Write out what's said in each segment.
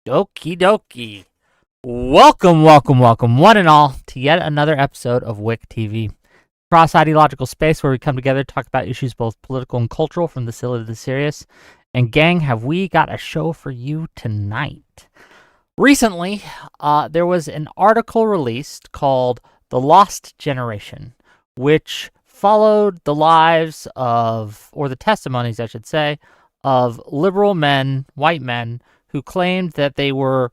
Okie dokie. Welcome, one and all, to yet another episode of WIC TV. Cross ideological space where we come together to talk about issues both political and cultural, from the silly to the serious. And gang, have we got a show for you tonight? Recently, there was an article released called The Lost Generation, which followed the lives of, or the testimonies, I should say, of liberal men, white men, who claimed that they were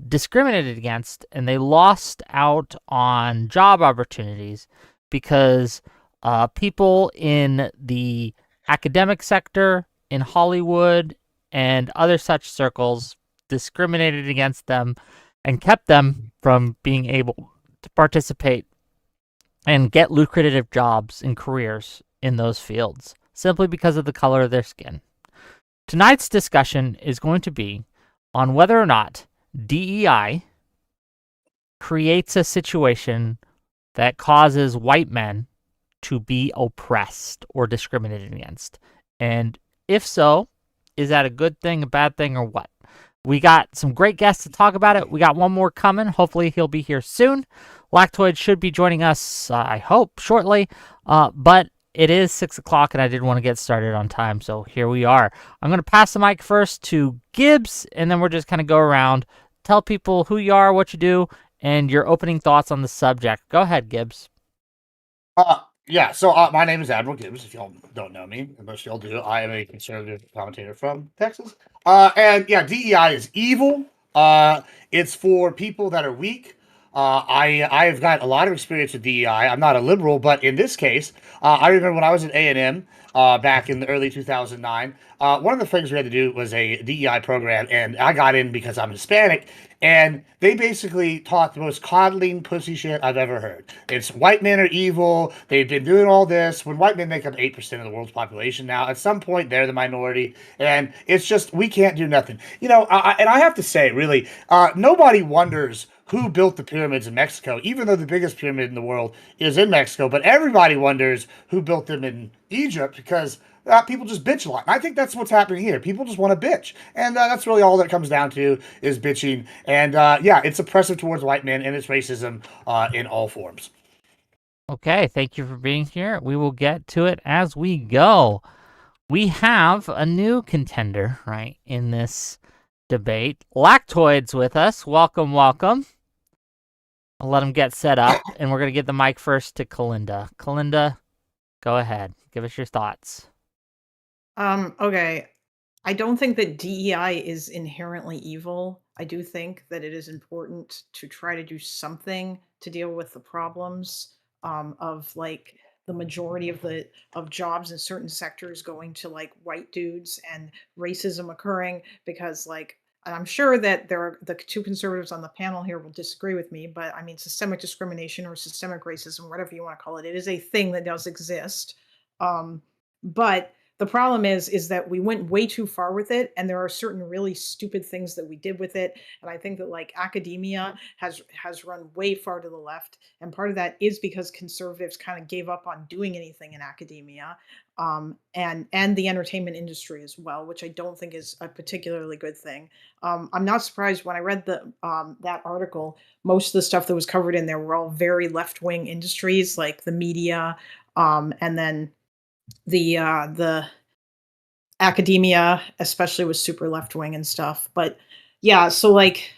discriminated against and they lost out on job opportunities because people in the academic sector, in Hollywood, and other such circles discriminated against them and kept them from being able to participate and get lucrative jobs and careers in those fields simply because of the color of their skin. Tonight's discussion is going to be on whether or not DEI creates a situation that causes white men to be oppressed or discriminated against. And if so, is that a good thing, a bad thing, or what? We got some great guests to talk about it. We got one more coming. Hopefully he'll be here soon. Lactoid should be joining us, I hope, shortly. But it is 6 o'clock, and I did want to get started on time, so here we are. I'm going to pass the mic first to Gibbs, and then we're just kind of go around, tell people who you are, what you do, and your opening thoughts on the subject. Go ahead, Gibbs. So my name is Admiral Gibbs, if y'all don't know me, and most of y'all do. I am a conservative commentator from Texas. DEI is evil. It's for people that are weak. I've got a lot of experience with DEI. I'm not a liberal, but in this case, I remember when I was at A&M back in the early 2009, one of the things we had to do was a DEI program, and I got in because I'm Hispanic, and they basically taught the most coddling pussy shit I've ever heard. It's white men are evil. They've been doing all this. When white men make up 8% of the world's population now, at some point they're the minority, and it's just, we can't do nothing. And I have to say, really, nobody wonders who built the pyramids in Mexico, even though the biggest pyramid in the world is in Mexico. But everybody wonders who built them in Egypt because people just bitch a lot. And I think that's what's happening here. People just want to bitch. And that's really all that comes down to is bitching. And it's oppressive towards white men, and it's racism in all forms. Okay, thank you for being here. We will get to it as we go. We have a new contender, right, in this debate. Lactoid's with us. Welcome. I'll let him get set up, and we're going to give the mic first to Kalinda. Kalinda, go ahead. Give us your thoughts. Okay. I don't think that DEI is inherently evil. I do think that it is important to try to do something to deal with the problems of like the majority of jobs in certain sectors going to like white dudes and racism occurring because and I'm sure that the two conservatives on the panel here will disagree with me, but I mean, systemic discrimination or systemic racism, whatever you want to call it, it is a thing that does exist. But the problem is that we went way too far with it, and there are certain really stupid things that we did with it. And I think that like academia has run way far to the left, and part of that is because conservatives kind of gave up on doing anything in academia, and the entertainment industry as well, which I don't think is a particularly good thing. I'm not surprised when I read that article. Most of the stuff that was covered in there were all very left wing industries, like the media, and then the academia especially was super left wing and stuff. But yeah, so like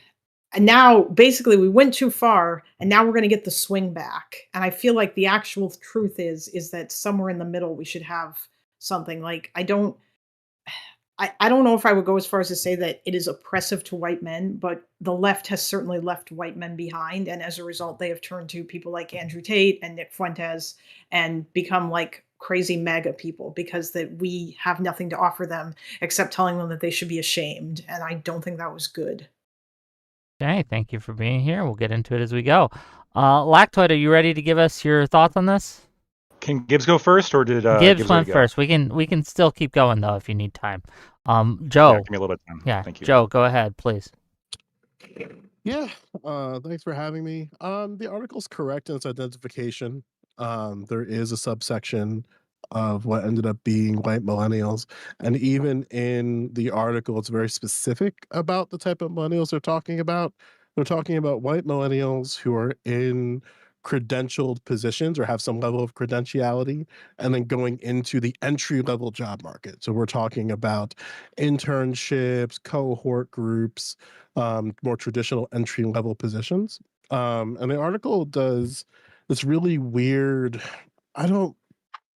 now basically we went too far, and now we're going to get the swing back. And I feel like the actual truth is that somewhere in the middle we should have something. Like I don't know if I would go as far as to say that it is oppressive to white men, but the left has certainly left white men behind, and as a result they have turned to people like Andrew Tate and Nick Fuentes and become like crazy MAGA people because that we have nothing to offer them except telling them that they should be ashamed, and I don't think that was good. Okay, thank you for being here. We'll get into it as we go. Lactoid, are you ready to give us your thoughts on this? Can Gibbs go first, or did Gibbs went first? We can still keep going though if you need time. Joe. Yeah, give me a little bit of time. Yeah, Thank you. Joe, go ahead, please. Yeah, thanks for having me. The article's correct in its identification. There is a subsection of what ended up being white millennials. And even in the article, it's very specific about the type of millennials they're talking about. They're talking about white millennials who are in credentialed positions or have some level of credentiality and then going into the entry level job market. So we're talking about internships, cohort groups, more traditional entry level positions. And the article does this really weird, I don't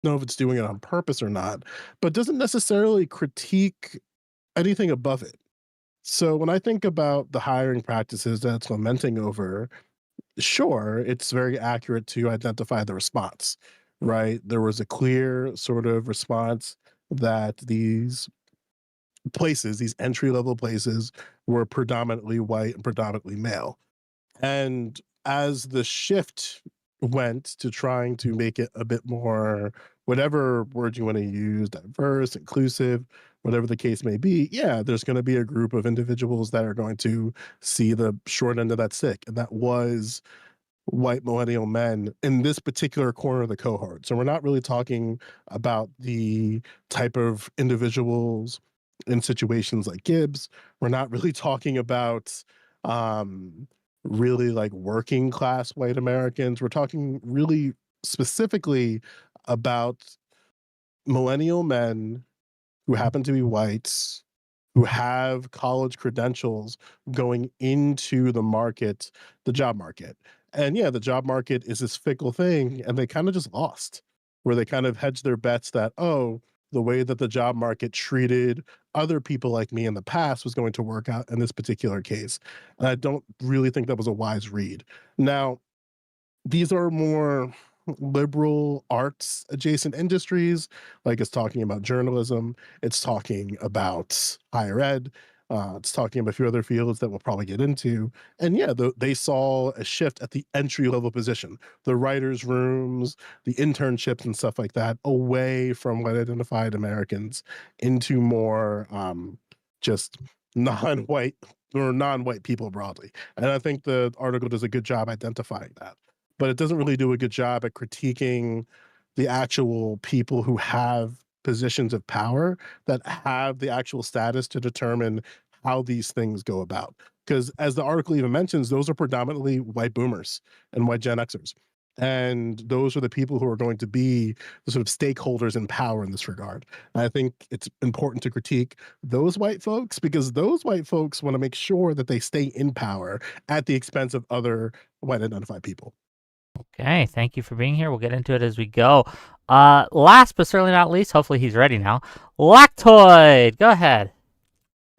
know if it's doing it on purpose or not, but doesn't necessarily critique anything above it. So when I think about the hiring practices that it's lamenting over, sure, it's very accurate to identify the response, right? There was a clear sort of response that these places, these entry level places, were predominantly white and predominantly male. And as the shift went to trying to make it a bit more, whatever word you want to use, diverse, inclusive, whatever the case may be, yeah, there's going to be a group of individuals that are going to see the short end of that stick. And that was white millennial men in this particular corner of the cohort. So we're not really talking about the type of individuals in situations like Gibbs. We're not really talking about really like working class white Americans. We're talking really specifically about millennial men who happen to be whites, who have college credentials going into the market, the job market. And yeah, the job market is this fickle thing, and they kind of just lost, where they kind of hedged their bets that, oh, the way that the job market treated other people like me in the past was going to work out in this particular case. And I don't really think that was a wise read. Now, these are more liberal arts adjacent industries, like it's talking about journalism, it's talking about higher ed, it's talking about a few other fields that we'll probably get into. And yeah, they saw a shift at the entry level position, the writers' rooms, the internships and stuff like that, away from white identified Americans into more just non-white or non-white people broadly. And I think the article does a good job identifying that, but it doesn't really do a good job at critiquing the actual people who have positions of power that have the actual status to determine how these things go about. Because as the article even mentions, those are predominantly white boomers and white Gen Xers. And those are the people who are going to be the sort of stakeholders in power in this regard. And I think it's important to critique those white folks because those white folks want to make sure that they stay in power at the expense of other white identified people. Okay, thank you for being here. We'll get into it as we go. Last but certainly not least, hopefully he's ready now. Lactoid, go ahead.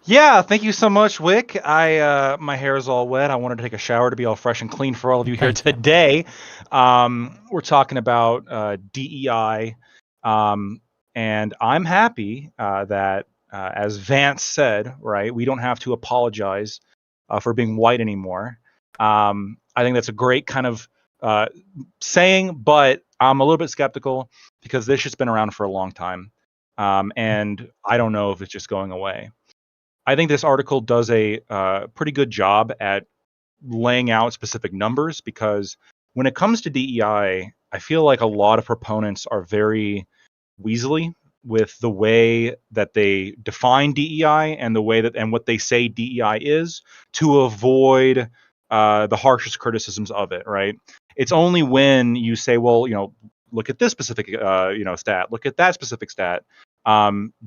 Yeah, thank you so much, Wick. My hair is all wet. I wanted to take a shower to be all fresh and clean for all of you here today. We're talking about DEI, and I'm happy that, as Vance said, right, we don't have to apologize for being white anymore. I think that's a great kind of saying, but I'm a little bit skeptical because this shit's been around for a long time, and I don't know if it's just going away. I think this article does a pretty good job at laying out specific numbers because when it comes to DEI, I feel like a lot of proponents are very weaselly with the way that they define DEI and the way that and what they say DEI is to avoid the harshest criticisms of it. Right? It's only when you say, well, look at this specific stat, look at that specific stat.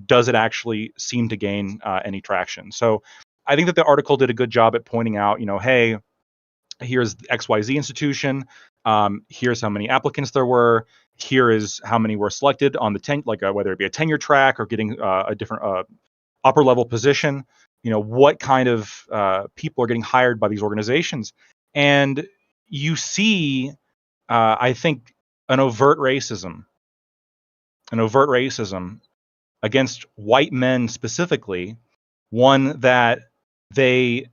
Does it actually seem to gain any traction? So I think that the article did a good job at pointing out, hey, here's the XYZ institution. Here's how many applicants there were. Here is how many were selected on the whether it be a tenure track or getting a different upper level position. What kind of people are getting hired by these organizations, and you see, I think, an overt racism against white men specifically, one that they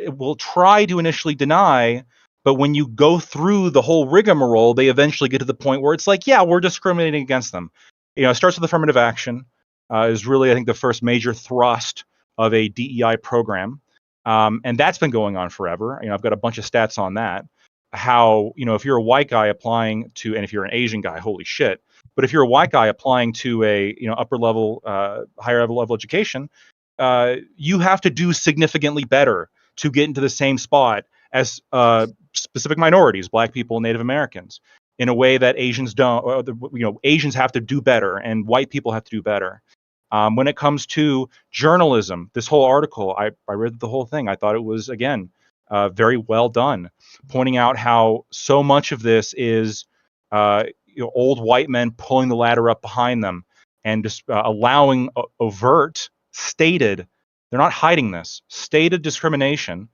will try to initially deny, but when you go through the whole rigmarole, they eventually get to the point where it's like, yeah, we're discriminating against them. It starts with affirmative action, is really, I think, the first major thrust of a DEI program. And that's been going on forever. I've got a bunch of stats on that. How, if you're a white guy applying to, and if you're an Asian guy, holy shit, But if you're a white guy applying to a upper level, higher level education, you have to do significantly better to get into the same spot as specific minorities, Black people, Native Americans, in a way that Asians don't. Or Asians have to do better, and white people have to do better. When it comes to journalism, this whole article, I read the whole thing. I thought it was, again, very well done, pointing out how so much of this is old white men pulling the ladder up behind them and just allowing overt, stated, they're not hiding this, stated discrimination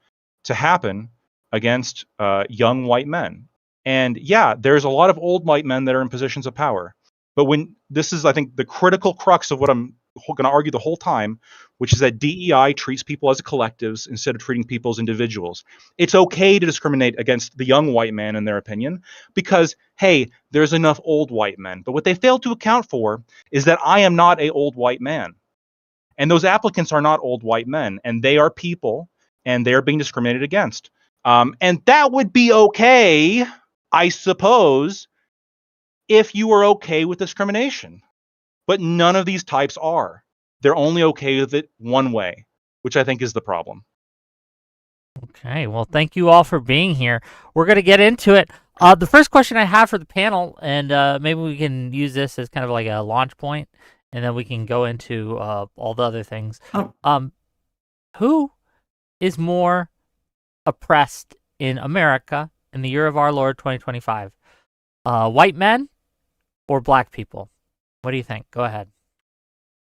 to happen against young white men. And yeah, there's a lot of old white men that are in positions of power. But when this is, I think, the critical crux of what I'm going to argue the whole time, which is that DEI treats people as collectives instead of treating people as individuals. It's okay to discriminate against the young white man, in their opinion, because, hey, there's enough old white men. But what they fail to account for is that I am not an old white man. And those applicants are not old white men, and they are people, and they are being discriminated against. And that would be okay, I suppose, if you were okay with discrimination. But none of these types are. They're only okay with it one way, which I think is the problem. Okay, well, thank you all for being here. We're going to get into it. The first question I have for the panel, and maybe we can use this as kind of like a launch point, and then we can go into all the other things. Who is more oppressed in America in the year of our Lord 2025? White men or Black people? What do you think? Go ahead.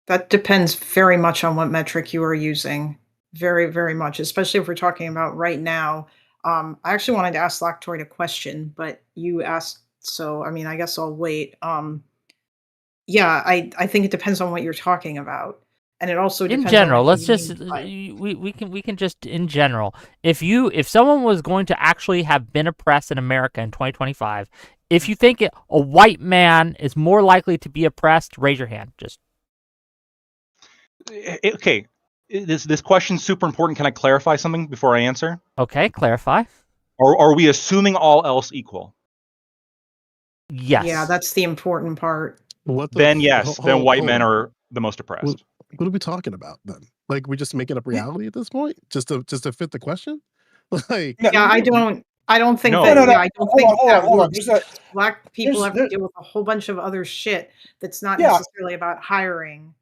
That depends very much on what metric you are using. Very, very much, especially if we're talking about right now. I actually wanted to ask Lactoid a question, but you asked, so I mean, I guess I'll wait. Yeah, I think it depends on what you're talking about, and it also depends in general. on what Let's you just mean by- we can just in general. If someone was going to actually have been oppressed in America in 2025, if you think a white man is more likely to be oppressed, raise your hand. Just okay. This question's super important. Can I clarify something before I answer? okay, clarify. Or are we assuming all else equal? Yes. Yeah, that's the important part. Then yes, then white men are the most oppressed. What are we talking about then? Like, we're just making up reality at this point, just to fit the question. Like, Yeah, I don't think No. that. No, Yeah, I don't think that hold on. works. Black people have to deal with a whole bunch of other shit that's not Yeah. necessarily about hiring.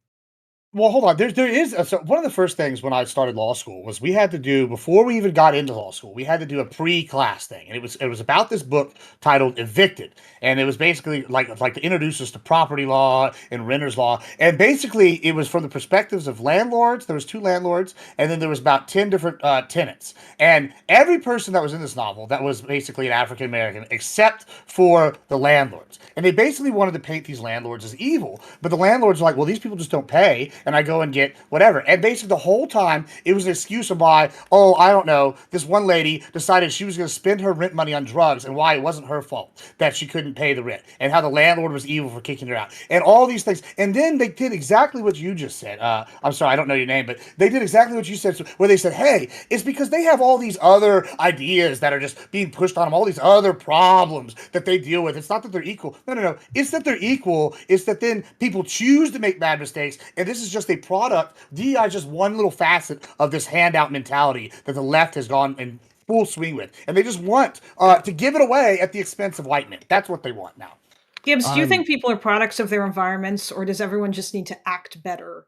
Well, hold on. There is so one of the first things when I started law school was we had to do, before we even got into law school, we had to do a pre-class thing, and it was about this book titled Evicted, and it was basically like to introduce us to property law and renters law, and basically it was from the perspectives of landlords. There was 2 landlords, and then there was about 10 different tenants, and every person that was in this novel that was basically an African American, except for the landlords, and they basically wanted to paint these landlords as evil, but the landlords were like, well, these people just don't pay. And I go and get whatever. And basically the whole time, it was an excuse of why, I don't know, this one lady decided she was going to spend her rent money on drugs and why it wasn't her fault that she couldn't pay the rent and how the landlord was evil for kicking her out and all these things. And then they did exactly what you just said. I'm sorry, I don't know your name, but they did exactly what you said, where they said, hey, it's because they have all these other ideas that are just being pushed on them, all these other problems that they deal with. It's not that they're equal. No. It's that they're equal. It's that then people choose to make bad mistakes. And this is just a product. DEI is just one little facet of this handout mentality that the left has gone in full swing with, and they just want to give it away at the expense of white men. That's what they want now. Gibbs, do you think people are products of their environments, or does everyone just need to act better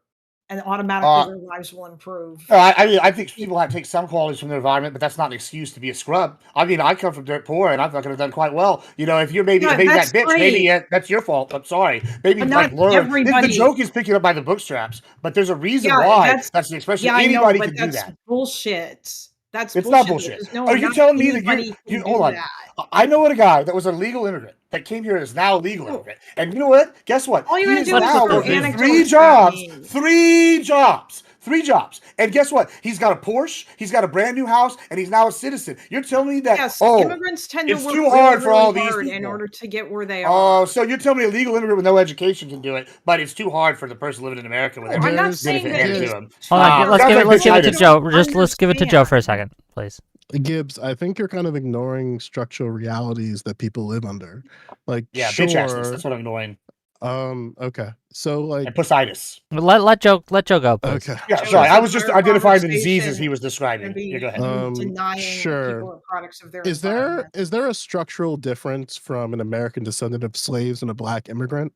and automatically their lives will improve? I think people have to take some qualities from their environment, but that's not an excuse to be a scrub. I mean, I come from dirt poor, and I thought I could have done quite well. If you're maybe that bitch, great. maybe that's your fault. I'm sorry. Maybe But like not learn. everybody- The joke is picking up by the bootstraps, but there's a reason Yeah, why that's the expression. Yeah, Anybody I know, can but do that's that. bullshit. That's It's bullshit. not bullshit. No, Are you not telling me that anybody you can hold do on? that. I know a guy that was a legal immigrant that came here and is now a legal immigrant. And you know what? Guess what? All you He gotta is do is now throw working anecdotes 3 at jobs. me. 3 jobs. 3 jobs. And guess what? He's got a Porsche, he's got a brand new house, and he's now a citizen. You're telling me that, Yes, immigrants tend to it's work too really, hard for really all these hard in people. order to get where they are. Oh, so you're telling me a legal immigrant with no education can do it, but it's too hard for the person living in America with I'm not every saying benefit that handed it's to him. Hold on, let's give it to Joe. Let's give it to Joe for a Understand. second, please. Gibbs, I think you're kind of ignoring structural realities that people live under. Like, Yeah, sure, bitch assness. That's what I'm ignoring. Okay. So like, and Positis. Let Joe go, please. okay. Yeah, Joe, sorry. is I the was just entire identifying the diseases conversation he was gonna describing. be Yeah, go ahead. you denying Sure. people are products of their Is environment? there a structural difference from an American descendant of slaves and a black immigrant?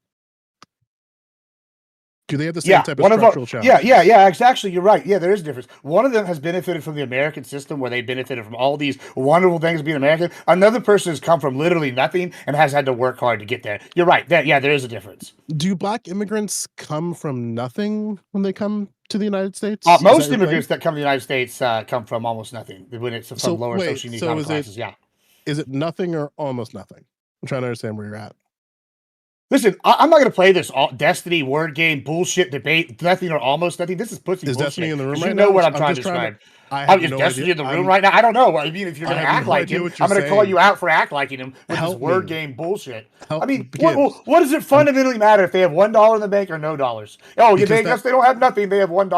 Do they have the same Yeah, type of one of our structural yeah, challenges? yeah. Actually, you're right. Yeah, there is a difference. One of them has benefited from the American system, where they benefited from all these wonderful things being American. Another person has come from literally nothing and has had to work hard to get there. You're right. There is a difference. Do black immigrants come from nothing when they come to the United States? Is that Most your immigrants claim? that come to the United States come from almost nothing. When it's from So lower wait, socioeconomic classes. Yeah. is it nothing or almost nothing? I'm trying to understand where you're at. Listen, I'm not going to play this Destiny word game bullshit debate. Nothing or almost nothing. This is pussy Is bullshit. Destiny in the room 'Cause right you know now? what I'm I'm trying just to trying to. describe. I have Is no Destiny idea. in the room right now? I don't know. I mean, if you're I going to have act no like idea him, what you're I'm going to call saying. you out for act liking him with Help this word me. game bullshit. Help I mean, Gibbs. what does it fundamentally matter if they have $1 in the bank or no dollars? Oh, Because they guess they don't have nothing. They have $1.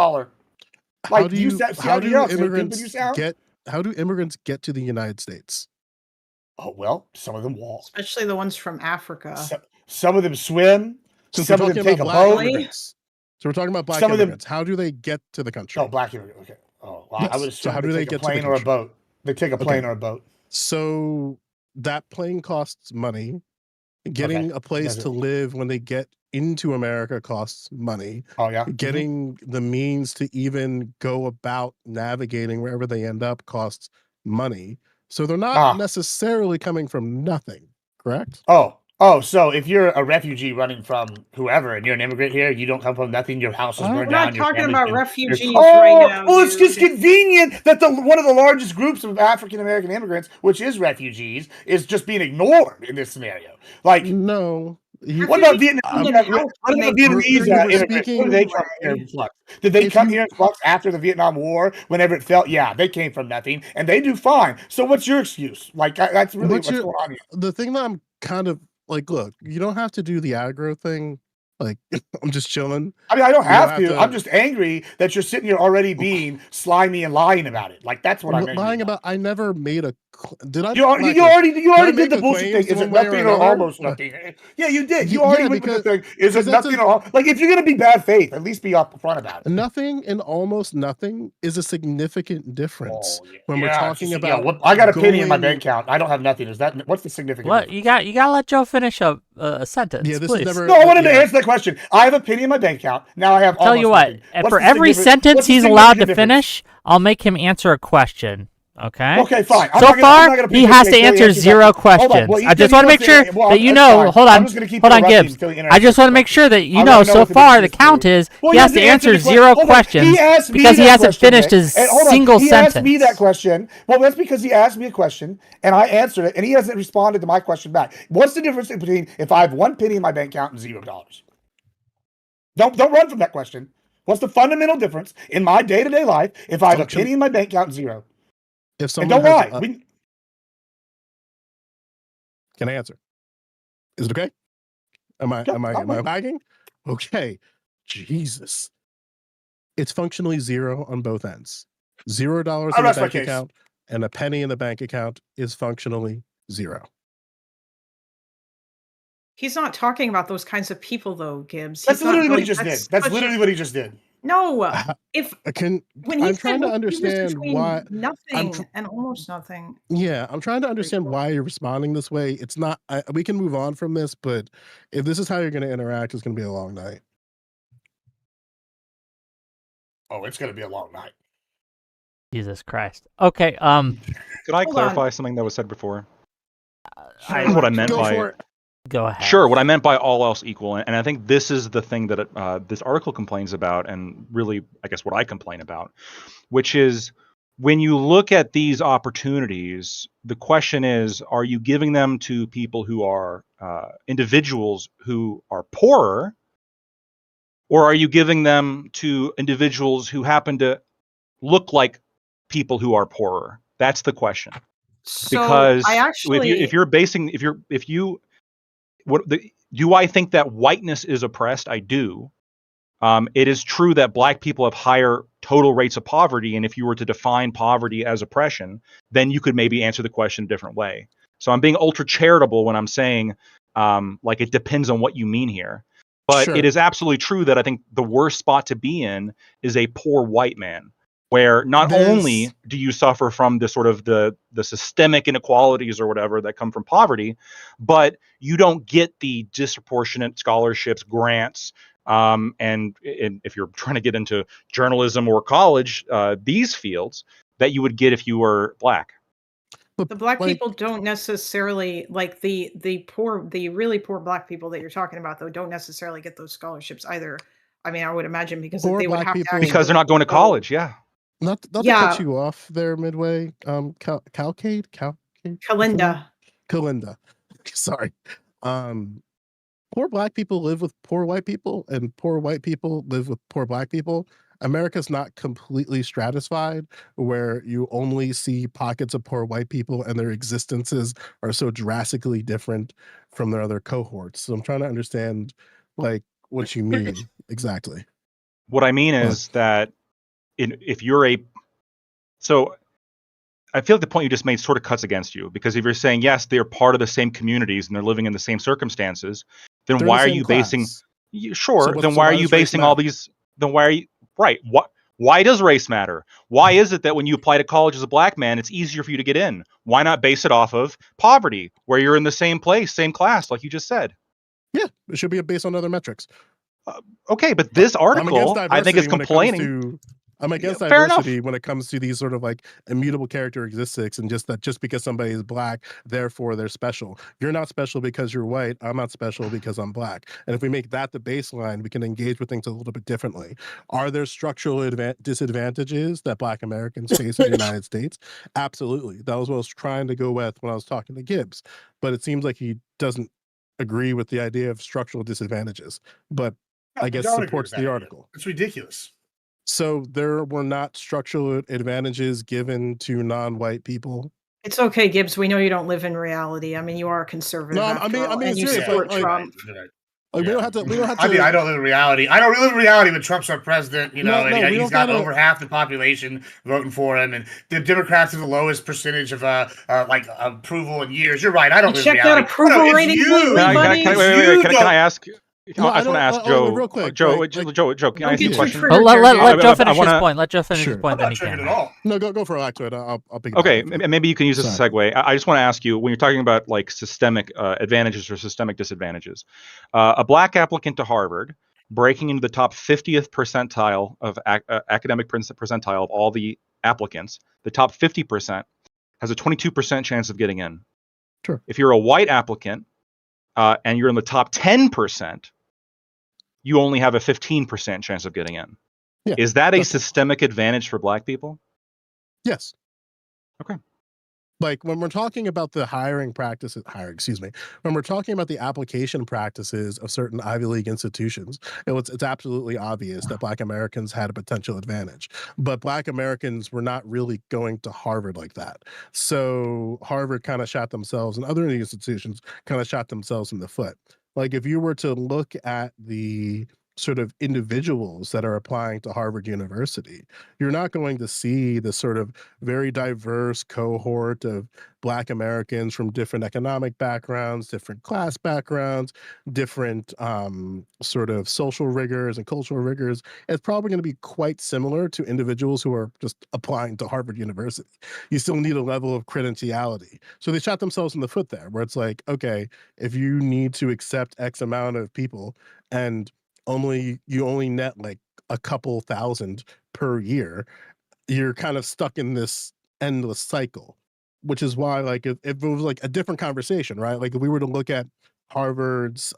how Like do you you see how how do stupid you immigrants sound? get to the United States? Oh well, some of them walk. Especially the ones from Africa. Some of them swim. Since we're Some of them talking take about a black boat. Really? immigrants, so we're talking about black Some of them immigrants. How do they get to the Oh, country? black immigrant. Okay. Oh, well, I would Yes. So assume how they do they take a get to the plane or a country? boat. They take a Okay. plane or a boat. So that plane costs money. Getting Okay. a place Does it? to live when they get into America costs money. Oh yeah. Mhm. Getting the means to even go about navigating wherever they end up costs money. So they're not Ah. necessarily coming from nothing, correct? Oh. So if you're a refugee running from whoever and you're an immigrant here, you don't come from nothing. Your house is burned We're not down. Your talking family's about been. refugees right Oh, now, well, it's just dude. convenient that one of the largest groups of African American immigrants, which is refugees, is just being ignored in this scenario. Like, No. what about Refugees Vietnam? come I'm, in What help when about they come Vietnamese through you were here immigrants? When did they speaking. come here anyway. in flux? Did they If come you here in flux after the Vietnam War? Whenever it felt, yeah, they came from nothing, and they do fine. So what's your excuse? Like that's really But what's going on here. the thing that I'm kind of like, look, you don't have to do the aggro thing. Like, I'm just chilling. I mean, I don't You don't have have to. I'm to just angry that you're sitting here already being slimy and lying about it. Like that's what I'm angry lying about. about. I never made a. Did I You make already, you a? already, you Did I already did make the a bullshit thing. claims Is it one way or nothing or another? almost nothing? Yeah, you did. You already Yeah, went to the because thing. Is it that's nothing or like if you're gonna be bad faith, at least be upfront about it. nothing and almost nothing is a significant difference Oh when we're yeah, it's talking just yeah. about What I got a penny in my going. bank account. I don't have nothing. Is that what's the significant What difference? you gotta let Joe finish a sentence, Yeah, this is please. never. No, I wanted to Yeah, answer that question. I have a penny in my bank account. Now I have Tell you almost what, nothing. What's for the every sentence what's the he's allowed to significant difference? finish, I'll make him answer a question. Okay. Okay, fine. I'm So not far, gonna he has to until answer answers that 0 question. Hold on. Well, questions. you I said just he want to make wants sure well, that you that's know. fine. Hold I'm on, just gonna keep hold on, interrupting Gibbs. until he I answers just the want to make question. sure that you I know. wanna know So what the far, difference the is, count too. is Well, he you has have to to answer answer the 0 Hold on. questions He asked me because he that hasn't question, finished Nick. his And hold on. single He sentence. asked me that question. Well, that's because he asked me a question and I answered it, and he hasn't responded to my question back. What's the difference between if I have 1 penny in my bank account and $0? Don't run from that question. What's the fundamental difference in my day-to-day life if I have a penny in my bank account and 0? if And someone don't has, lie. can I answer? Is it okay? Am I Yeah, am I I'll am I wait. lagging? Okay. Jesus. It's functionally 0 on both ends. $0 I'll in the rest my bank case. account and a penny in the bank account is functionally 0. He's not talking about those kinds of people, though, Gibbs. That's He's not literally what he going. just That's did. That's such a literally what he just did. no. I If can when he I'm said trying to what's the difference understand why between nothing and almost nothing, yeah, I'm trying to understand straightforward. why you're responding this way. It's not we can move on from this, but if this is how you're going to interact, it's going to be a long night. Oh, it's gonna be a long night. Jesus Christ. Okay. Could I Hold clarify on. something that was said before? Sure, What I Mike. meant Go by for it. Go ahead. Sure, what I meant by all else equal, and I think this is the thing that this article complains about, and really, I guess, what I complain about, which is when you look at these opportunities, the question is, are you giving them to people who are individuals who are poorer, or are you giving them to individuals who happen to look like people who are poorer? That's the question. So Because I actually do I think that whiteness is oppressed? I do. It is true that black people have higher total rates of poverty, and if you were to define poverty as oppression, then you could maybe answer the question a different way. So I'm being ultra charitable when I'm saying, like, it depends on what you mean here. But Sure. it is absolutely true that I think the worst spot to be in is a poor white man, where not only do you suffer from the sort of the systemic inequalities or whatever that come from poverty, but you don't get the disproportionate scholarships, grants, and if you're trying to get into journalism or college, these fields that you would get if you were black. But The black like, people don't necessarily like the really poor black people that you're talking about though don't necessarily get those scholarships either. I mean, I would imagine because Poor they would black have to people- actually Because they're not going to go- college, yeah. not to Yeah. cut you off there midway. Calcade? Kalinda. Kalinda. Sorry. Poor black people live with poor white people, and poor white people live with poor black people. America's not completely stratified where you only see pockets of poor white people and their existences are so drastically different from their other cohorts. So I'm trying to understand like what you mean exactly. What I mean is that if you're so I feel like the point you just made sort of cuts against you, because if you're saying, yes, they're part of the same communities and they're living in the same circumstances, then They're in why the are same you basing, class. sure, So then why are does you race basing all matter? these, then why are you, right, why does race matter? Why is it that when you apply to college as a black man, it's easier for you to get in? Why not base it off of poverty, where you're in the same place, same class, like you just said? Yeah, it should be based on other metrics. Okay, but this article, I think, is complaining. I'm against Fair enough. diversity when it comes to these sort of like immutable characteristics and just because somebody is black, therefore they're special. You're not special because you're white. I'm not special because I'm black. And if we make that the baseline, we can engage with things a little bit differently. Are there structural disadvantages that black Americans face in the United States? Absolutely. That was what I was trying to go with when I was talking to Gibbs. But it seems like he doesn't agree with the idea of structural disadvantages. But I guess don't agree supports with that the idea. article. It's ridiculous. So there were not structural advantages given to non-white people. It's okay, Gibbs. We know you don't live in reality. I mean, you are a conservative. No, after all, I mean, and you serious, support like- Trump. Like, we don't have to. I mean, I don't live in reality. I don't really live in reality when Trump's our president, you know, No, and we he's don't got gotta- over half the population voting for him, and the Democrats have the lowest percentage of like approval in years. You're right. I don't You live in check that reality. approval No, it's rating you. lately, Can buddy? I ask? No, I just want to ask Joe. real quick, Joe, like- Joe, can I Don't ask you a get too question? triggered. Let I Joe finish wanna- his point. Let Joe finish his Sure. point, I'm then not he triggered can. at all. No, go for Lactoid. I'll pick. Okay, maybe you can use this as a Sorry. segue. I just want to ask you, when you're talking about like systemic advantages or systemic disadvantages, a black applicant to Harvard breaking into the top 50th percentile of academic percentile of all the applicants, the top 50% has a 22% chance of getting in. Sure. If you're a white applicant and you're in the top 10%, you only have a 15% chance of getting in. Yeah, Is that a that's- systemic advantage for black people? Yes. Okay. Like when we're talking about the when we're talking about the application practices of certain Ivy League institutions, it's absolutely obvious that black Americans had a potential advantage, but black Americans were not really going to Harvard like that. So Harvard kind of shot themselves, and other institutions kind of shot themselves in the foot. Like if you were to look at the sort of individuals that are applying to Harvard University, you're not going to see the sort of very diverse cohort of black Americans from different economic backgrounds, different class backgrounds, different sort of social rigors and cultural rigors. It's probably going to be quite similar to individuals who are just applying to Harvard University. You still need a level of credentiality. So they shot themselves in the foot there, where it's like, okay, if you need to accept X amount of people and you only net like a couple thousand per year, you're kind of stuck in this endless cycle, which is why like if it was like a different conversation, right? Like if we were to look at Harvard's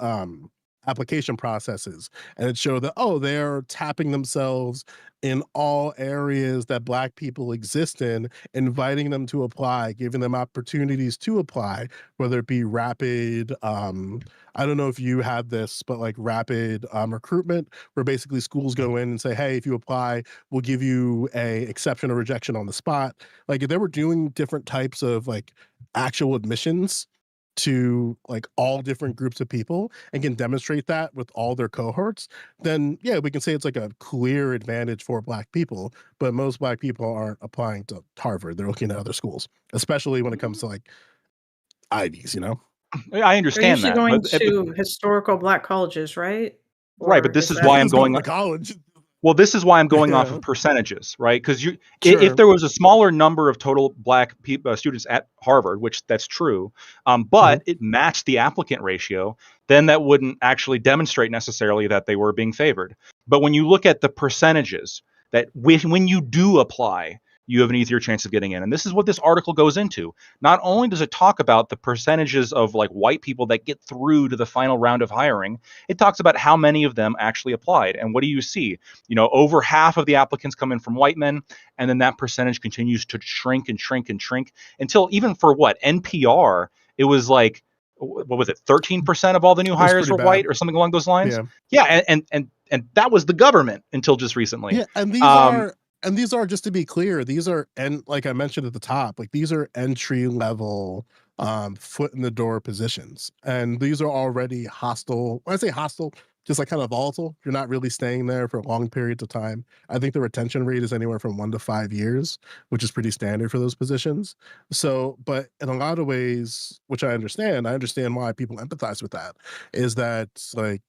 application processes and it showed that, oh, they're tapping themselves in all areas that black people exist in, inviting them to apply, giving them opportunities to apply, whether it be rapid, I don't know if you had this, but like rapid recruitment, where basically schools go in and say, hey, if you apply, we'll give you a exception or rejection on the spot. Like if they were doing different types of like actual admissions to like all different groups of people and can demonstrate that with all their cohorts, then yeah, we can say it's like a clear advantage for black people. But most black people aren't applying to Harvard. They're looking at other schools, especially when it comes to like Ivies, you know? I understand They're usually that. going but- to historical black colleges, right? Right, but this is why I'm going. college. Well, this is why I'm going off Yeah. of percentages, right? Because if Sure. there was a smaller number of total black students at Harvard, which that's true, but it matched the applicant ratio, then that wouldn't actually demonstrate necessarily that they were being favored. But when you look at the percentages, that when you do apply, you have an easier chance of getting in. And this is what this article goes into. Not only does it talk about the percentages of like white people that get through to the final round of hiring, it talks about how many of them actually applied. And what do you see? Over half of the applicants come in from white men, and then that percentage continues to shrink and shrink and shrink until even for NPR, it was like, what was it, 13% of all the new hires were white or something along those lines? Yeah, and that was the government until just recently. Yeah, and these are, just to be clear, these are, and like I mentioned at the top, like these are entry level foot in the door positions, and these are already hostile. When I say hostile, just like kind of volatile. You're not really staying there for long periods of time. I think the retention rate is anywhere from 1 to 5 years, which is pretty standard for those positions. So, but in a lot of ways, which I understand why people empathize with that, is that like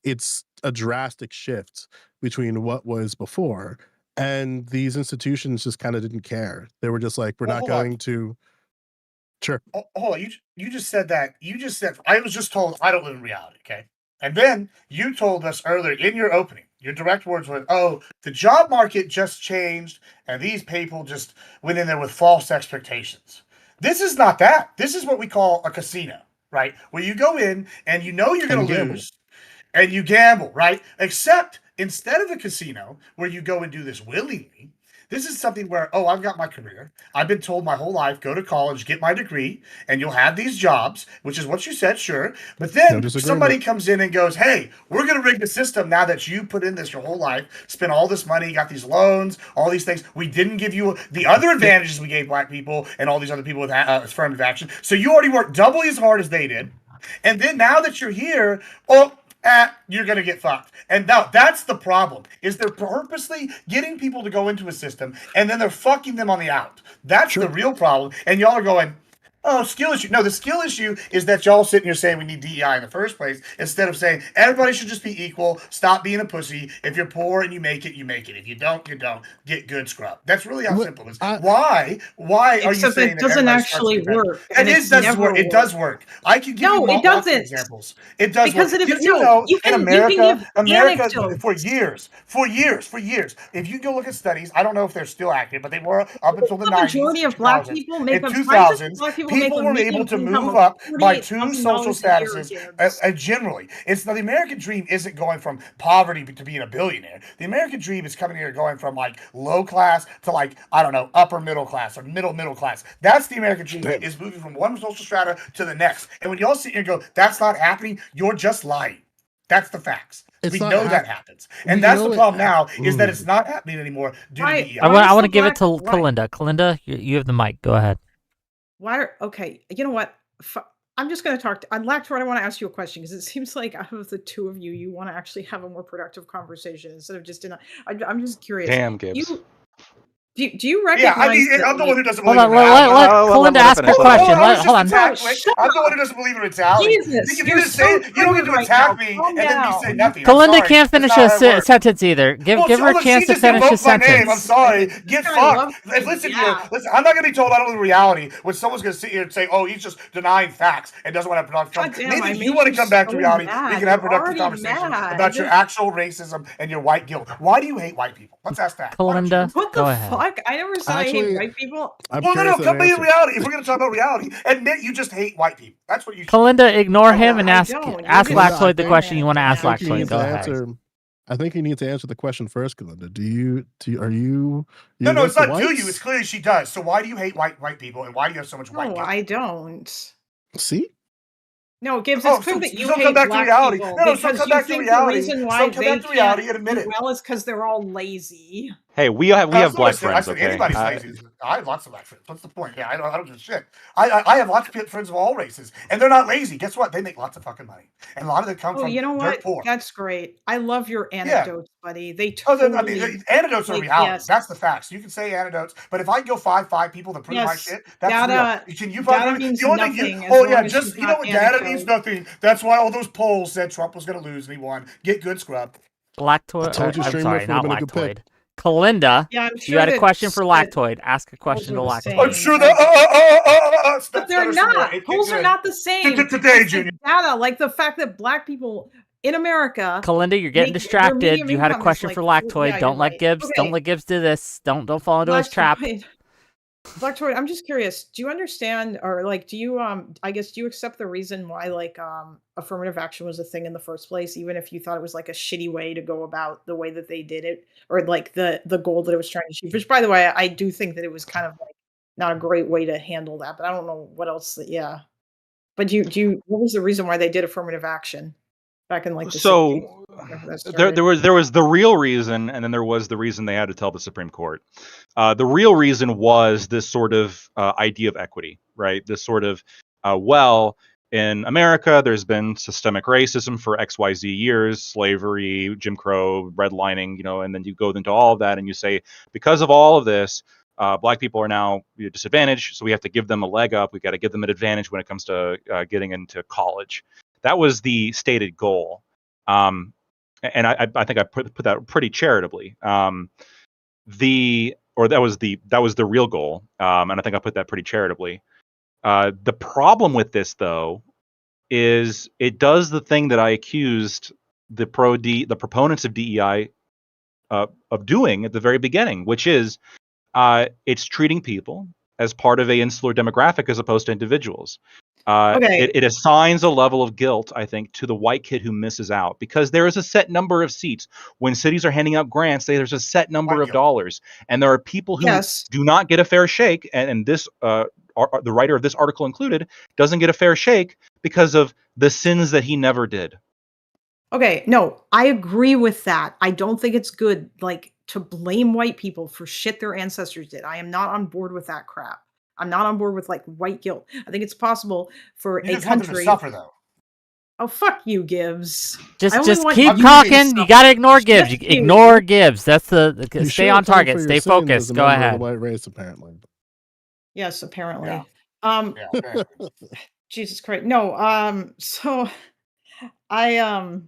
it's a drastic shift between what was before. And these institutions just kind of didn't care. They were just like, we're not going to. Sure. Hold on. You just said that. You just said, I was just told I don't live in reality. Okay. And then you told us earlier in your opening, your direct words were, oh, the job market just changed and these people just went in there with false expectations. This is not that. This is what we call a casino, right? Where you go in and you know you're going to lose and you gamble, right? Except instead of a casino where you go and do this willingly, this is something where, oh, I've got my career. I've been told my whole life, go to college, get my degree, and you'll have these jobs, which is what you said, sure. But then somebody comes in and goes, hey, we're going to rig the system now that you put in this your whole life, spent all this money, got these loans, all these things. We didn't give you the other advantages we gave black people and all these other people with affirmative action. So you already worked doubly as hard as they did. And then now that you're here, you're going to get fucked. And now that's the problem, is they're purposely getting people to go into a system and then they're fucking them on the out. That's the real problem. And y'all are going, oh, skill issue. No, the skill issue is that y'all sitting here saying we need DEI in the first place instead of saying everybody should just be equal. Stop being a pussy. If you're poor and you make it, you make it. If you don't, you don't. Get good scrub. That's really how simple it is. Why are you saying it doesn't actually work? It does work. I can give you multiple examples. It does because work. In America, for years, if you go look at studies, I don't know if they're still accurate, but they were up until the 90s. The majority of black people make in 2000. People were able to move up by 2 social statuses. Generally, it's now the American dream isn't going from poverty to being a billionaire. The American dream is coming here going from like low class to like, I don't know, upper middle class or middle class. That's the American dream, is moving from one social strata to the next. And when y'all sit here and go, that's not happening, you're just lying. That's the facts. We know that happens. And that's the problem now, is that it's not happening anymore due to DEI. I want to give it to Kalinda. Kalinda, you have the mic. Go ahead. Okay, you know what? I'm just going to talk on Lactoid. I want to ask you a question because it seems like out of the two of you, you want to actually have a more productive conversation instead of just I'm just curious. Damn, Gibbs. Do you recognize? Yeah, I'm the one who doesn't believe in reality. Let Kalinda ask her question. Hold on. I'm the one who doesn't believe in reality. Jesus, you don't get to attack me and then me say nothing. Kalinda can't finish a sentence either. Give her a chance to finish a sentence. I'm sorry. Get fucked. Listen here. Listen, I'm not going to be told I don't believe in reality when someone's going to sit here and say, oh, he's just denying facts and doesn't want to have productive conversation. Maybe you want to come back to reality. We can have productive conversation about your actual racism and your white guilt. Why do you hate white people? Let's ask that. Kalinda, go ahead. I never said I hate white people. No, come be in reality. If we're going to talk about reality, admit you just hate white people. That's what you should. Kalinda, ignore him and ask Lactoid the question you want to ask Lactoid. Go ahead. I think you need to answer the question first, Kalinda. Are you? No, it's not do you. It's clearly she does. So why do you hate white people, and why do you have so much white guilt? No, I don't. See? No, Gibbs, it's clear that you hate come back black to reality. people No, so come back to reality. The reason why come back to reality and admit it. Well, is because they're all lazy. Hey, we have black Listen, I friends, said okay? anybody's lazy. I have lots of black friends. What's the point? Yeah, I don't give a shit. I have lots of friends of all races, and they're not lazy. Guess what? They make lots of fucking money, and a lot of them come Oh, from you know dirt what? poor. That's great. I love your Yeah. anecdotes, buddy. They Oh, I totally mean, anecdotes are like, reality. yes. That's the facts. You can say anecdotes, but if I can go five people to prove my Yes, shit, that's data real. Can you data fucking means the only thing you? nothing as Oh long yeah, as just you've you know got what? Data means anecdote. nothing. That's why all those polls said Trump was going to lose, and he won. Get good, scrub. I told you I'm Stream sorry, Riff would not have been a good pick. Lactoid. Kalinda, Yeah, I'm you sure had a that question for that Lactoid. Ask a question to polls are the Lactoid. I'm same. sure that. But they're not. Polls are not the same. Today, It's Junior. like data, like the fact that black people in America Kalinda, you're getting their distracted. median You had a income is question like, for Lactoid. yeah, don't you're let right. Gibbs. Don't Okay, let Gibbs do this. Don't fall into his trap. Lactoid, I'm just curious. Do you understand, or like, do you I guess, do you accept the reason why like affirmative action was a thing in the first place, even if you thought it was like a shitty way to go about the way that they did it, or like the goal that it was trying to achieve? Which, by the way, I do think that it was kind of like not a great way to handle that, but I don't know what else. Yeah, but what was the reason why they did affirmative action back in like the 60s? So whenever that there started? was the real reason, and then there was the reason they had to tell the Supreme Court. The real reason was this sort of idea of equity, right? This sort of well, in America, there's been systemic racism for XYZ years, slavery, Jim Crow, redlining, and then you go into all of that and you say, because of all of this, black people are now disadvantaged, so we have to give them a leg up. We've got to give them an advantage when it comes to getting into college. That was the stated goal. And I think I put that pretty charitably. That was the real goal. And I think I put that pretty charitably. The problem with this, though, is it does the thing that I accused the proponents of DEI of doing at the very beginning, which is it's treating people as part of a insular demographic as opposed to individuals. Okay. It assigns a level of guilt, I think, to the white kid who misses out, because there is a set number of seats. When cities are handing out grants, there's a set number of dollars, and there are people who Yes. do not get a fair shake. And this, the writer of this article included, doesn't get a fair shake because of the sins that he never did. Okay, no, I agree with that. I don't think it's good, like, to blame white people for shit their ancestors did. I am not on board with that crap. I'm not on board with like white guilt. I think it's possible for You a just want them to country. suffer, though. Oh, fuck you, Gibbs. I Just only want keep you to talking. suffer. You gotta ignore Gibbs. Just You you. ignore Gibbs. That's the You stay should on atone target. for your Stay sins as focused. a Go member of ahead. the white race, apparently. Yes, apparently. Yeah. Um, Yeah. Fair. Jesus Christ. No, so I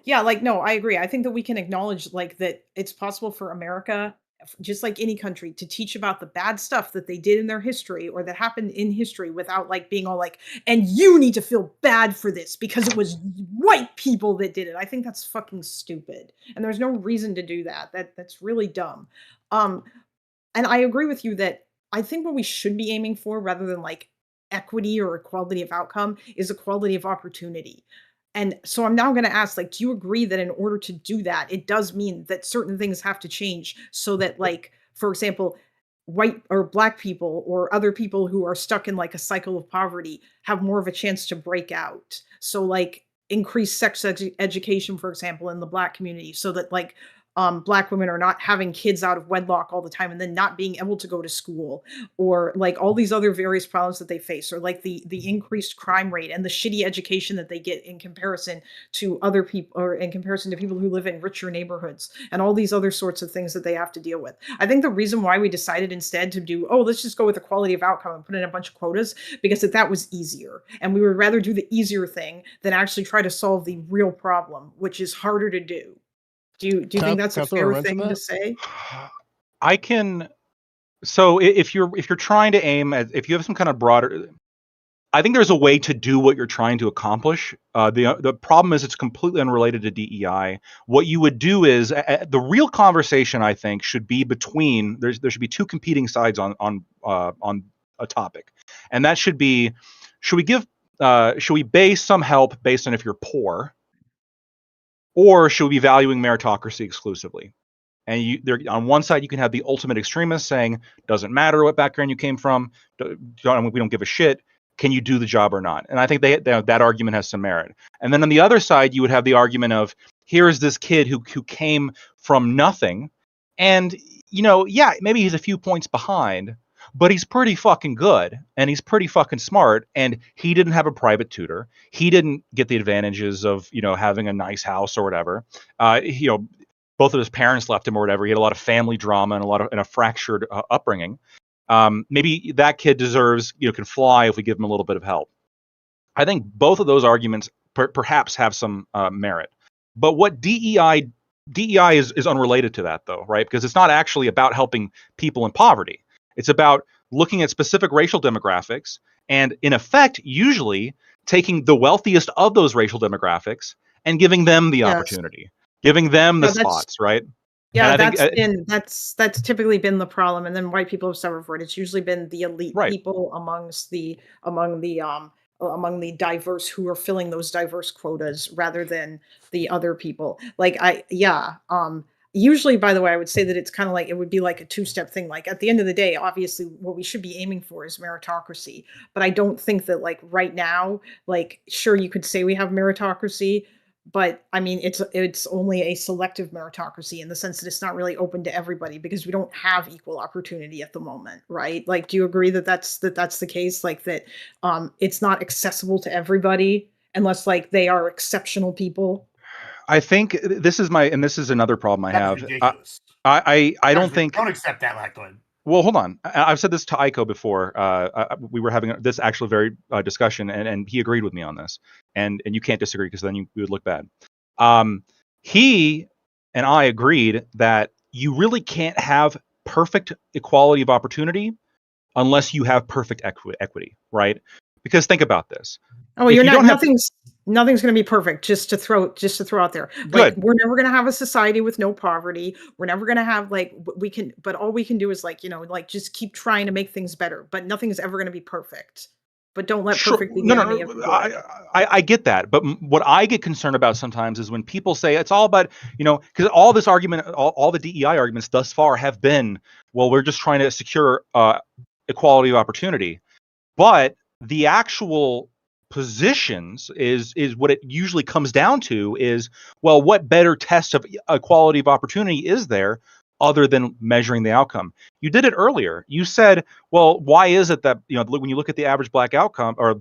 yeah, like, no, I agree. I think that we can acknowledge like that it's possible for America, just like any country, to teach about the bad stuff that they did in their history or that happened in history without like being all like, and you need to feel bad for this because it was white people that did it. I think that's fucking stupid. And there's no reason to do that. That's really dumb. Um, and I agree with you that I think what we should be aiming for rather than like equity or equality of outcome is equality of opportunity. And so I'm now going to ask, like, do you agree that in order to do that, it does mean that certain things have to change so that, like, for example, white or black people or other people who are stuck in like a cycle of poverty have more of a chance to break out? So, like, increase education, for example, in the black community, so that like black women are not having kids out of wedlock all the time and then not being able to go to school, or like all these other various problems that they face, or like the increased crime rate and the shitty education that they get in comparison to other people, or in comparison to people who live in richer neighborhoods, and all these other sorts of things that they have to deal with. I think the reason why we decided instead to do, oh, let's just go with equality of outcome and put in a bunch of quotas, because that was easier, and we would rather do the easier thing than actually try to solve the real problem, which is harder to do. Do you think that's a fair thing to say? I can. So if you're trying to aim at, if you have some kind of broader, I think there's a way to do what you're trying to accomplish. The problem is it's completely unrelated to DEI. What you would do is the real conversation, I think, should be between, there should be two competing sides on a topic, and that should be, should we base some help based on if you're poor, or should we be valuing meritocracy exclusively? And on one side, you can have the ultimate extremist saying, doesn't matter what background you came from, we don't give a shit. Can you do the job or not? And I think that argument has some merit. And then on the other side, you would have the argument of, here's this kid who came from nothing, And, yeah, maybe he's a few points behind, but he's pretty fucking good and he's pretty fucking smart. And he didn't have a private tutor. He didn't get the advantages of, having a nice house or whatever. Both of his parents left him or whatever. He had a lot of family drama and a fractured upbringing. Maybe that kid deserves, can fly if we give him a little bit of help. I think both of those arguments perhaps have some merit. But what DEI is unrelated to that, though, right? Because it's not actually about helping people in poverty. It's about looking at specific racial demographics and, in effect, usually taking the wealthiest of those racial demographics and giving them the opportunity, giving them the spots, right? Yeah, that's typically been the problem, and then white people have suffered for it. It's usually been the elite people among the diverse who are filling those diverse quotas rather than the other people. Usually, by the way, I would say that it's kind of like, it would be like a two-step thing. Like, at the end of the day, obviously what we should be aiming for is meritocracy. But I don't think that, like, right now, like, sure, you could say we have meritocracy, but I mean, it's only a selective meritocracy in the sense that it's not really open to everybody because we don't have equal opportunity at the moment, right? Like, do you agree that that's the case? Like that, it's not accessible to everybody unless like they are exceptional people. I think this is another problem I have. Ridiculous. I don't accept that, Lactoid. Well, hold on. I've said this to Aiko before. We were having this actually very discussion, and he agreed with me on this. And you can't disagree because then you would look bad. He and I agreed that you really can't have perfect equality of opportunity unless you have perfect equity, right? Because think about this. Oh, nothing's going to be perfect. Just to throw out there. Like, we're never going to have a society with no poverty. We're never going to have but all we can do is just keep trying to make things better. But nothing's ever going to be perfect. But don't let perfect be the enemy of good. I get that. But what I get concerned about sometimes is when people say it's all about, because all this argument, all the DEI arguments thus far have been, well, we're just trying to secure equality of opportunity. But the actual positions is what it usually comes down to is, well, what better test of equality of opportunity is there other than measuring the outcome? You did it earlier. You said, well, why is it that, when you look at the average black outcome or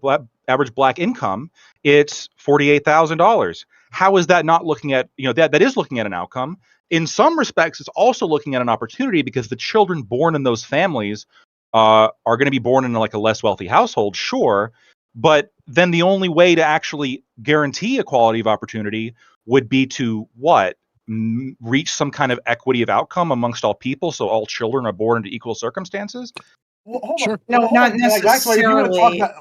average black income, it's $48,000. How is that not looking at, that is looking at an outcome? In some respects, it's also looking at an opportunity because the children born in those families are going to be born in like a less wealthy household, sure. But then the only way to actually guarantee equality of opportunity would be to reach some kind of equity of outcome amongst all people, so all children are born into equal circumstances. Well, hold Sure. on. No, not necessarily. I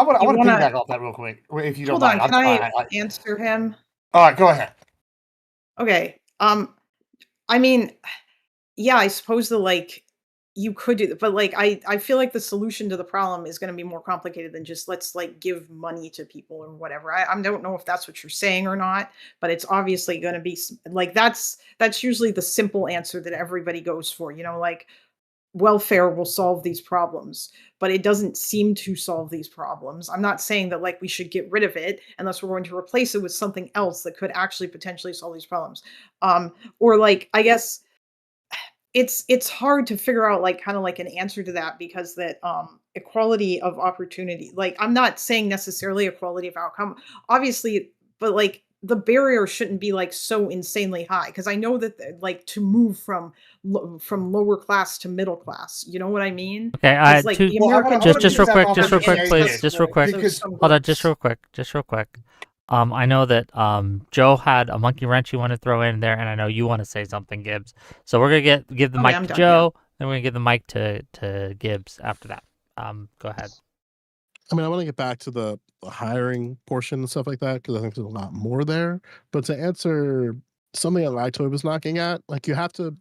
want to piggyback off that real quick, if you don't mind. Hold on, can I answer him? All right, go ahead. Okay. I mean, yeah, I suppose you could do that, but I feel like the solution to the problem is going to be more complicated than just let's give money to people or whatever. I don't know if that's what you're saying or not, but it's obviously going to be that's usually the simple answer that everybody goes for. Welfare will solve these problems, but it doesn't seem to solve these problems. I'm not saying that we should get rid of it unless we're going to replace it with something else that could actually potentially solve these problems. Or I guess it's hard to figure out an answer to that because that equality of opportunity, I'm not saying necessarily equality of outcome, obviously, but the barrier shouldn't be so insanely high, because I know that to move from lower class to middle class, you know what I mean? Okay, Just real quick, please, just real quick. Hold on, just real quick. I know that Joe had a monkey wrench you want to throw in there, and I know you want to say something, Gibbs. So we're gonna give the mic to Joe, then we're gonna give the mic to Gibbs after that. Go ahead. I mean, I want to get back to the hiring portion and stuff like that because I think there's a lot more there. But to answer something that Lactoid was knocking at, you have to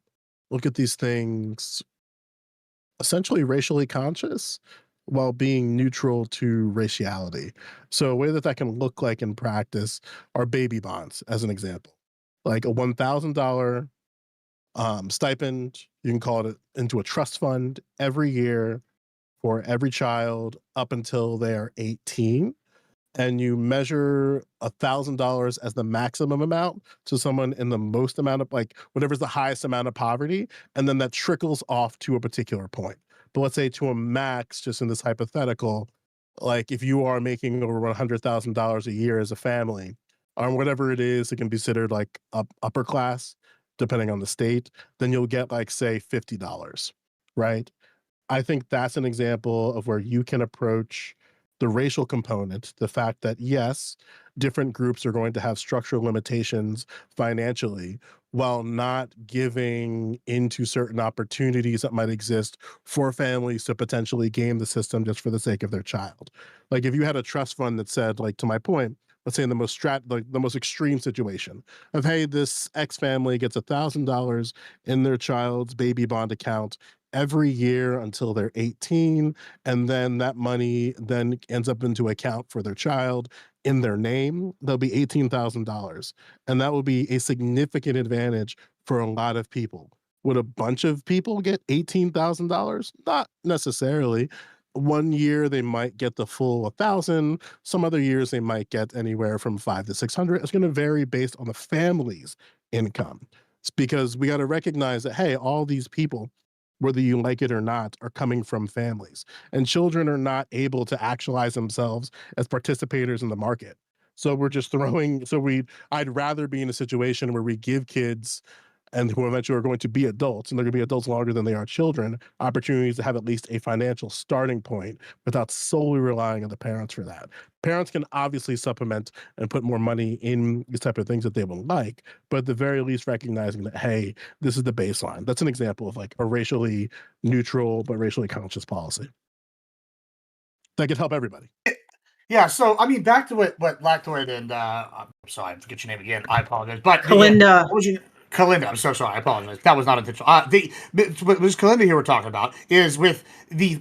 look at these things essentially racially conscious while being neutral to raciality. So a way that can look like in practice are baby bonds, as an example. Like a $1,000 stipend, you can call it into a trust fund every year for every child up until they are 18. and you measure $1,000 as the maximum amount to someone in the most amount of, like, whatever's the highest amount of poverty, and then that trickles off to a particular point. But let's say to a max, just in this hypothetical, like if you are making over $100,000 a year as a family, or whatever it is, it can be considered like upper class, depending on the state, then you'll get like, say, $50, right? I think that's an example of where you can approach the racial component, the fact that, yes, different groups are going to have structural limitations financially, while not giving into certain opportunities that might exist for families to potentially game the system just for the sake of their child. Like if you had a trust fund that said, like, to my point, let's say in the most extreme situation of, hey, this X family gets $1,000 in their child's baby bond account every year until they're 18, and then that money then ends up into account for their child in their name, there'll be $18,000, and that will be a significant advantage for a lot of people. Would a bunch of people get $18,000? Not necessarily. One year they might get the full 1,000. Some other years they might get anywhere from 500 to 600. It's going to vary based on the family's income. It's because we got to recognize that, hey, all these people, whether you like it or not, are coming from families, and children are not able to actualize themselves as participators in the market. So we're just throwing. I'd rather be in a situation where we give kids, and who eventually are going to be adults, and they're going to be adults longer than they are children, opportunities to have at least a financial starting point without solely relying on the parents for that. Parents can obviously supplement and put more money in these type of things that they would like, but at the very least recognizing that, hey, this is the baseline. That's an example of like a racially neutral but racially conscious policy that could help everybody. Yeah, so I mean, back to what Lactoid and I'm sorry, I forget your name again. I apologize. But Kalinda. what was your Kalinda? I'm so sorry. I apologize. That was not intentional. What this Kalinda here we're talking about is with the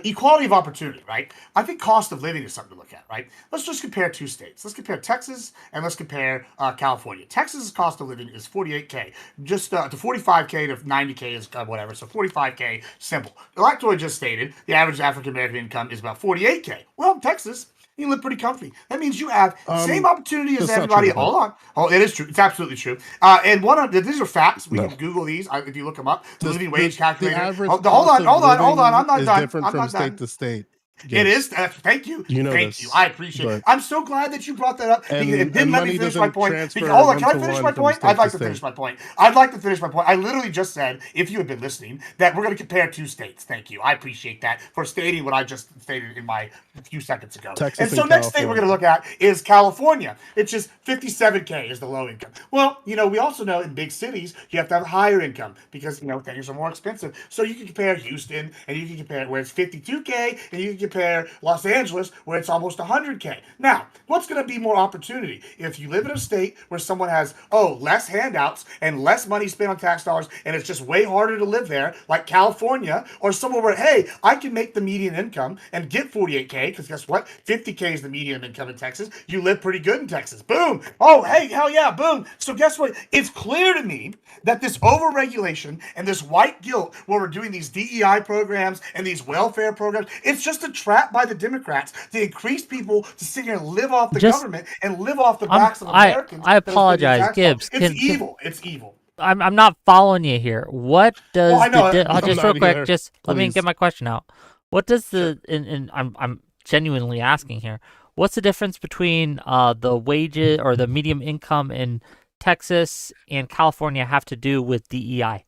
equality of opportunity, right? I think cost of living is something to look at, right? Let's just compare two states. Let's compare Texas and let's compare California. Texas's cost of living is $48K, just to $45K to $90K is whatever. So $45K, simple. Lactoid just stated the average African American income is about $48K. Well, Texas, you live pretty comfy. That means you have same opportunity as everybody. Hold on. Oh, it is true. It's absolutely true. And these are facts. We can Google these if you look them up. The living wage calculator. The average hold on. I'm not done. Different I'm from not state done. to state. It is. Thank you. You know Thank this, you. I appreciate it. I'm so glad that you brought that up. And- It and didn't let me money finish my doesn't point. transfer Hold on. Can I one to finish one my from point? state I'd like to to finish state. my point. I'd like to finish my point. I literally just said, if you had been listening, that we're going to compare two states. Thank you. I appreciate that for stating what I just stated in my few seconds ago. Texas and so and next state we're going to look at is California. It's just 57K is the low income. Well, we also know in big cities you have to have higher income because things are more expensive. So you can compare Houston and you can compare where it's 52K, and you can compare Los Angeles where it's almost 100K. Now, what's going to be more opportunity if you live in a state where someone has less handouts and less money spent on tax dollars, and it's just way harder to live there, like California, or somewhere where, hey, I can make the median income and get 48K, because guess what? 50K is the median income in Texas. You live pretty good in Texas. Boom. Oh, hey, hell yeah, boom. So guess what? It's clear to me that this overregulation and this white guilt where we're doing these DEI programs and these welfare programs, it's just a trap by the Democrats to increase people to sit here and live off the government and live off the backs of Americans. I apologize, Gibbs. It's evil. It's evil. I'm not following you here. What does I know. just real quick, just let me Please. get my question out. What does I'm genuinely asking here. What's the difference between the wages or the medium income in Texas and California have to do with DEI?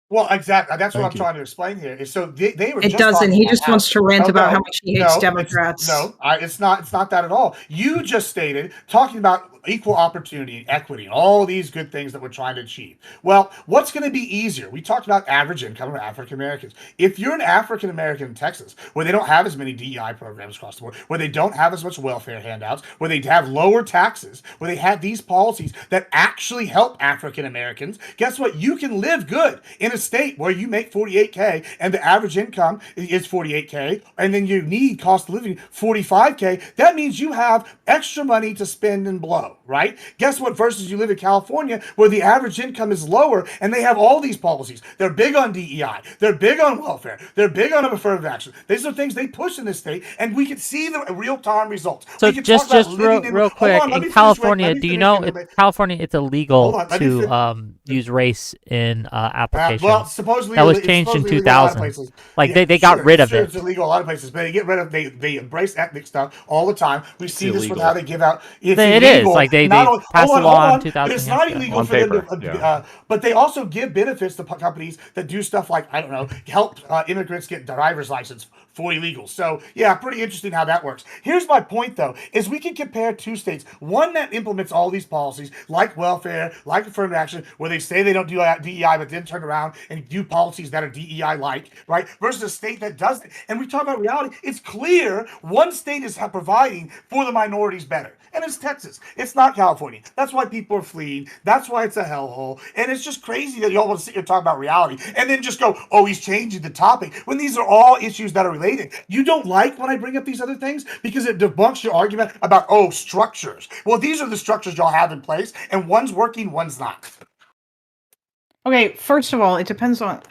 Well, exactly. That's what Thank I'm you. trying to explain here. Is so they were. It just doesn't. talking He about just how- wants to rant No, about no, how much he hates no, Democrats. It's not that at all. You just stated talking about equal opportunity and equity and all these good things that we're trying to achieve. Well, what's going to be easier? We talked about average income of African Americans. If you're an African American in Texas, where they don't have as many DEI programs across the board, where they don't have as much welfare handouts, where they have lower taxes, where they have these policies that actually help African Americans, guess what? You can live good in a state where you make 48K and the average income is 48K, and then you need cost of living 45K, that means you have extra money to spend and blow, right? Guess what? Versus you live in California where the average income is lower and they have all these policies. They're big on DEI. They're big on welfare. They're big on affirmative action. These are things they push in this state, and we can see the real-time results. So We can just talk about living real Hold quick, on, let in me finish, Rick. California, Let me do you finish know a little bit. California it's illegal Hold on, let me to use race in applications? Well, supposedly that was it's changed in supposedly illegal in a lot of 2000. places. Like Yeah, they got rid of sure, it. it's illegal in a lot of places, but they embrace ethnic stuff all the time. We see this with illegal. how they give out. It's It is. illegal. Like they Not only, passed hold a on, law in hold on, 2000 but it's not years ago. illegal On for them paper, to. yeah. But they also give benefits to companies that do stuff like, I don't know, help immigrants get driver's license for illegal. So yeah, pretty interesting how that works. Here's my point though: is we can compare two states, one that implements all these policies like welfare, like affirmative action, where they say they don't do DEI, but then turn around and do policies that are DEI-like, right? Versus a state that doesn't. And we talk about reality. It's clear one state is providing for the minorities better, and it's Texas. It's not California. That's why people are fleeing. That's why it's a hellhole. And it's just crazy that y'all want to sit here and talk about reality and then just go, oh, he's changing the topic, when these are all issues that are related. You don't like when I bring up these other things because it debunks your argument about, oh, structures. Well, these are the structures y'all have in place, and one's working, one's not. Okay, first of all, it depends on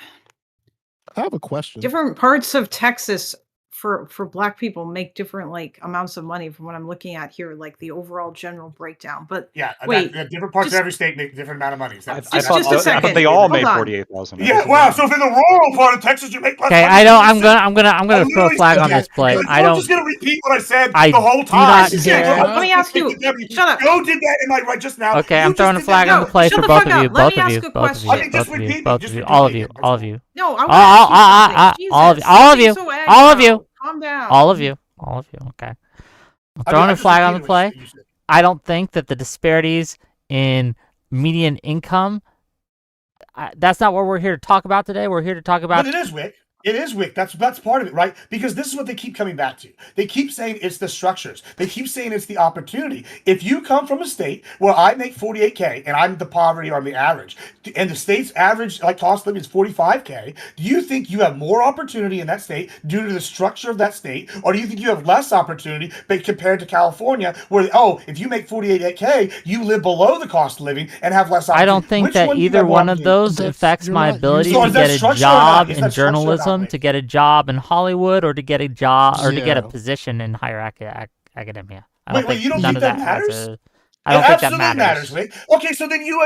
I have a question. different parts of Texas. For Black people make different like amounts of money from what I'm looking at here, like the overall general breakdown. But Yeah, wait, different parts of just- every state make different amount of money. I Just thought a I second. thought they all Hold made on. 48,000. Yeah, wow. So if in the rural part of Texas you make less Okay, money, I know. than I'm gonna throw a literally flag said on that. this play. And I I'm don't. just gonna repeat what I said I the whole do time. not Just a hear- second. Let me ask you. Shut up. Joe did that in my right just now. Okay, You I'm just throwing a did flag that. on the play shut for the both fuck of you. up. Let Both me of ask you. a Both of question. you. I mean, just Both of you. repeat me. Both Just of you. repeat All me of you. again. That's All of all. you. No, I want to ask you something. All of you. All of you. Jesus, All of you. Calm down. All of you. All of you. Okay. I'm I mean, throwing I a just flag on the repeated what play. you said. I don't think that the disparities in median income. That's not what we're here to talk about today. We're here to talk about. But it is, Wick. It is, Wick. That's part of it, right? Because this is what they keep coming back to. They keep saying it's the structures. They keep saying it's the opportunity. If you come from a state where I make 48K and I'm the poverty or I'm the average, and the state's average like cost of living is 45K, do you think you have more opportunity in that state due to the structure of that state, or do you think you have less opportunity but compared to California, where if you make 48K, you live below the cost of living and have less opportunity? I don't think Which that one do you either have more one of opportunity? those affects you're my not ability using- to So is that get a structure or not? job Is in that structure or not, journalism, Wick? to get a job in Hollywood, or to get a job or to get a Yeah. position in higher academia. I Wait, don't wait, think you don't none think of that that matters? has I don't It think that absolutely matters. Wick. Okay, so then you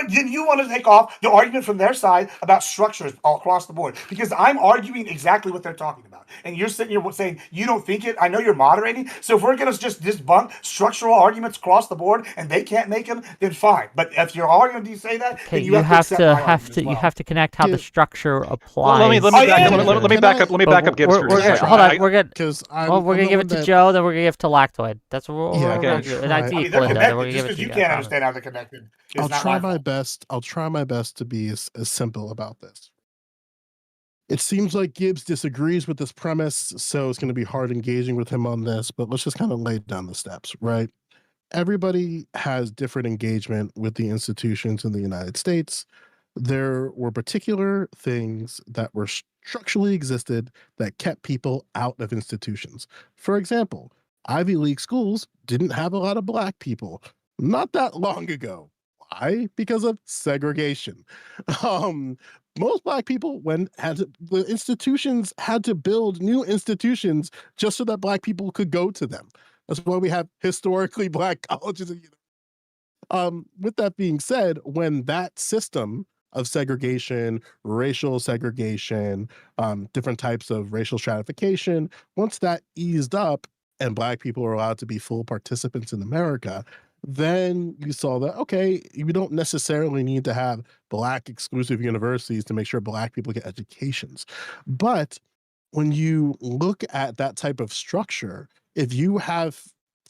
want to take off the argument from their side about structures all across the board, because I'm arguing exactly what they're talking about, and you're sitting here saying you don't think it. I know you're moderating, so if we're gonna just debunk structural arguments across the board and they can't make them, then fine. But if you're arguing to say that, Okay, then you have to accept my argument as well. you have to connect how the Give- structure Well, applies. let me Oh, yeah, back, let me Can back I- up. Let me But back up Gibbs for we're just a gonna, second. hold on. I- We're gonna Because we're gonna give it to Joe, then we're gonna give it to Lactoid. That's what we're Yeah, gonna okay. do. And Right. that's I mean, equal they're in there. Then we're connected. gonna give Just it because to you you. can't I promise. understand how they're connected is I'll not try my my fault. best. I'll try my best to be as simple about this. It seems like Gibbs disagrees with this premise, so it's going to be hard engaging with him on this, but let's just kind of lay down the steps, right? Everybody has different engagement with the institutions in the United States. There were particular things that were structurally existed that kept people out of institutions. For example, Ivy League schools didn't have a lot of Black people not that long ago. Why? Because of segregation. Most Black people, the institutions had to build new institutions just so that Black people could go to them. That's why we have historically Black colleges. With that being said, when that system of segregation, racial segregation, different types of racial stratification, once that eased up and Black people were allowed to be full participants in America, then you saw that, okay, you don't necessarily need to have Black exclusive universities to make sure Black people get educations. But when you look at that type of structure, if you have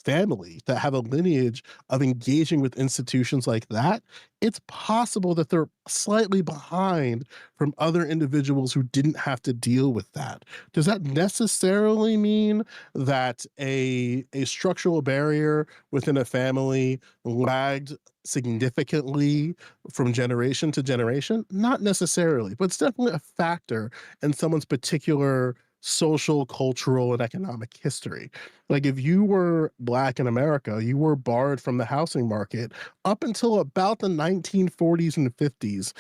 family, that have a lineage of engaging with institutions like that, it's possible that they're slightly behind from other individuals who didn't have to deal with that. Does that necessarily mean that a structural barrier within a family lagged significantly from generation to generation? Not necessarily, but it's definitely a factor in someone's particular social, cultural, and economic history. Like if you were Black in America, you were barred from the housing market up until about the 1940s and 50s.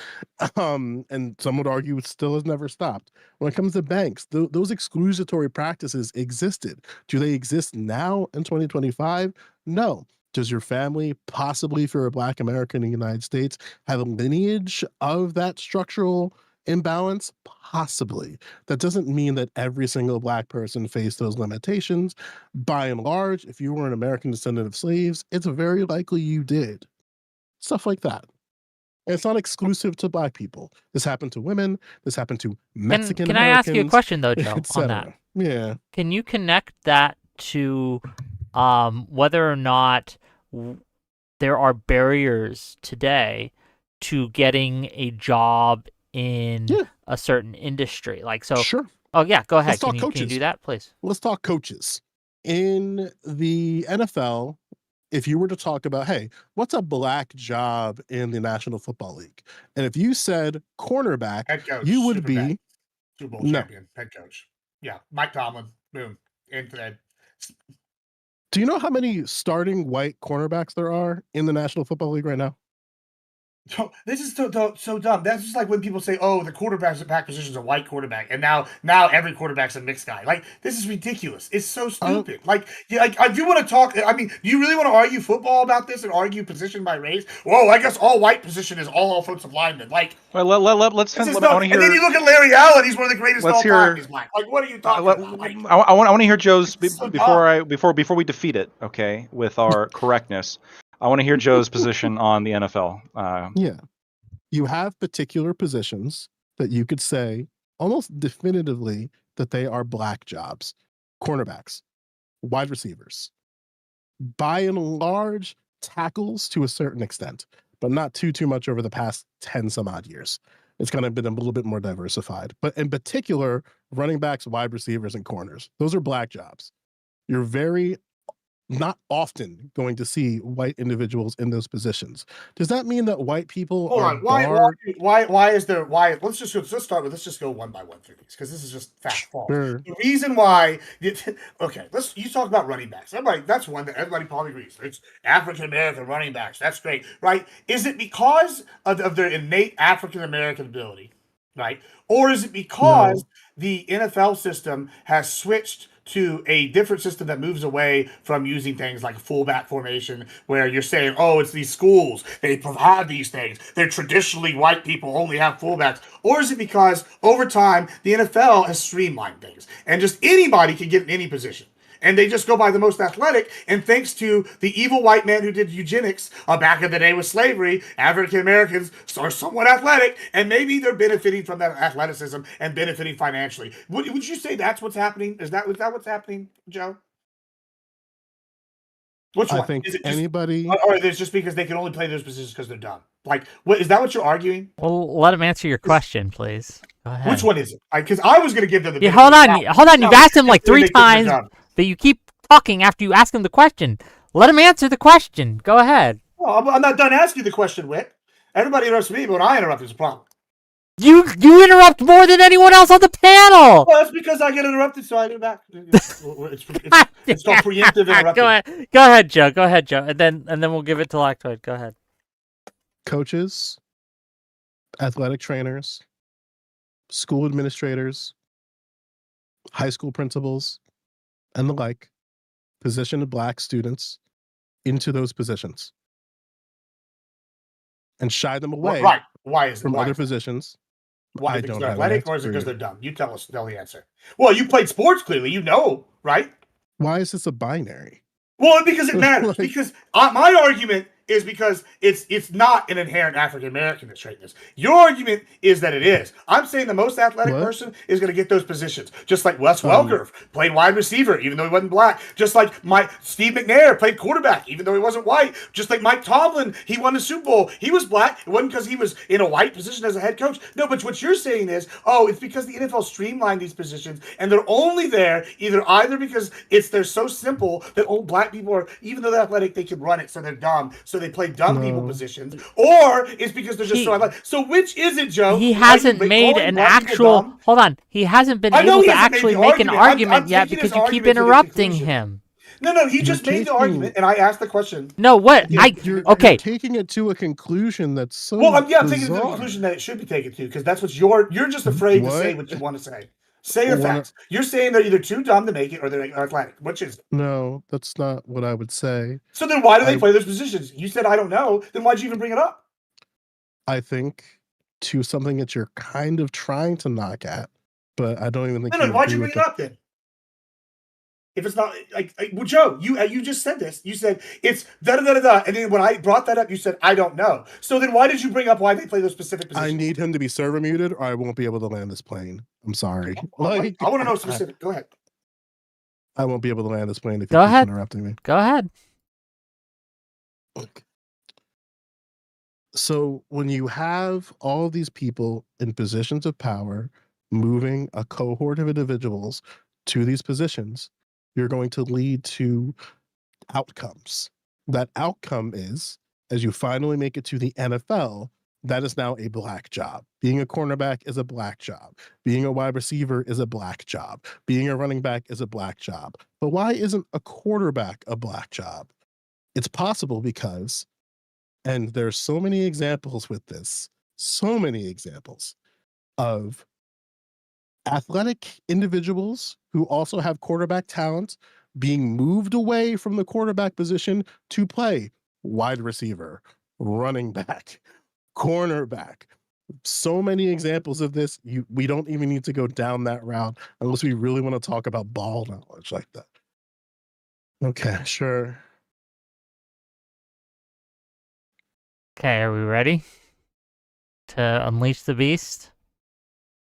And some would argue it still has never stopped. When it comes to banks, those exclusatory practices existed. Do they exist now in 2025? No. Does your family, possibly if you're a Black American in the United States, have a lineage of that structural imbalance? Possibly. That doesn't mean that every single Black person faced those limitations. By and large, if you were an American descendant of slaves, it's very likely you did. Stuff like that. And it's not exclusive to Black people. This happened to women. This happened to Mexican Can I ask you a Americans, question though, Joe, on that? etc. Yeah. Can you connect that to whether or not there are barriers today to getting a job in Yeah. a certain industry? Like, so, Sure. oh yeah, go ahead. Let's talk Can you coaches. do that, please? Let's talk coaches. In the NFL, if you were to talk about, hey, what's a Black job in the National Football League? And if you said cornerback, Head coach. you would Super be bad. Super Bowl No. champion. Head coach. Yeah. Mike Tomlin. Boom. Into that. Do you know how many starting white cornerbacks there are in the National Football League right now? So this is so dumb. That's just like when people say, "Oh, the quarterback position is a white quarterback," and now every quarterback's a mixed guy. Like this is ridiculous. It's so stupid. Like, yeah, like I do want to talk. I mean, do you really want to argue football about this and argue position by race? Whoa, I guess all white position is all offensive linemen. Like, Well, let's. this is I no, want to and hear. then you look at Larry Allen. He's one of the greatest of Let's all hear- time. He's black. Like, what are you talking about? Like, I want to hear Joe's It's so before we defeat it. Okay, with our correctness, I want to hear Joe's position on the NFL. Yeah. You have particular positions that you could say almost definitively that they are Black jobs. Cornerbacks, wide receivers, by and large, tackles to a certain extent, but not too much over the past 10 some odd years. It's kind of been a little bit more diversified. But in particular, running backs, wide receivers, and corners, those are Black jobs. You're very not often going to see white individuals in those positions. Does that mean that white people hold are on. barred? Why is there? Why? Let's start with. Let's just go one by one through these because this is just fact false. Sure. The reason why. Okay, you talk about running backs. That's one that everybody probably agrees. It's African American running backs. That's great, right? Is it because of their innate African American ability, right? Or is it because the NFL system has switched to a different system that moves away from using things like a fullback formation, where you're saying, oh, it's these schools, they have these things, they're traditionally white people only have fullbacks? Or is it because over time the NFL has streamlined things and just anybody can get in any position? And they just go by the most athletic, and thanks to the evil white man who did eugenics back in the day with slavery, African Americans are somewhat athletic, and maybe they're benefiting from that athleticism and benefiting financially. Would you say that's what's happening? Is that what's happening, Joe? Which one? I think is it just, anybody. or is it just because they can only play those positions because they're dumb? Like, what is that? What you're arguing? Well, let him answer your question, please. Go ahead. Which one is it? Because I was going to give them the. Yeah, hold on. You've asked him like 3 times, but you keep talking after you ask him the question. Let him answer the question. Go ahead. Well, I'm not done asking you the question, Whit. Everybody interrupts me, but when I interrupt, there's a problem. You interrupt more than anyone else on the panel. Well, that's because I get interrupted, so I do back. It's called preemptive interrupting. Go ahead, Joe. And then we'll give it to Lactoid. Go ahead. Coaches, athletic trainers, school administrators, high school principals, and the like position Black students into those positions and shy them away Right. Why is it? from other positions. Why? I Because don't they're have an athletic, answer or is it for because you. they're dumb? You tell the answer. Well, you played sports, clearly. You know, right? Why is this a binary? Well, because it matters. Like- Because my argument is because it's not an inherent African American straightness. Your argument is that it is. I'm saying the most athletic person is going to get those positions, just like Wes Welker played wide receiver, even though he wasn't black. Just like Steve McNair played quarterback, even though he wasn't white. Just like Mike Tomlin, he won the Super Bowl. He was black. It wasn't because he was in a white position as a head coach. No, but what you're saying is, it's because the NFL streamlined these positions, and they're only there either because they're so simple that old black people are, even though they're athletic, they can run it, so they're dumb, so they play dumb people positions, or it's because they're just so athletic. So which is it, Joe? He hasn't made an actual. Hold on, he hasn't been able to actually make an argument yet because you keep interrupting him. No, he just made the argument, and I asked the question. No, what? You're taking it to a conclusion that's so. Well, I'm taking it to the conclusion that it should be taken to, because that's what you're just afraid to say what you want to say. Say your facts. You're saying they're either too dumb to make it or they're athletic. Which is it? No, that's not what I would say. So then why do they play those positions? You said I don't know. Then why'd you even bring it up? I think to something that you're kind of trying to knock at, but I don't even think. No, why'd you bring it up then? If it's not well, Joe, you just said this. You said it's da-da-da-da-da, and then when I brought that up, you said I don't know. So then why did you bring up why they play those specific positions? I need him to be server muted, or I won't be able to land this plane. I'm sorry. I want to know specific. Go ahead. I won't be able to land this plane if you keep interrupting me. Go ahead. Okay. So when you have all of these people in positions of power moving a cohort of individuals to these positions, you're going to lead to outcomes. That outcome is, as you finally make it to the NFL, that is now a black job. Being a cornerback is a black job. Being a wide receiver is a black job. Being a running back is a black job. But why isn't a quarterback a black job? It's possible because, and there's so many examples with this, so many examples of athletic individuals who also have quarterback talent being moved away from the quarterback position to play wide receiver, running back, cornerback. So many examples of this. We don't even need to go down that route unless we really want to talk about ball knowledge like that. Okay, sure. Okay, are we ready to unleash the beast?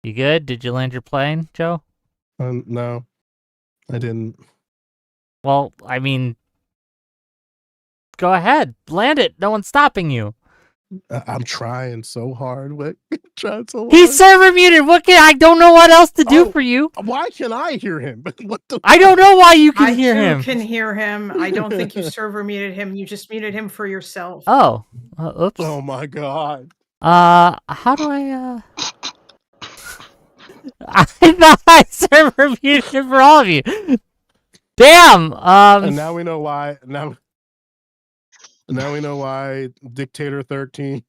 You good? Did you land your plane, Joe? No, I didn't. Well, I mean, go ahead, land it. No one's stopping you. I'm trying so hard. Trying so hard. He's server muted. I don't know what else to do for you. Why can I hear him? What the? I don't know why you can hear him. I can hear him. I don't think you server muted him. You just muted him for yourself. Oh, oops. Oh my god. How do I? I thought I server muted him for all of you. Damn. And now we know why. Now we know why Dictator 13.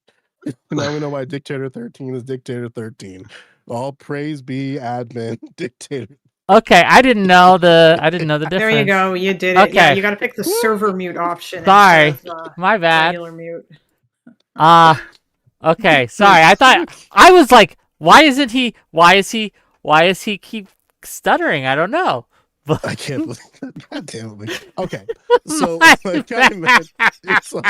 Now we know why Dictator 13 is Dictator 13. All praise be admin Dictator. Okay, I didn't know the difference. There you go. You did it. Okay. Yeah, you got to pick the server mute option. Sorry, of, my bad. Regular mute. Okay, sorry. I was like, why is he keep stuttering? I don't know. I can't believe that. God damn it. Okay. So like I meant, I'm so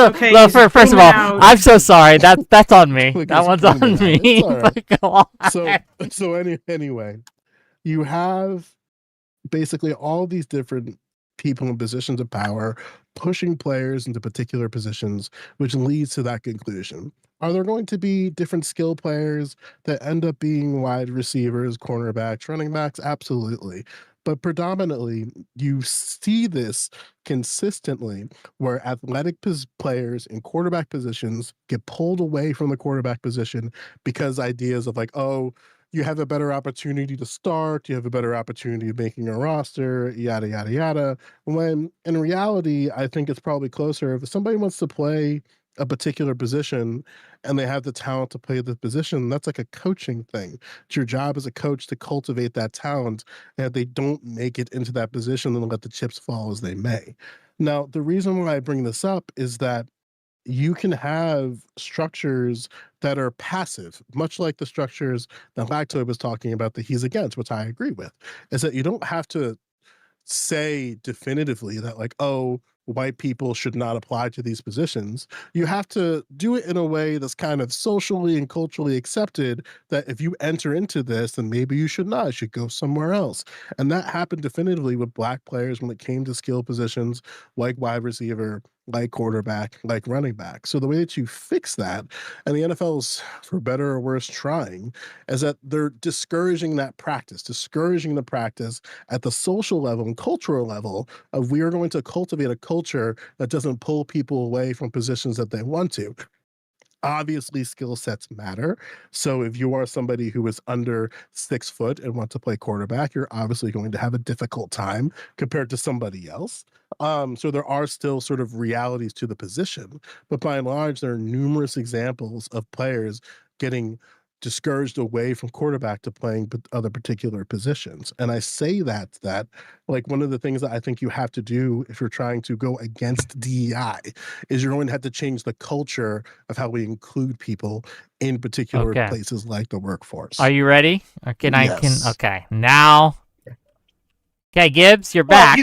okay, well, first of all, I'm so sorry. That's on me. Look, that one's on me. Right. Go on. So anyway, you have basically all these different people in positions of power pushing players into particular positions, which leads to that conclusion. Are there going to be different skill players that end up being wide receivers, cornerbacks, running backs? Absolutely. But predominantly, you see this consistently where athletic players in quarterback positions get pulled away from the quarterback position because ideas of like, oh, you have a better opportunity to start, you have a better opportunity of making a roster, yada, yada, yada. When in reality, I think it's probably closer. If somebody wants to play a particular position and they have the talent to play the position, that's like a coaching thing. It's your job as a coach to cultivate that talent, and if they don't make it into that position, then let the chips fall as they may. Now, the reason why I bring this up is that you can have structures that are passive, much like the structures that Lactoid was talking about that he's against, which I agree with, is that you don't have to say definitively that like, oh, white people should not apply to these positions, you have to do it in a way that's kind of socially and culturally accepted, that if you enter into this, then maybe you should not, you should go somewhere else. And that happened definitively with black players when it came to skill positions like wide receiver, like quarterback, like running back. So the way that you fix that, and the NFL's, for better or worse, trying, is that they're discouraging that practice, discouraging the practice at the social level and cultural level of, we are going to cultivate a culture that doesn't pull people away from positions that they want to. Obviously, skill sets matter. So if you are somebody who is under 6 foot and want to play quarterback, you're obviously going to have a difficult time compared to somebody else. So there are still sort of realities to the position, but by and large, there are numerous examples of players getting discouraged away from quarterback to playing other particular positions. And I say that like, one of the things that I think you have to do if you're trying to go against DEI is you're going to have to change the culture of how we include people in particular places like the workforce. Are you ready? Or Yes. Okay, now. Okay, Gibbs, you're back.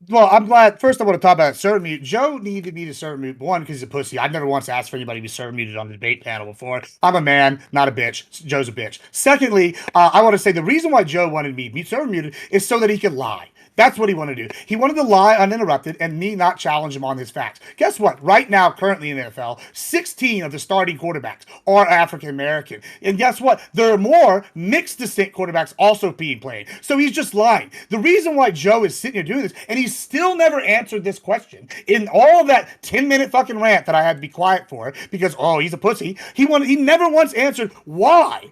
Well, I'm glad. First, I want to talk about server mute. Joe needed me to server mute, one, because he's a pussy. I've never once asked for anybody to be server muted on the debate panel before. I'm a man, not a bitch. Joe's a bitch. Secondly, I want to say the reason why Joe wanted me to be server muted is so that he could lie. That's what he wanted to do. He wanted to lie uninterrupted and me not challenge him on his facts. Guess what? Right now, currently in the NFL, 16 of the starting quarterbacks are African American. And guess what? There are more mixed descent quarterbacks also being played. So he's just lying. The reason why Joe is sitting here doing this, and he's still never answered this question in all of that 10-minute fucking rant that I had to be quiet for, because, oh, he's a pussy. He never once answered why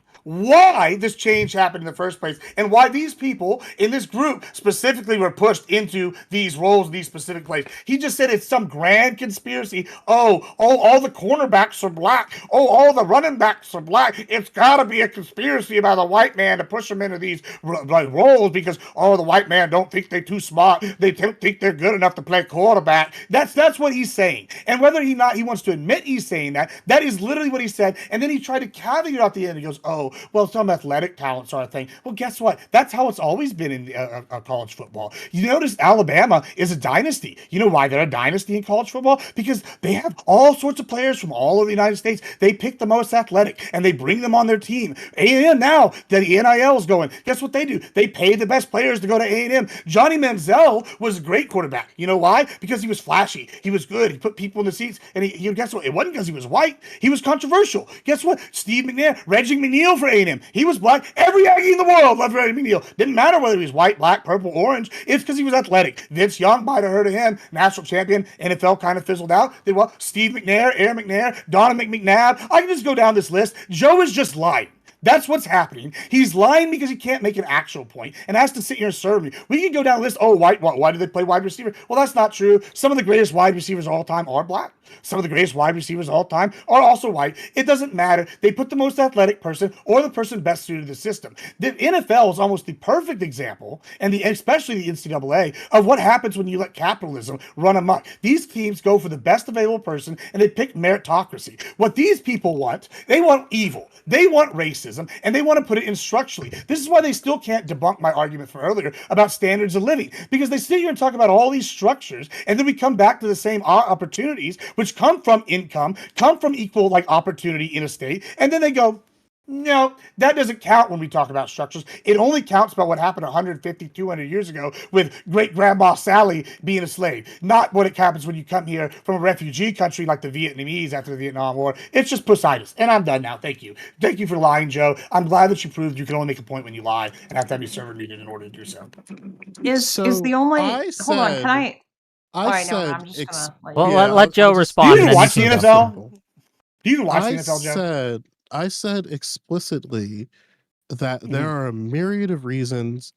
this change happened in the first place, and why these people in this group specifically were pushed into these roles, these specific places. He just said it's some grand conspiracy. Oh, all the cornerbacks are black. Oh, all the running backs are black. It's got to be a conspiracy by the white man to push them into these roles because, oh, the white man don't think they're too smart. They don't think they're good enough to play quarterback. That's what he's saying. And whether he wants to admit he's saying that is literally what he said. And then he tried to caveat at the end. He goes, oh, well, some athletic talents are a thing. Well, guess what? That's how it's always been in college football. You notice Alabama is a dynasty. You know why they're a dynasty in college football? Because they have all sorts of players from all over the United States. They pick the most athletic, and they bring them on their team. A&M now, that the NIL is going, guess what they do? They pay the best players to go to A&M. Johnny Manziel was a great quarterback. You know why? Because he was flashy. He was good. He put people in the seats, and he guess what? It wasn't because he was white. He was controversial. Guess what? Steve McNair, Reggie McNeil for A&M. He was black. Every Aggie in the world loved Reggie McNeil. Didn't matter whether he was white, black, purple, orange. It's because he was athletic. Vince Young might have heard of him. National champion. NFL kind of fizzled out. Then what? Steve McNair, Aaron McNair, Donovan McNabb. I can just go down this list. Joe is just lying. That's what's happening. He's lying because he can't make an actual point and has to sit here and serve me. We can go down the list. Oh, why do they play wide receiver? Well, that's not true. Some of the greatest wide receivers of all time are black. Some of the greatest wide receivers of all time are also white. It doesn't matter. They put the most athletic person or the person best suited to the system. The NFL is almost the perfect example, and especially the NCAA, of what happens when you let capitalism run amok. These teams go for the best available person, and they pick meritocracy. What these people want, they want evil. They want racism, and they want to put it in structurally. This is why they still can't debunk my argument from earlier about standards of living, because they sit here and talk about all these structures, and then we come back to the same opportunities, which come from income, come from equal opportunity in a state, and then they go, no, that doesn't count when we talk about structures. It only counts about what happened 150, 200 years ago with great-grandma Sally being a slave, not what it happens when you come here from a refugee country like the Vietnamese after the Vietnam War. It's just pussitis. And I'm done now. Thank you. Thank you for lying, Joe. I'm glad that you proved you can only make a point when you lie and have to have your server muted in order to do so. Is the only... Hold on, can I... I said... No, I'm just gonna... Well, let Joe respond. Do you even watch the NFL? Do you even watch the NFL, Joe? I said explicitly that there are a myriad of reasons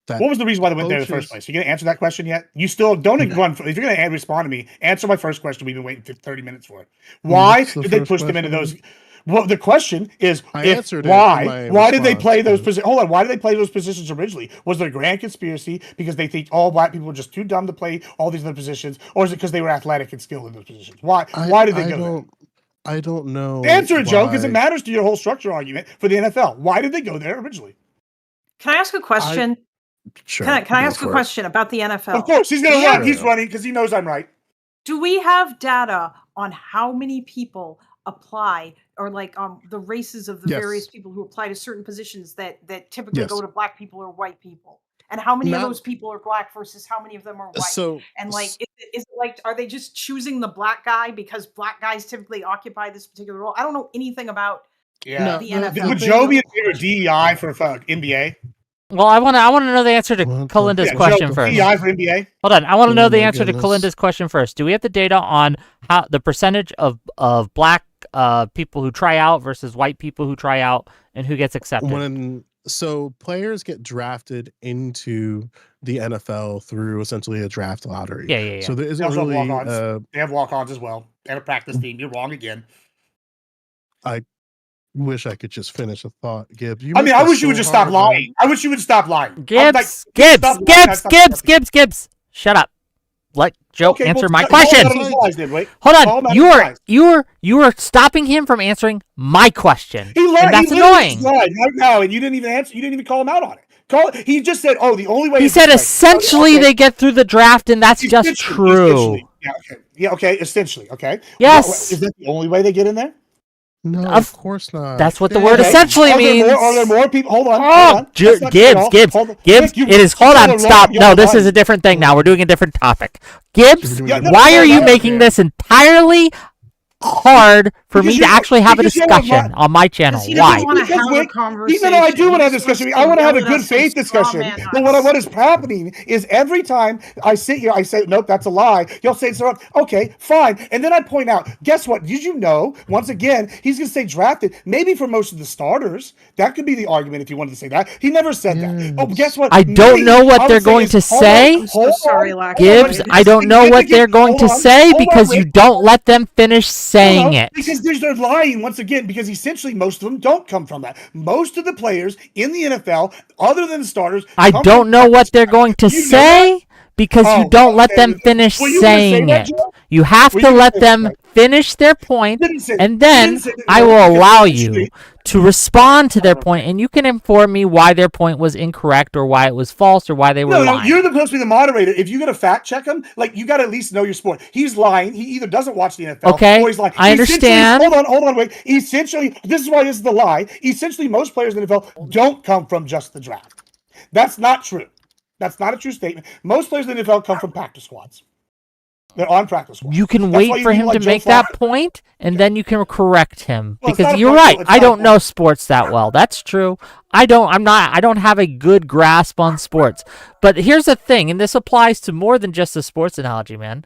that... What was the reason why they went there in the first place? You going to answer that question yet? You still don't even run. If you're going to respond to me, answer my first question. We've been waiting 30 minutes for it. Why did they push them into those? Well, the question is, why did they play those positions? Hold on, why did they play those positions originally? Was there a grand conspiracy because they think all black people were just too dumb to play all these other positions, or is it because they were athletic and skilled in those positions? Why did they go there? I don't know. Answer it, Joe, because it matters to your whole structure argument for the NFL. Why did they go there originally? Can I ask a question? Sure. Can I go ask a for it. question about the NFL? Of course, he's going to Yeah. run. He's running because he knows I'm right. Do we have data on how many people apply, or like the races of the various Yes. people who apply to certain positions that typically go Yes. to black people or white people? And how many of Not those people are black versus how many of them are white? so. And like, is it like, are they just choosing the black guy because black guys typically occupy this particular role? I don't know anything about Yeah. the the NFL. Would Joe be in favor of DEI for NBA? Well, I want to know the answer to What the- Kalinda's Yeah, question Joe, first. DEI for NBA? Hold on, I want to know Oh the my answer to goodness. Kalinda's question first. Do we have the data on how the percentage of black people who try out versus white people who try out, and who gets accepted? So players get drafted into the NFL through essentially a draft lottery. Yeah. So there They isn't also have really. walk-ons. They have walk-ons as well. And a practice team. You're wrong again. I wish I could just finish a thought, Gibbs. I mean, I wish you would just stop lying. I wish you would stop lying. Gibbs. Shut up. Let Joe answer my question. Hold on. You are stopping him from answering my question. He lied. And that's He literally annoying. lied right now, and you didn't even answer. You didn't even call him out on it. He just said, "Oh, the only way." He is said this way." essentially Okay. they get through the draft, and that's just true. Essentially. Yeah. Okay. Yeah. Okay. Essentially. Okay. Yes. Is that the only way they get in there? No, Of of course not. That's what the Yeah. word Okay. essentially means. Are there more people? Hold on. Oh, hold on. That's not Gibbs. Hold on. Gibbs. Nick, It is. Hold you're on. wrong. Stop. You're No, this lying. is a different thing now. We're doing a different topic. Gibbs, Yeah, no, why no, are you no, making no. this entirely hard for Because me to you- actually have a because you don't discussion want- on my channel? He doesn't Why? want to Because have a Wick, conversation. even though I do want to have He a discussion, just I want to have a wants good us faith and discussion. strawman But us. what is happening is every time I sit here, I say, nope, that's a lie. You'll say, it's wrong. Okay, fine. And then I point out, guess what? Did you know, once again, he's going to say drafted, maybe for most of the starters. That could be the argument if you wanted to say that. He never said that. Oh, guess what? I don't know what I would they're say going is- to hold on, say. I'm so hold sorry, on, Lactoid. Gibbs, I don't know what they're going to say because you don't let them finish saying it. Because they're lying once again, because essentially most of them don't come from that. Most of the players in the NFL, other than the starters, I come don't from know what they're going to You know that? say because you Oh, don't let okay. them finish Were you gonna say saying that, it. Joe? You have Were to you gonna let say them that? finish their point, Didn't say- and then didn't say that, I no, will because allow essentially- you to respond to their point, and you can inform me why their point was incorrect or why it was false or why they were No, lying. you're supposed to be the moderator. If you're going to fact check him, like, you got to at least know your sport. He's lying. He either doesn't watch the NFL Okay, or he's lying. I Essentially- understand. Hold on, wait. Essentially, this is why this is the lie. Essentially, most players in the NFL don't come from just the draft. That's not true. That's not a true statement. Most players in the NFL come from practice squads. They're on practice squads. You can That's why wait you for need, him like, to Joe make that Flacco. point, and then you can correct him Well, it's because not a you're point, right. though. It's I not a don't know point. sports that well. That's true. I don't have a good grasp on sports. But here's the thing, and this applies to more than just the sports analogy, man.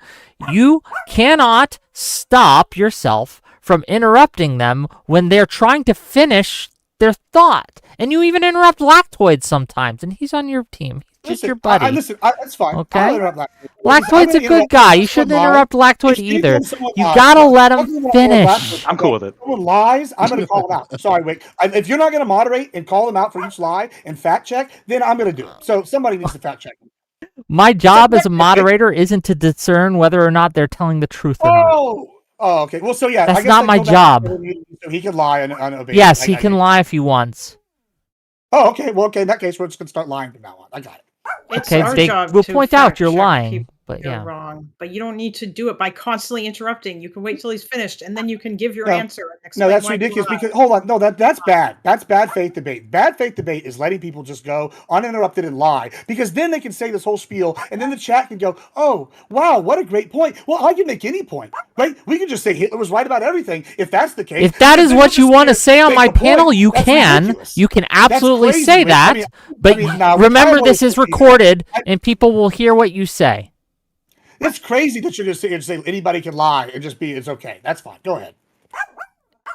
You cannot stop yourself from interrupting them when they're trying to finish their thought. And you even interrupt Lactoid sometimes, and he's on your team. He's just your buddy. Listen, that's fine. Okay. I'll interrupt Lactoid. Lactoid's a good guy. You shouldn't interrupt Lactoid either. You gotta let him finish. I'm cool with it. If someone lies, I'm going to call them out. Sorry, Wick. If you're not going to moderate and call them out for each lie and fact check, then I'm going to do it. So somebody needs to fact check them. My job as a moderator isn't to discern whether or not they're telling the truth or not. Oh, okay. Well, so yeah, That's I guess not I my go back job. to so he can lie on ovation. Yes, I he got can it. lie if he wants. Oh, okay. Well, okay. In that case, we're just going to start lying from now on. I got it. It's Okay, our they job will to point out fact you're check lying, people but you're yeah. wrong. But you don't need to do it by constantly interrupting. You can wait till he's finished, and then you can give your No. answer. And No, explain that's why you ridiculous. lied. Because hold on, no, that's bad. That's bad faith debate. Bad faith debate is letting people just go uninterrupted and lie, because then they can say this whole spiel, and then the chat can go, "Oh, wow, what a great point." Well, I can make any point, right? We can just say Hitler was right about everything if that's the case. If that Because is then what you'll you just want to sit say here on and my make a point. panel, you That's can. ridiculous. You can That's absolutely crazy, say Wick. that. But now, remember, I this wanna is say that. recorded, and people will hear what you say. It's crazy that you're just sitting here and say anybody can lie and just be, it's okay. That's fine. Go ahead.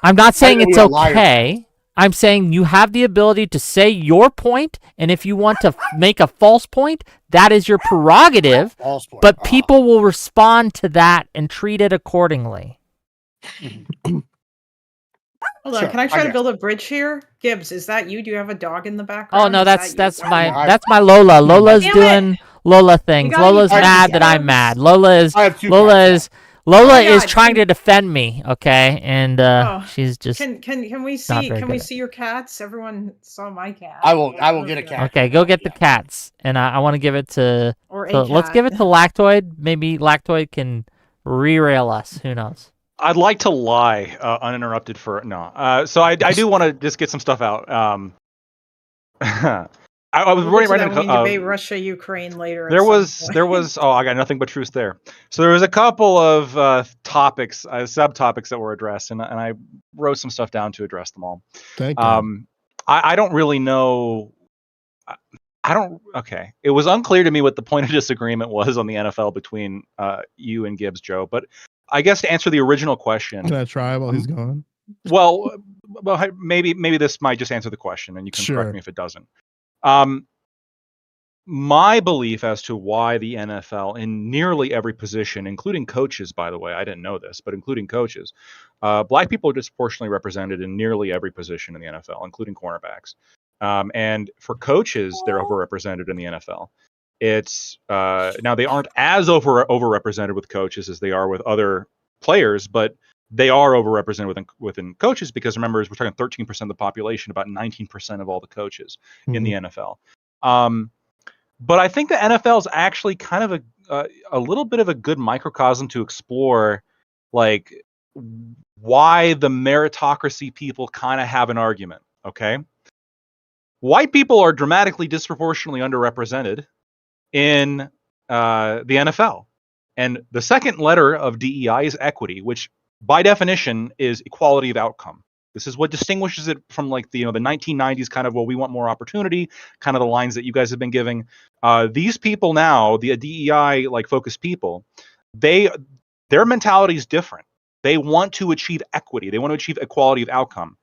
I'm not saying know it's we are liars. okay. I'm saying you have the ability to say your point, and if you want to make a false point, that is your prerogative. False point. But people will respond to that and treat it accordingly. Hold on, Sure, can I try I to guess. build a bridge here? Gibbs, is that you? Do you have a dog in the background? Oh no, Is that's that you? my Lola. Lola's Damn it. doing Lola things. gotta Lola's use mad that I'm Gibbs. mad. Lola is I have two Lola cats, is Lola yeah, is trying to defend me, okay, and she's just Can we not see very can we good at see your cats? Everyone saw my cat. I will get a cat. Okay, go get the cats, and I want to give it to. Or So a let's cat. give it to Lactoid. Maybe Lactoid can re-rail us. Who knows? I'd like to lie uninterrupted for no. So I do want to just get some stuff out. I was We'll get to right that in when we debate Russia, Ukraine later. there was oh, I got nothing but truth there. So there was a couple of topics, subtopics that were addressed, and I wrote some stuff down to address them all. Thank you. I don't really know. I don't. Okay, it was unclear to me what the point of disagreement was on the NFL between you and Gibbs, Joe. But I guess to answer the original question, Can I try while he's gone? well, maybe this might just answer the question, and you can correct me if it doesn't. My belief as to why the NFL, in nearly every position, including coaches, by the way, I didn't know this, but including coaches, black people are disproportionately represented in nearly every position in the NFL, including cornerbacks. And for coaches, they're overrepresented in the NFL. It's now they aren't as overrepresented with coaches as they are with other players, but they are overrepresented within coaches because remember, we're talking 13% of the population, about 19% of all the coaches in the NFL. But I think the NFL is actually kind of a little bit of a good microcosm to explore, like why the meritocracy people kind of have an argument. Okay, white people are dramatically disproportionately underrepresented in the NFL, and the second letter of DEI is equity, which by definition is equality of outcome. This is what distinguishes it from like the 1990s kind of, well, we want more opportunity, kind of the lines that you guys have been giving. These people now, the DEI like focused people, their mentality is different. They want to achieve equity. They want to achieve equality of outcome.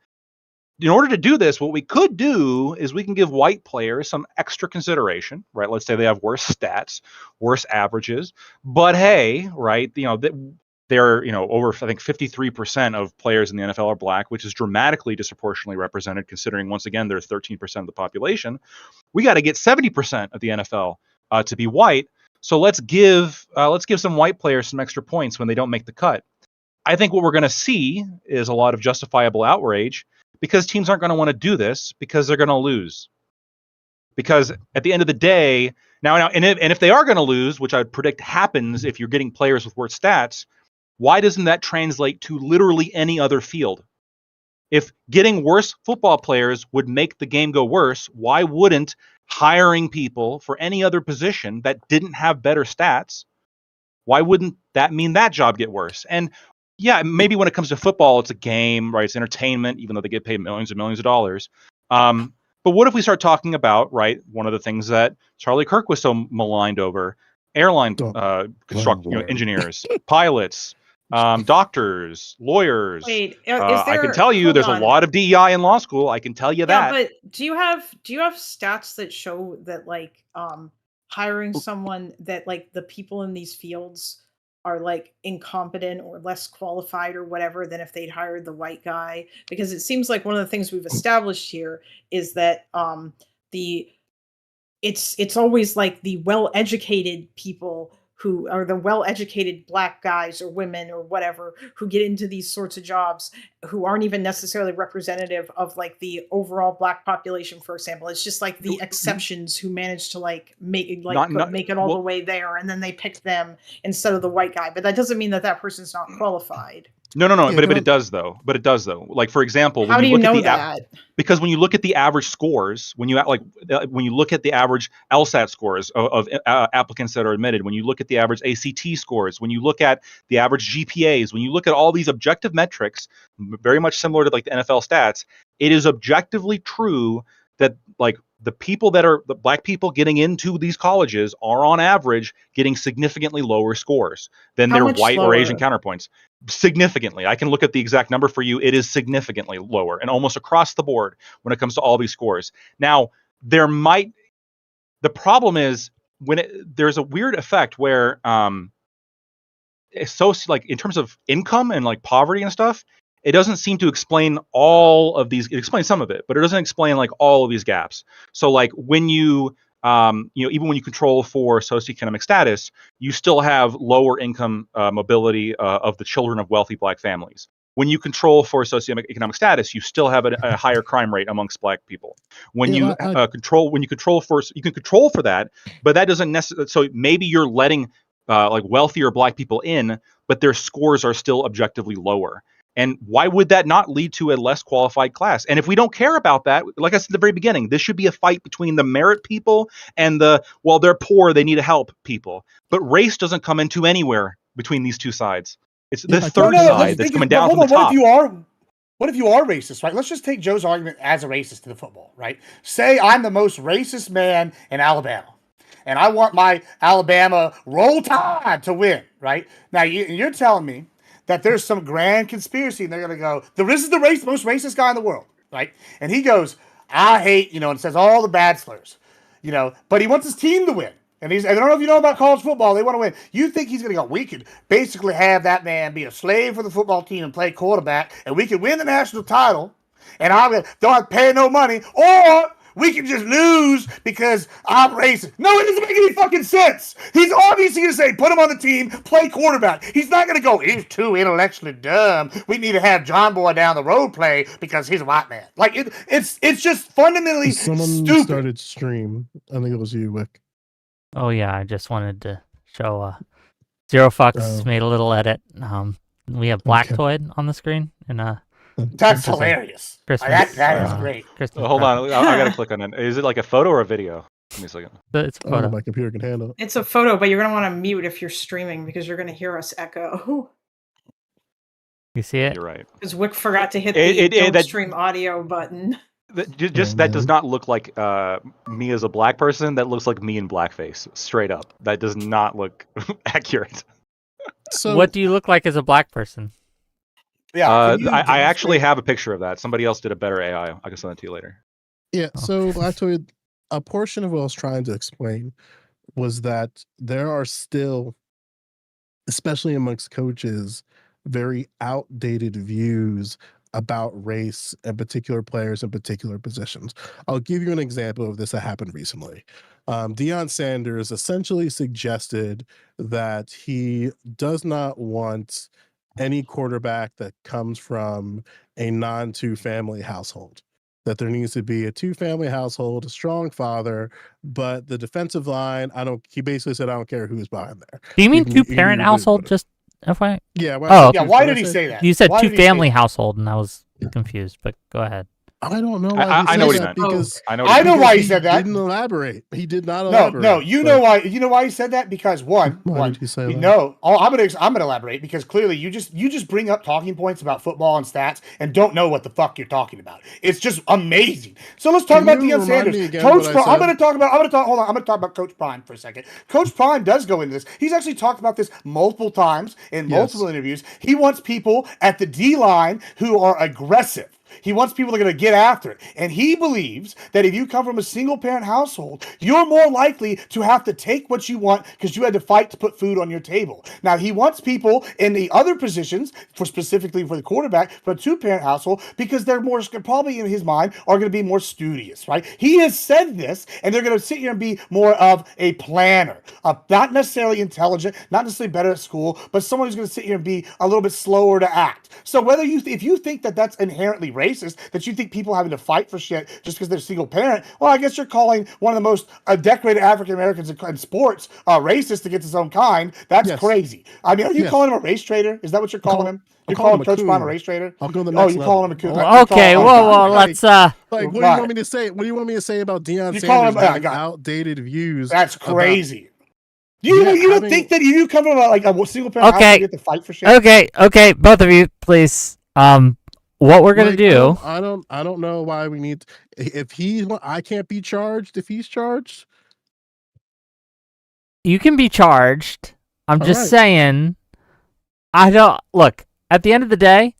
In order to do this, what we could do is we can give white players some extra consideration, right? Let's say they have worse stats, worse averages, but hey, right? They're over, I think 53% of players in the NFL are black, which is dramatically disproportionately represented considering once again they're 13% of the population. We got to get 70% of the NFL to be white. So let's give some white players some extra points when they don't make the cut. I think what we're going to see is a lot of justifiable outrage because teams aren't going to want to do this because they're going to lose. Because at the end of the day, now and if they are going to lose, which I would predict happens if you're getting players with worse stats, why doesn't that translate to literally any other field? If getting worse football players would make the game go worse, why wouldn't hiring people for any other position that didn't have better stats, why wouldn't that mean that job get worse? And yeah, maybe when it comes to football, it's a game, right? It's entertainment, even though they get paid millions and millions of dollars. But what if we start talking about, right, one of the things that Charlie Kirk was so maligned over, airline engineers, pilots, doctors, lawyers. Wait, I can tell you there's a lot of DEI in law school. I can tell you that. But do you have stats that show that like hiring someone that like the people in these fields are like incompetent or less qualified or whatever than if they'd hired the white guy? Because it seems like one of the things we've established here is that it's always like the well-educated people who are the well-educated black guys or women or whatever who get into these sorts of jobs who aren't even necessarily representative of like the overall black population, for example. It's just like the exceptions who manage to like make it all the way there, and then they pick them instead of the white guy. But that doesn't mean that person not qualified. No. But it does though. Like for example, how do you know that? Because when you look at the average scores, when you look at the average LSAT scores of applicants that are admitted, when you look at the average ACT scores, when you look at the average GPAs, when you look at all these objective metrics, very much similar to like the NFL stats, it is objectively true that like the people that are the black people getting into these colleges are on average getting significantly lower scores than their white or Asian counterpoints. Significantly. I can look at the exact number for you. It is significantly lower and almost across the board when it comes to all these scores. Now, the problem is there's a weird effect where it's so like in terms of income and like poverty and stuff, it doesn't seem to explain all of these. It explains some of it, but it doesn't explain like all of these gaps. So like when you even when you control for socioeconomic status, you still have lower income mobility of the children of wealthy black families. When you control for socioeconomic status, you still have a higher crime rate amongst black people. When you control for that, but that doesn't necessarily. So maybe you're letting like wealthier black people in, but their scores are still objectively lower. And why would that not lead to a less qualified class? And if we don't care about that, like I said at the very beginning, this should be a fight between the merit people and they're poor, they need help people. But race doesn't come into anywhere between these two sides. It's the third side that's coming down from the top. What if you are racist, right? Let's just take Joe's argument as a racist to the football, right? Say I'm the most racist man in Alabama, and I want my Alabama Roll Tide to win, right? Now, you're telling me that there's some grand conspiracy, and they're going to go, this is the most racist guy in the world, right? And he goes, I hate, and says all the bad slurs, but he wants his team to win. And I don't know if you know about college football, they want to win. You think he's going to go, we could basically have that man be a slave for the football team and play quarterback, and we could win the national title, and I don't have to pay no money, or we can just lose because I'm racist. No, it doesn't make any fucking sense. He's obviously going to say, put him on the team, play quarterback. He's not going to go, he's too intellectually dumb. We need to have John Boy down the road play because he's a white man. Like, it's just fundamentally stupid. Started stream. I think it was you, Wick. Oh yeah, I just wanted to show Zero Fucks made a little edit. We have Lactoid on the screen, and that's hilarious. That is great. Hold on, I gotta click on it. Is it like a photo or a video? Give me a second. It's a photo. My computer can handle it. It's a photo, but you're going to want to mute if you're streaming because you're going to hear us echo. You see it? You're right. Because Wick forgot to hit the stream audio button. That does not look like me as a black person. That looks like me in blackface, straight up. That does not look accurate. So, what do you look like as a black person? Yeah, I actually have a picture of that. Somebody else did a better AI. I can send it to you later. Yeah, so Lactoid, a portion of what I was trying to explain was that there are still, especially amongst coaches, very outdated views about race and particular players in particular positions. I'll give you an example of this that happened recently. Deion Sanders essentially suggested that he does not want any quarterback that comes from a non-two-family household. That there needs to be a two-family household, a strong father, but the defensive line, he basically said, I don't care who's behind there. Do you mean two-parent household? Just FYI? Yeah. Why did he say that? You said two-family household, and I was confused, but go ahead. I don't know. I know what he meant. Because I know why he said that. He didn't elaborate. He did not elaborate. No. You know why he said that? Because why did he say that? No. I'm gonna elaborate because clearly you just bring up talking points about football and stats and don't know what the fuck you're talking about. It's just amazing. So let's talk about Deion Sanders. Coach Prime. I'm gonna talk about Coach Prime for a second. Coach Prime does go into this. He's actually talked about this multiple times in multiple interviews. He wants people at the D line who are aggressive. He wants people that are going to get after it. And he believes that if you come from a single-parent household, you're more likely to have to take what you want because you had to fight to put food on your table. Now, he wants people in the other positions, specifically for the quarterback, for a two-parent household, because they're more, probably in his mind, are going to be more studious, right? He has said this, and they're going to sit here and be more of a planner, not necessarily intelligent, not necessarily better at school, but someone who's going to sit here and be a little bit slower to act. So if you think that that's inherently racist, that you think people having to fight for shit just because they're single parent, well, I guess you're calling one of the most decorated African Americans in sports racist against his own kind. That's crazy. I mean, are you calling him a race traitor? Is that what you're calling him? You're calling Coach Prime a race traitor? I'll go to the next you're calling him a coon. Okay, whoa, let's what do you want me to say? What do you want me to say about Deion Sanders having outdated views? That's crazy. You don't think that you come from a single parent house, you get to fight for shit? Okay, both of you, please. What we're gonna do? I don't know why we need. I can't be charged if he's charged. You can be charged. I'm just saying. I don't look. At the end of the day,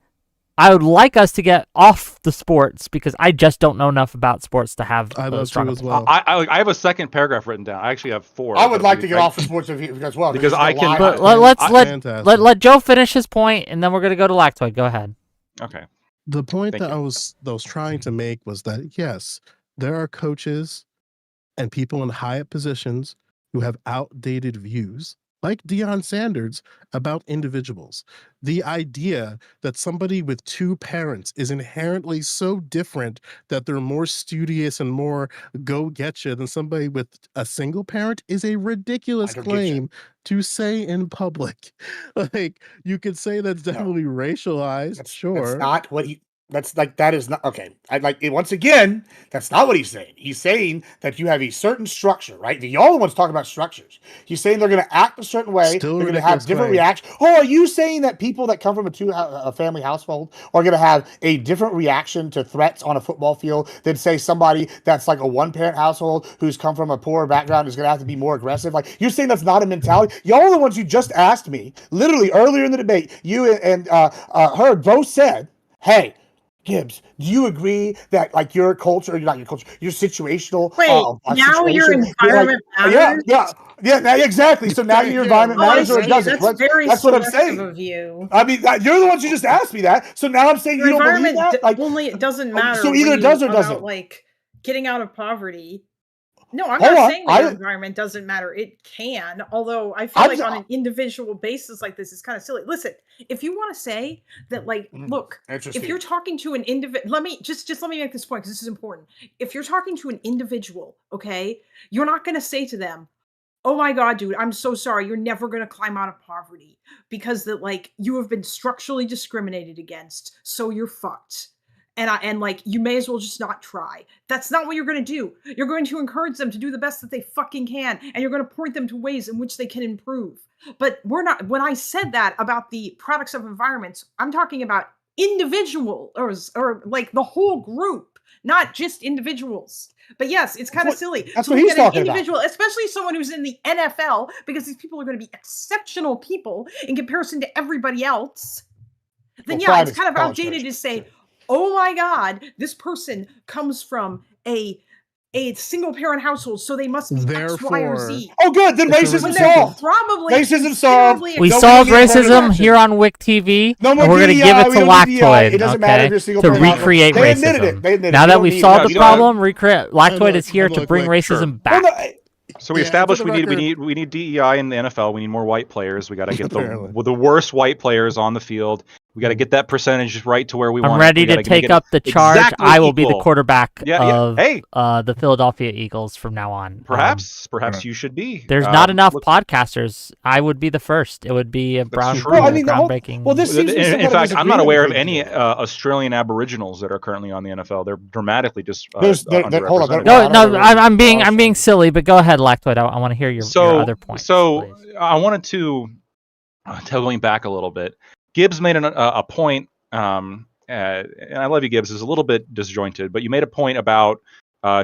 I would like us to get off the sports because I just don't know enough about sports to have. I love you as well. I have a second paragraph written down. I actually have 4. I would like to get off the sports as well because I can. But let Joe finish his point, and then we're gonna go to Lactoid. Go ahead. Okay. The point that I was trying to make was that yes, there are coaches and people in high positions who have outdated views, like Deion Sanders, about individuals. The idea that somebody with two parents is inherently so different that they're more studious and more go-getcha than somebody with a single parent is a ridiculous claim to say in public. Like, you could say that's definitely racialized, sure. That's not what he. That's like that is not okay. I'd like once again. That's not what he's saying. He's saying that you have a certain structure, right? The y'all ones talking about structures. He's saying they're going to act a certain way. Still they're going to have ridiculous different claim. reactions. Oh, are you saying that people that come from a family household are going to have a different reaction to threats on a football field than say somebody that's like a one parent household who's come from a poorer background is going to have to be more aggressive? Like, you're saying that's not a mentality. Y'all are the ones who just asked me literally earlier in the debate. You and her both said, "Hey, Gibbs, do you agree that like your culture, not your culture, your situational Wait, now your situation, environment matters? yeah, exactly. So now your environment Oh, I matters or it see. doesn't. That's very That's what I'm selective saying. of you. I mean, you're the ones who just asked me that. So now I'm saying Your you don't believe environment that. Like, only it doesn't matter. so either when it does you or about, doesn't. like getting out of poverty. No, I'm Hold not on. saying that your environment doesn't matter. It can, although I feel like on an individual basis like this is kind of silly. Listen, if you want to say that, like, look, if you're talking to an individual, let me make this point because this is important. If you're talking to an individual, okay, you're not going to say to them, "Oh my God, dude, I'm so sorry. You're never going to climb out of poverty because that, like, you have been structurally discriminated against, so you're fucked. And like, you may as well just not try." That's not what you're going to do. You're going to encourage them to do the best that they fucking can, and you're going to point them to ways in which they can improve. But we're not. When I said that about the products of environments, I'm talking about individual or like the whole group, not just individuals. But yes, it's kind of silly. That's to what look he's at an talking individual, especially someone who's in the NFL, because these people are going to be exceptional people in comparison to everybody else. Then yeah, it's kind of outdated to say, "Oh my God, this person comes from a single parent household, so they must be X, Y, or Z." Oh, good. Then racism solved. Probably Racism solved. We solved racism here on WIC TV, No more and we're going to DEI, give it we to don't need DEI. Lactoid, It doesn't matter if you're a single to parent household. recreate They admitted it. racism. They admitted Now it. that We we've don't solved need the it. problem, Lactoid is here to look, bring racism back. So we established we need DEI in the NFL. We need more white players. We got to get the worst white players on the field. We got to get that percentage right to where we want. I'm ready to take up the charge. Exactly I will be the equal. quarterback of Hey, the Philadelphia Eagles from now on. Perhaps you should be. There's not enough podcasters. I would be the first. It would be a groundbreaking. This seems in fact, I'm not aware of any Australian Aboriginals that are currently on the NFL. They're dramatically just underrepresented. No, I'm being silly, but go ahead, Lactoid. I want to hear your other points. So please. I wanted to going back a little bit. Gibbs made a point, and I love you, Gibbs. It's a little bit disjointed, but you made a point about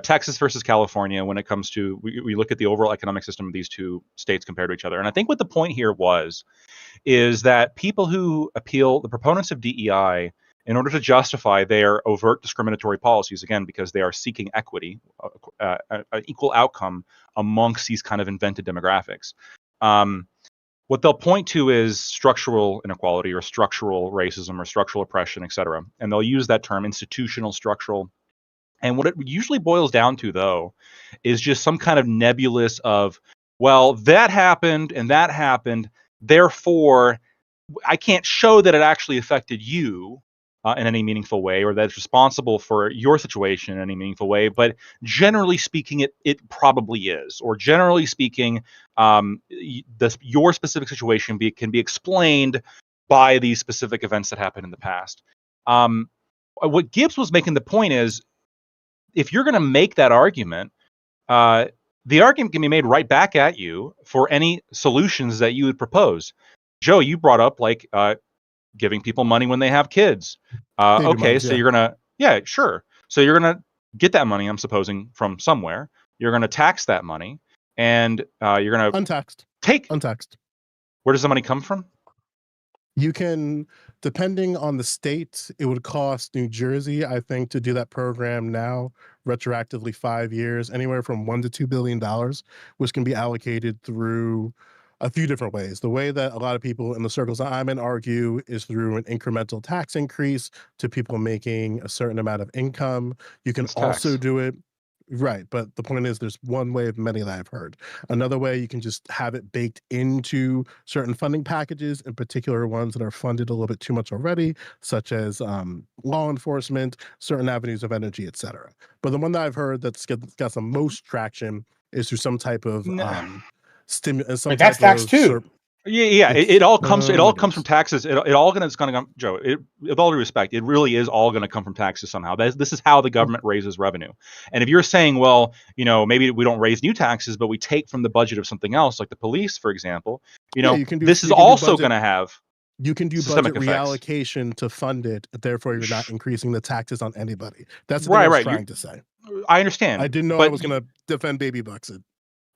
Texas versus California when it comes to we look at the overall economic system of these two states compared to each other. And I think what the point here is that people who appeal, the proponents of DEI, in order to justify their overt discriminatory policies, again, because they are seeking equity, an equal outcome amongst these kind of invented demographics. What they'll point to is structural inequality or structural racism or structural oppression, et cetera. And they'll use that term, institutional, structural. And what it usually boils down to, though, is just some kind of nebulous of, well, that happened and that happened, therefore, I can't show that it actually affected you in any meaningful way, or that it's responsible for your situation in any meaningful way. But generally speaking, it probably is. Or generally speaking, your specific situation can be explained by these specific events that happened in the past. What Gibbs was making the point is, if you're going to make that argument, the argument can be made right back at you for any solutions that you would propose. Joe, you brought up like giving people money when they have kids. Okay, so you're going to, sure. So you're going to get that money, I'm supposing, from somewhere. You're going to tax that money, and you're going to untaxed. Where does the money come from? You can, depending on the state, it would cost New Jersey, I think, to do that program now, retroactively 5 years, anywhere from $1 to $2 billion, which can be allocated through a few different ways. The way that a lot of people in the circles that I'm in argue is through an incremental tax increase to people making a certain amount of income. You can also do it Right, but the point is there's one way of many that I've heard. Another way, you can just have it baked into certain funding packages, in particular ones that are funded a little bit too much already, such as law enforcement, certain avenues of energy, etc. But the one that I've heard that's got the most traction is through some type of stimulus, some Wait, that's type tax of too. Yeah. It's- It all comes. It oh all my comes from goodness. taxes. It all gonna. It's gonna come, Joe. With all due respect, it really is all gonna come from taxes somehow. This is how the government raises revenue. And if you're saying, well, maybe we don't raise new taxes, but we take from the budget of something else, like the police, for example, You can do this is you can do also budget gonna have you can do systemic budget effects. reallocation to fund it, therefore you're not increasing the taxes on anybody. That's the thing Right, I was right. trying to say. I understand. I didn't know I was going to defend baby bucks.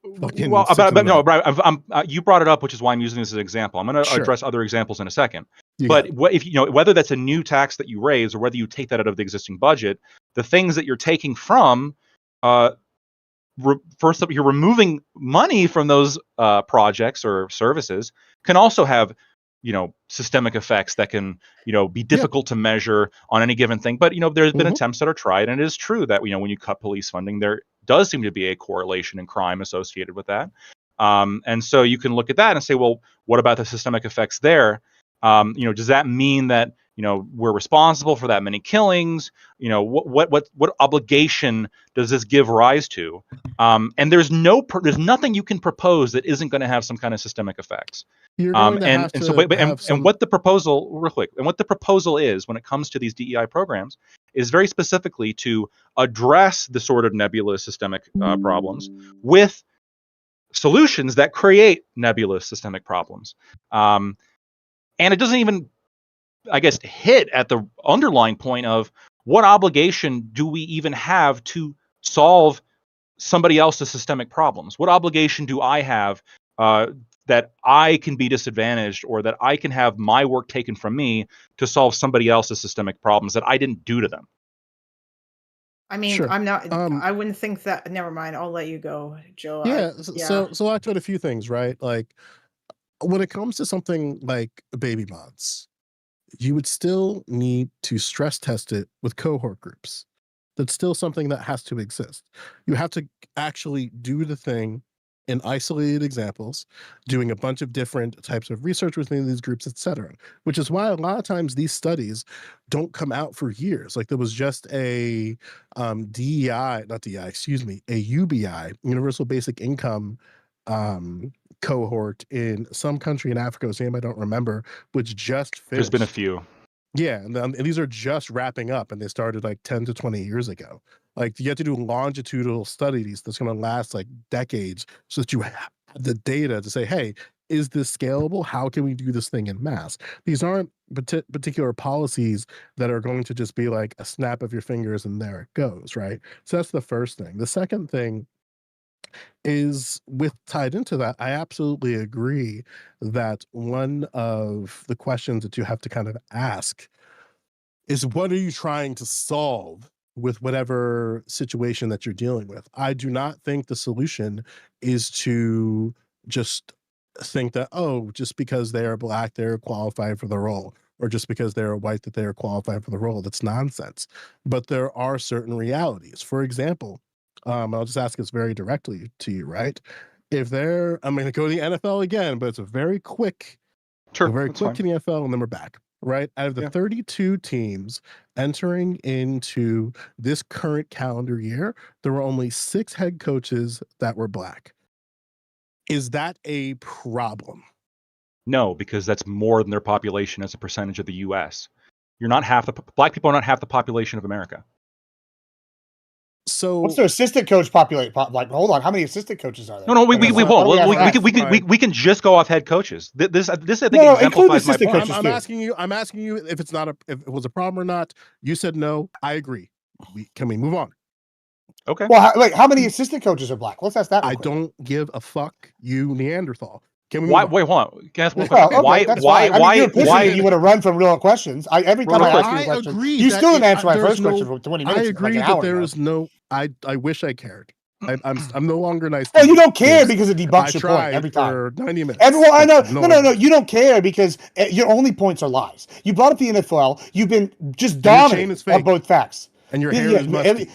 Well, you brought it up, which is why I'm using this as an example. I'm going to address other examples in a second. But if whether that's a new tax that you raise or whether you take that out of the existing budget, the things that you're taking from, first up, you're removing money from those projects or services can also have systemic effects that can be difficult to measure on any given thing. But there's been attempts that are tried, and it is true that when you cut police funding, there does seem to be a correlation in crime associated with that. And so you can look at that and say, well, what about the systemic effects there? Does that mean that we're responsible for that many killings? What obligation does this give rise to? And there's nothing you can propose that isn't going to have some kind of systemic effects. You're going to have and what the proposal, real quick, and what the proposal is when it comes to these DEI programs is very specifically to address the sort of nebulous systemic problems with solutions that create nebulous systemic problems. And it doesn't even, I guess, hit at the underlying point of what obligation do we even have to solve somebody else's systemic problems? What obligation do I have that I can be disadvantaged or that I can have my work taken from me to solve somebody else's systemic problems that I didn't do to them? I mean, Sure. I'm not. I wouldn't think that. Never mind. I'll let you go, Joe. So I tried a few things, right? Like when it comes to something like baby mods, you would still need to stress test it with cohort groups. That's still something that has to exist. You have to actually do the thing in isolated examples, doing a bunch of different types of research within these groups, etc. Which is why a lot of times these studies don't come out for years. Like there was just a a UBI, Universal Basic Income cohort in some country in Africa, whose name I don't remember, which just finished. There's been a few. Yeah, and these are just wrapping up, and they started like 10 to 20 years ago. Like you have to do longitudinal studies that's going to last like decades so that you have the data to say, hey, is this scalable? How can we do this thing in mass? These aren't particular policies that are going to just be like a snap of your fingers and there it goes, right? So that's the first thing. The second thing is tied into that, I absolutely agree that one of the questions that you have to kind of ask is what are you trying to solve with whatever situation that you're dealing with? I do not think the solution is to just think that, oh, just because they are Black, they're qualified for the role, or just because they're white that they are qualified for the role. That's nonsense. But there are certain realities. For example, I'll just ask this very directly to you, right? I'm going to go to the NFL again, but it's a very quick, to the NFL, and then we're back, right? Out of the 32 teams entering into this current calendar year, there were only 6 head coaches that were Black. Is that a problem? No, because that's more than their population as a percentage of the U.S. Black people are not half the population of America. So what's their assistant coach populate? Like, hold on, how many assistant coaches are there? No, we won't. We can just go off head coaches. This I think exemplifies my point. I'm asking you if if it was a problem or not. You said no. I agree. Can we move on? Okay. Well, how many assistant coaches are Black? Let's ask that. I don't give a fuck, you Neanderthal. Can we wait, hold on. Can I ask one question? Why you want to run from real questions? Every time I ask you a question, you still didn't answer my first question for 20 minutes. I agree that there is no. I wish I cared. I'm no longer nice. Well, you don't care because it debunks your point every time. For 90 minutes. Everyone, I know. No. You don't care because your only points are lies. You brought up the NFL. You've been just dominant on both facts. And your hair is musty.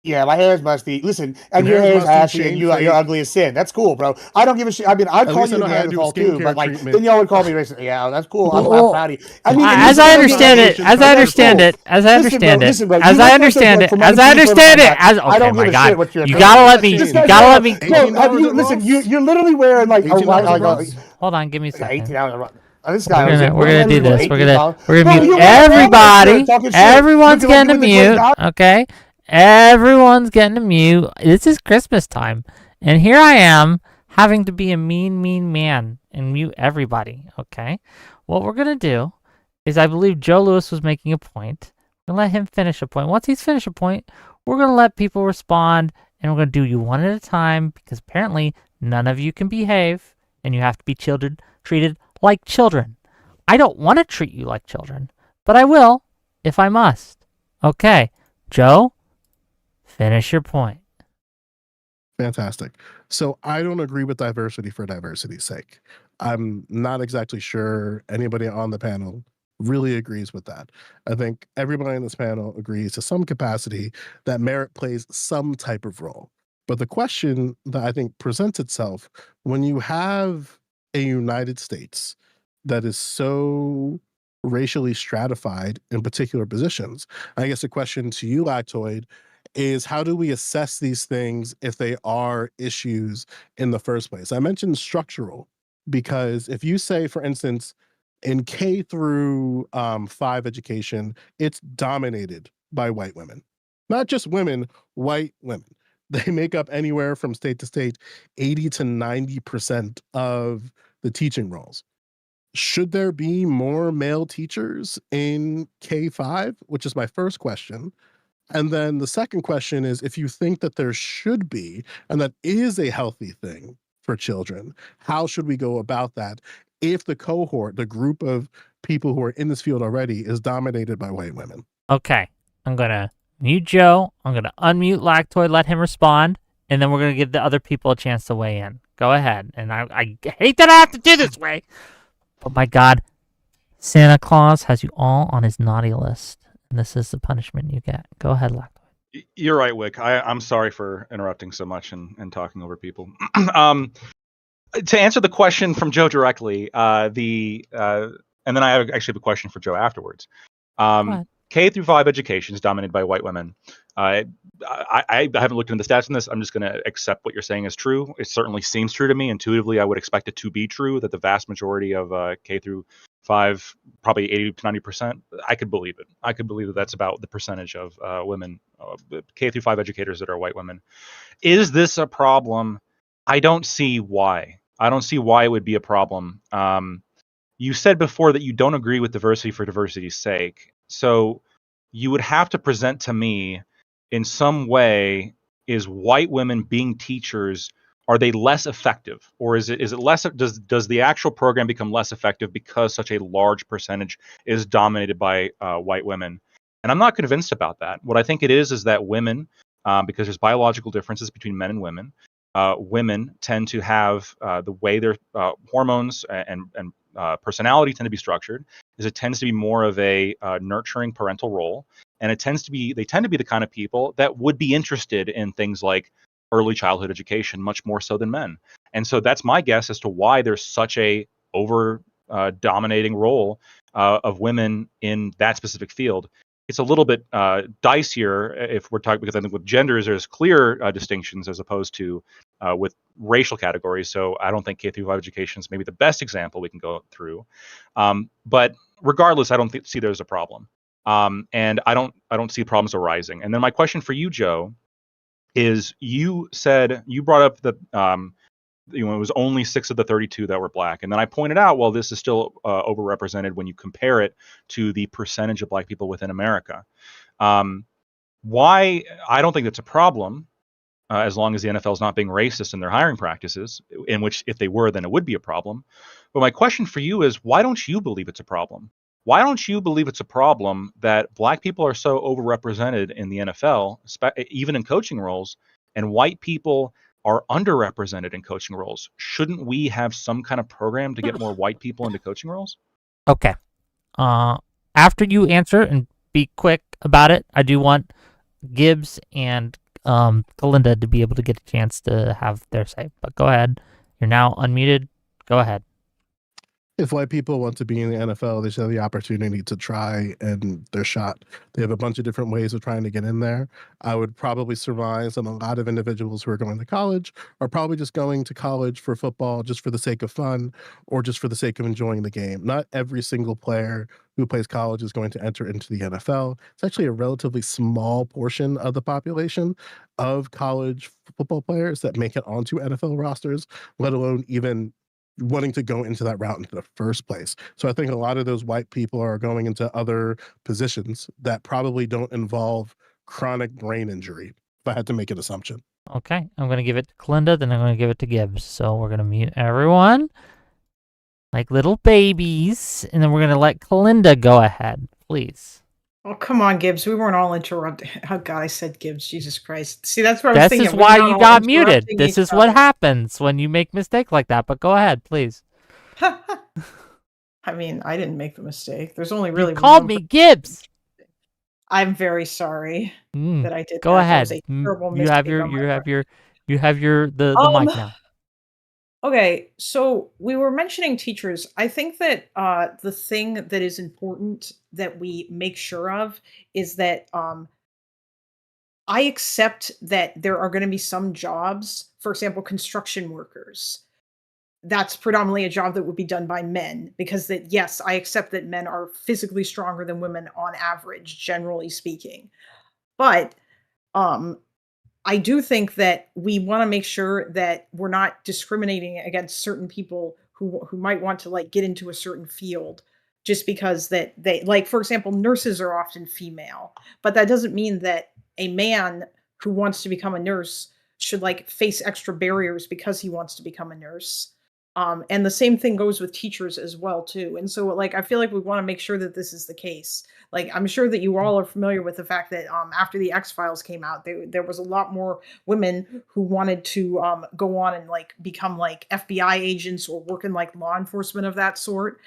Yeah, my hair is musty. Listen, and Your your hair hair is is musty, ashy, and you're ugly as sin. That's cool, bro. I don't give a shit. I mean, I'd At call least you I a know how to do a Neanderthal too, but skincare like treatment. then y'all would call me racist. Yeah, that's cool. I'm Well, proud of you. I mean, well, and as listen, I don't get me understand wrong. it, as I That's understand cool. it, as I understand it, Listen, bro, as you I look like understand this, it, like, as I for understand it, money, as I okay, don't my give a God, shit what your you opinion gotta is. let me, This you guy's gotta got let me. $18 Bro, have you at listen? Ross? You're literally wearing like $18 at like Ross? Hold on, give me a like second. 18 hours. This guy We're was gonna do this. We're gonna Bro, mute you got everybody. talking shit. Everyone's Looking like getting a you in the great mute. house. Okay, everyone's getting a mute. This is Christmas time, and here I am having to be a mean man and mute everybody. Okay, what we're gonna do is, I believe Joe Lewis was making a point. We're gonna let him finish a point. Once he's finished a point, we're gonna let people respond, and we're gonna do you one at a time because apparently none of you can behave, and you have to be treated like children. I don't want to treat you like children, but I will if I must. Okay, Joe, finish your point. Fantastic. So I don't agree with diversity for diversity's sake. I'm not exactly sure anybody on the panel really agrees with that. I think everybody on this panel agrees to some capacity that merit plays some type of role. But the question that I think presents itself when you have a United States that is so racially stratified in particular positions, I guess the question to you, Lactoid, is how do we assess these things if they are issues in the first place? I mentioned structural because if you say, for instance, in K through 5 education, it's dominated by white women, not just women, white women. They make up anywhere from state to state 80 to 90% of the teaching roles. Should there be more male teachers in K5, which is my first question? And then the second question is if you think that there should be, and that is a healthy thing for children, how should we go about that if the cohort, the group of people who are in this field already, is dominated by white women? Okay, I'm going to mute Joe. I'm going to unmute Lactoid, let him respond, and then we're going to give the other people a chance to weigh in. Go ahead. And I hate that I have to do this way, but my God, Santa Claus has you all on his naughty list, and this is the punishment you get. Go ahead, Lactoid. You're right, Wick. I'm sorry for interrupting so much and talking over people. To answer the question from Joe directly, and then I actually have a question for Joe afterwards. K through 5 education is dominated by white women. I haven't looked into the stats on this. I'm just going to accept what you're saying is true. It certainly seems true to me. Intuitively, I would expect it to be true that the vast majority of K through 5, probably 80 to 90%, I could believe it. I could believe that that's about the percentage of women, K through 5 educators that are white women. Is this a problem? I don't see why. I don't see why it would be a problem. You said before that you don't agree with diversity for diversity's sake. So you would have to present to me in some way, is white women being teachers, are they less effective? Or is it less, does the actual program become less effective because such a large percentage is dominated by white women? And I'm not convinced about that. What I think it is that women, because there's biological differences between men and women, women tend to have the way their hormones and personality tend to be structured is it tends to be more of a nurturing parental role, and they tend to be the kind of people that would be interested in things like early childhood education much more so than men. And so that's my guess as to why there's such a over dominating role of women in that specific field. It's a little bit dicier if we're talking, because I think with genders there's clear distinctions as opposed to with racial categories. So I don't think K through 5 education is maybe the best example we can go through. But regardless, I don't see there's a problem, and I don't see problems arising. And then my question for you, Joe, is you brought up that it was only 6 of the 32 that were black, and then I pointed out, well, this is still overrepresented when you compare it to the percentage of black people within America. Why? I don't think that's a problem. As long as the NFL is not being racist in their hiring practices, in which if they were, then it would be a problem. But my question for you is, why don't you believe it's a problem? Why don't you believe it's a problem that black people are so overrepresented in the NFL, even in coaching roles, and white people are underrepresented in coaching roles? Shouldn't we have some kind of program to get more white people into coaching roles? Okay. After you answer and be quick about it, I do want Gibbs and Kalinda to be able to get a chance to have their say. But go ahead. You're now unmuted. Go ahead. If white people want to be in the NFL, they should have the opportunity to try and their shot. They have a bunch of different ways of trying to get in there. I would probably surmise that a lot of individuals who are going to college are probably just going to college for football, just for the sake of fun, or just for the sake of enjoying the game. Not every single player who plays college is going to enter into the NFL. It's actually a relatively small portion of the population of college football players that make it onto NFL rosters, let alone even wanting to go into that route in the first place. So I think a lot of those white people are going into other positions that probably don't involve chronic brain injury, if I had to make an assumption. Okay, I'm going to give it to Kalinda, then I'm going to give it to Gibbs. So we're going to mute everyone like little babies, and then we're going to let Kalinda go ahead, please. Oh, come on, Gibbs. We weren't all interrupting. Oh, God, I said Gibbs. Jesus Christ. See, that's what I was This thinking. is We why weren't you all got muted. interrupting This each is what other. happens when you make mistakes like that. But go ahead, please. I mean, I didn't make the mistake. There's only really You called one me Gibbs. I'm very sorry that I did Go that. ahead. That was a terrible You have mistake your on my the part. mic now. Okay, so we were mentioning teachers. I think that the thing that is important that we make sure of is that I accept that there are going to be some jobs, for example, construction workers. That's predominantly a job that would be done by men because that, yes, I accept that men are physically stronger than women on average, generally speaking. But I do think that we want to make sure that we're not discriminating against certain people who might want to like get into a certain field just because that they like, for example, nurses are often female, but that doesn't mean that a man who wants to become a nurse should like face extra barriers because he wants to become a nurse. And the same thing goes with teachers as well too. And so like I feel like we want to make sure that this is the case. Like I'm sure that you all are familiar with the fact that after the X-Files came out, there was a lot more women who wanted to go on and like become like FBI agents or work in like law enforcement of that sort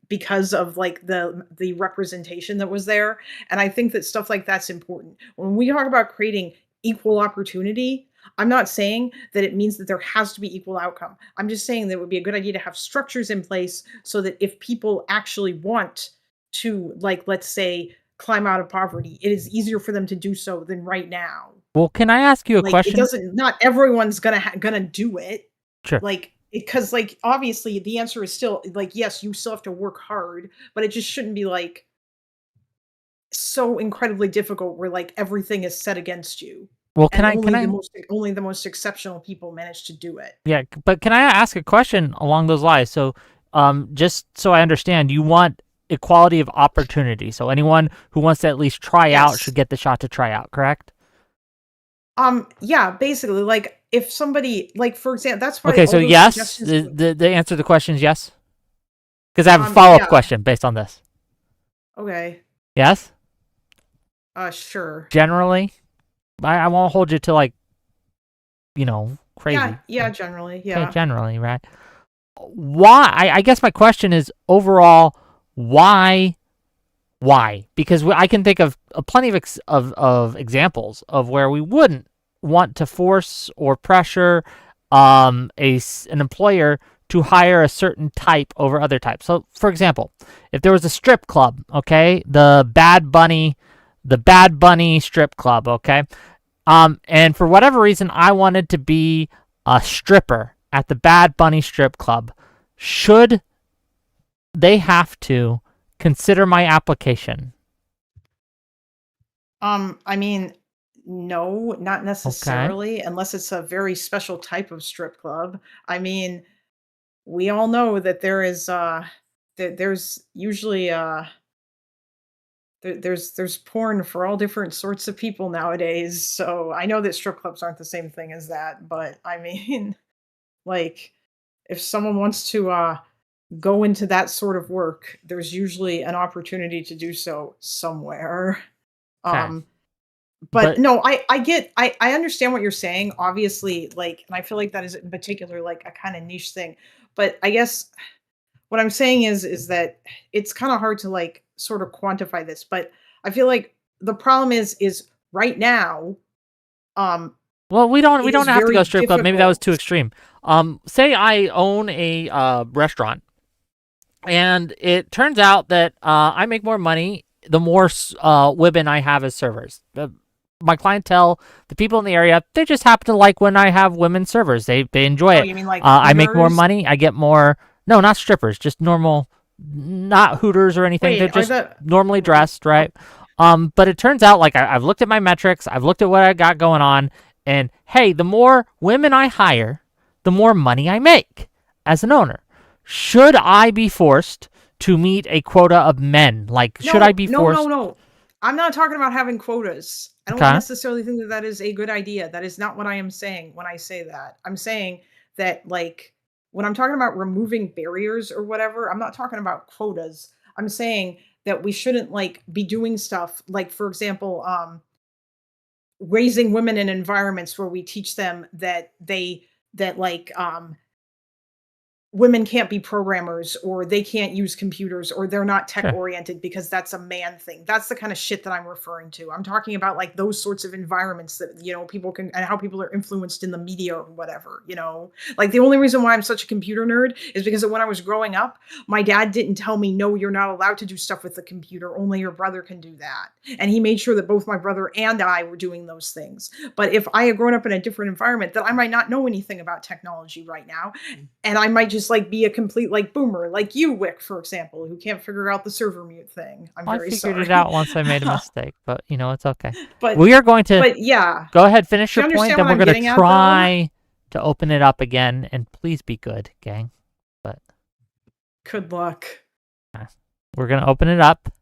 because of like the representation that was there. And I think that stuff like that's important. When we talk about creating equal opportunity, I'm not saying that it means that there has to be equal outcome. I'm just saying that it would be a good idea to have structures in place so that if people actually want to, like, let's say, climb out of poverty, it is easier for them to do so than right now. Well, can I ask you a Like, question? it doesn't. Not everyone's gonna do it. Sure. Like, because like obviously the answer is still like yes, you still have to work hard, but it just shouldn't be like so incredibly difficult where like everything is set against you. Well, Only the most exceptional people manage to do it. Yeah, but can I ask a question along those lines? So, just so I understand, you want equality of opportunity. So anyone who wants to at least try out should get the shot to try out, correct? Yeah, basically, like if somebody, like for example, that's why. Okay, so yes, the answer to the question is yes. Because I have a follow-up question based on this. Okay. Yes. Sure. Generally. I won't hold you to like, crazy. Yeah, generally, yeah. Okay, generally, right? Why? I guess my question is overall, why? Why? Because I can think of plenty of examples of where we wouldn't want to force or pressure an employer to hire a certain type over other types. So, for example, if there was a strip club, okay, the Bad Bunny strip club, okay? And for whatever reason, I wanted to be a stripper at the Bad Bunny strip club. Should they have to consider my application? I mean, no, not necessarily, unless it's a very special type of strip club. I mean, we all know that there's usually there's porn for all different sorts of people nowadays. So I know that strip clubs aren't the same thing as that, but I mean, like, if someone wants to go into that sort of work, there's usually an opportunity to do so somewhere. Okay. But no, I understand what you're saying, obviously, like, and I feel like that is in particular like a kind of niche thing. But I guess what I'm saying is that it's kind of hard to like sort of quantify this, but I feel like the problem is right now Well, we don't It is have to go very strip club. Maybe that was too difficult. extreme. Say I own a restaurant, and it turns out that I make more money the more women I have as servers. My clientele, the people in the area, they just happen to like when I have women servers. They enjoy it. You mean like I make more Hooters? money. I get more. No, not strippers, just normal, not Hooters or anything. Wait, They're are just the- normally dressed, right? But it turns out, like, I've looked at my metrics, I've looked at what I got going on, and hey, the more women I hire, the more money I make as an owner. Should I be forced to meet a quota of men? Like, should I be forced? No. I'm not talking about having quotas. I don't Okay. necessarily think that that is a good idea. That is not what I am saying when I say that. I'm saying that, like, when I'm talking about removing barriers or whatever, I'm not talking about quotas. I'm saying that we shouldn't, like, be doing stuff like, for example, raising women in environments where we teach them that women can't be programmers, or they can't use computers, or they're not tech oriented because that's a man thing. That's the kind of shit that I'm referring to. I'm talking about, like, those sorts of environments that, you know, people can, and how people are influenced in the media or whatever, you know. Like, the only reason why I'm such a computer nerd is because when I was growing up, my dad didn't tell me, no, you're not allowed to do stuff with the computer. Only your brother can do that. And he made sure that both my brother and I were doing those things. But if I had grown up in a different environment, then I might not know anything about technology right now. And I might just, like, be a complete, like, boomer, like you, Wick, for example, who can't figure out the server mute thing. I figured it out once I made a mistake, but, you know, it's okay. But we are going to. But yeah, go ahead, finish do you your point. understand Then what we're I'm going to getting at, try to open it up again, and please be good, gang. But good luck. we're going to open it up.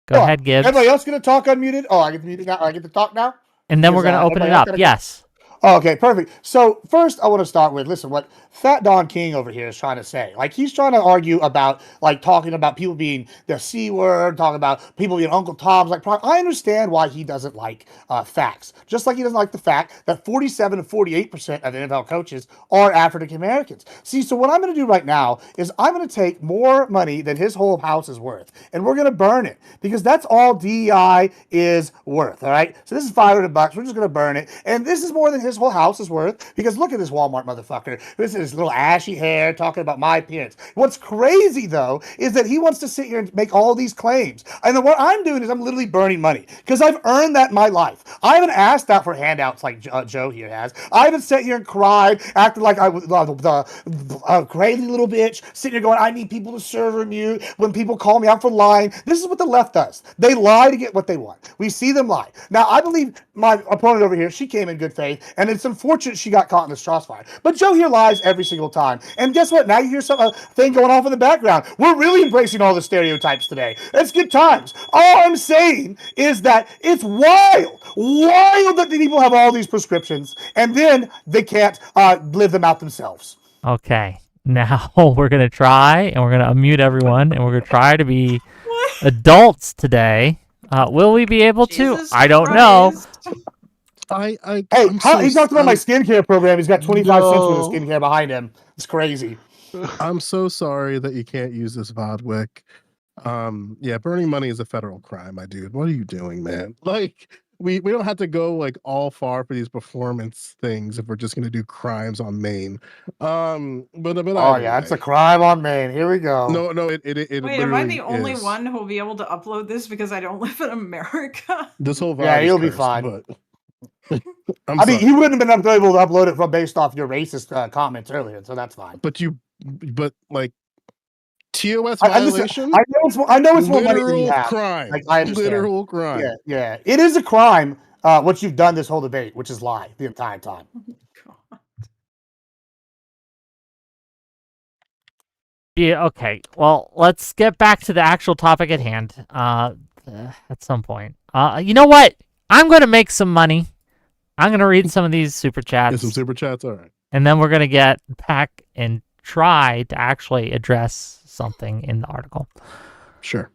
Go ahead, Gibbs. Everybody else going to talk unmuted? Oh, I get to mute now. I get to talk now. And then we're going to open it up. Yes. Oh, okay, perfect. So first, I want to start with, listen, what Fat Don King over here is trying to say. Like, he's trying to argue about, like, talking about people being the C word, talking about people being Uncle Tom's. Like, I understand why he doesn't like facts. Just like he doesn't like the fact that 47 to 48% of the NFL coaches are African Americans. See, so what I'm going to do right now is I'm going to take more money than his whole house is worth, and we're going to burn it, because that's all DEI is worth, all right? So this is $500. We're just going to burn it, and this is more than his whole house is worth, because look at this Walmart motherfucker. This is his little ashy hair talking about my appearance. What's crazy, though, is that he wants to sit here and make all these claims. And then what I'm doing is I'm literally burning money, because I've earned that in my life. I haven't asked out for handouts like Joe here has. I haven't sat here and cried, acted like I was the crazy little bitch, sitting here going, I need people to serve mute when people call me out for lying. This is what the left does. They lie to get what they want. We see them lie. Now, I believe my opponent over here, she came in good faith, and it's unfortunate she got caught in this crossfire. But Joe here lies every single time. And guess what? Now you hear some thing going off in the background. We're really embracing all the stereotypes today. It's good times. All I'm saying is that it's wild that the people have all these prescriptions, and then they can't live them out themselves. Okay. Now we're going to try, and we're going to unmute everyone, and we're going to try to be adults today. Will we be able to? I don't know. Hey, he talked about my skincare program. He's got 25 cents worth of skincare behind him. It's crazy. I'm so sorry that you can't use this VODWIC. Yeah, burning money is a federal crime, my dude. What are you doing, man? Like, we don't have to go, like, all far for these performance things if we're just gonna do crimes on Maine. But oh yeah, it's a crime on Maine. Here we go. No, it Wait, am I the only one who will be able to upload this because I don't live in America? This whole yeah, you'll be fine. But I mean, you wouldn't have been able to upload it from based off your racist comments earlier, so that's fine. But like TOS violation. I know it's more money than you have. Crime. Like, I understand. Literal crime. Yeah. It is a crime. What you've done this whole debate, which is lie the entire time. God. Yeah. Okay. Well, let's get back to the actual topic at hand. At some point. You know what? I'm going to make some money. I'm going to read some of these super chats. Get some super chats. All right. And then we're going to get back and try to actually address something in the article. Sure.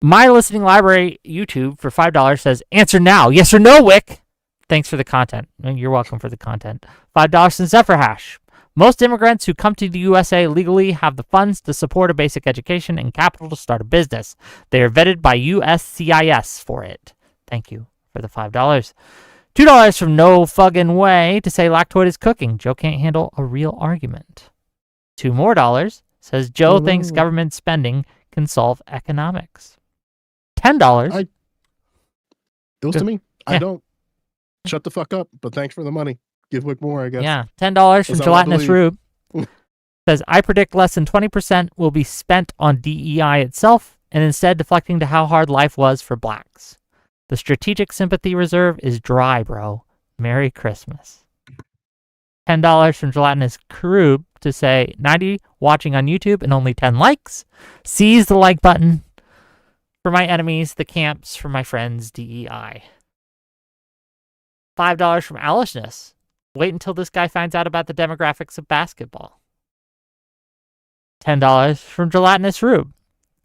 My Listening Library YouTube for $5 says, answer now. Yes or no, Wick? Thanks for the content. You're welcome for the content. $5 in Zephyr Hash. Most immigrants who come to the USA legally have the funds to support a basic education and capital to start a business. They are vetted by USCIS for it. Thank you for the $5. $2 from No Fucking Way to say Lactoid is cooking. Joe can't handle a real argument. $2 more says Joe thinks government spending can solve economics. $10. It was to me. I Yeah. don't. Shut the fuck up, but thanks for the money. Give Wick more, I guess. Yeah, $10 from That's all I Gelatinous believe. Rube. Says, I predict less than 20% will be spent on DEI itself and instead deflecting to how hard life was for blacks. The strategic sympathy reserve is dry, bro. Merry Christmas. $10 from Gelatinous Rube to say, 90 watching on YouTube and only 10 likes. Seize the like button. For my enemies, the camps. For my friends, DEI. $5 from Alishness. Wait until this guy finds out about the demographics of basketball. $10 from Gelatinous Rube.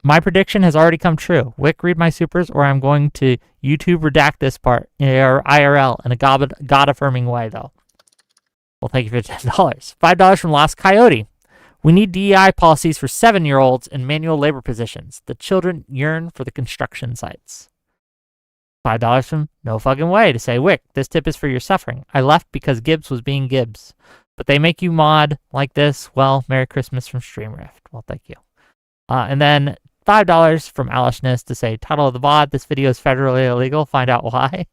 My prediction has already come true. Wick, read my supers, or I'm going to YouTube redact this part, or IRL, in a God-affirming way, though. Well, thank you for $10. $5 from Lost Coyote. We need DEI policies for 7-year-olds in manual labor positions. The children yearn for the construction sites. $5 from No Fucking Way to say, Wick, this tip is for your suffering. I left because Gibbs was being Gibbs. But they make you mod like this. Well, Merry Christmas from Streamrift. Well, thank you. And then $5 from Alishness to say, title of the VOD, this video is federally illegal. Find out why.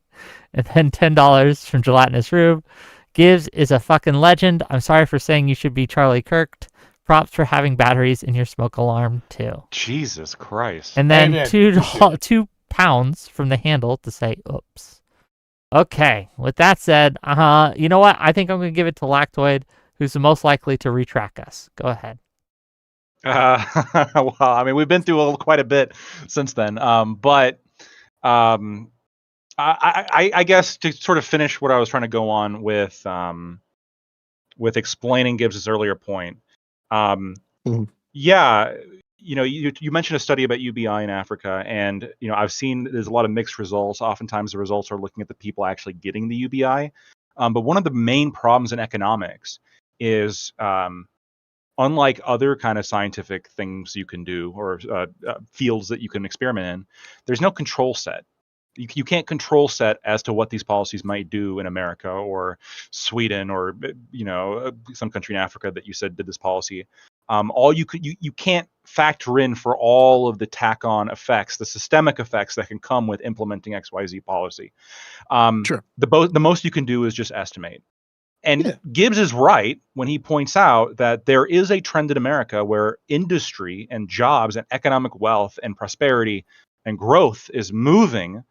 And then $10 from Gelatinous Rube. Gibbs is a fucking legend. I'm sorry for saying you should be Charlie Kirk. Props for having batteries in your smoke alarm, too. Jesus Christ. And then Amen. £2 from the handle to say, oops. Okay, with that said, you know what? I think I'm going to give it to Lactoid, who's the most likely to retrack us. Go ahead. Well, I mean, we've been through quite a bit since then. I guess to sort of finish what I was trying to go on with explaining Gibbs's earlier point. Yeah, you mentioned a study about UBI in Africa, and I've seen there's a lot of mixed results. Oftentimes, the results are looking at the people actually getting the UBI. But one of the main problems in economics is, unlike other kind of scientific things you can do or fields that you can experiment in, there's no control set. You can't control set as to what these policies might do in America or Sweden or some country in Africa that you said did this policy. You can't factor in for all of the tack-on effects, the systemic effects that can come with implementing XYZ policy. Sure. The most you can do is just estimate. And Gibbs is right when he points out that there is a trend in America where industry and jobs and economic wealth and prosperity and growth is moving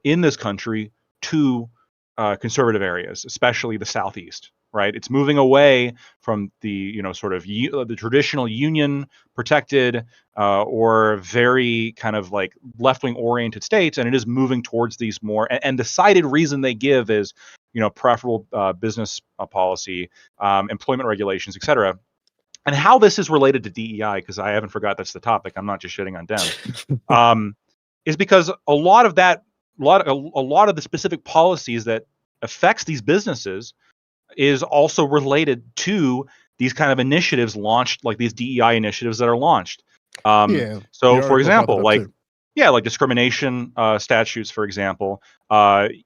in this country to conservative areas, especially the Southeast. Right, it's moving away from the the traditional union protected or very kind of like left-wing oriented states, and it is moving towards these more. And the cited reason they give is preferable business policy, employment regulations, etc. And how this is related to DEI, because I haven't forgot that's the topic. I'm not just shitting on Dem. Is because a lot of the specific policies that affects these businesses is also related to these kind of initiatives launched, like these DEI initiatives that are launched. So, for example, like discrimination statutes, for example,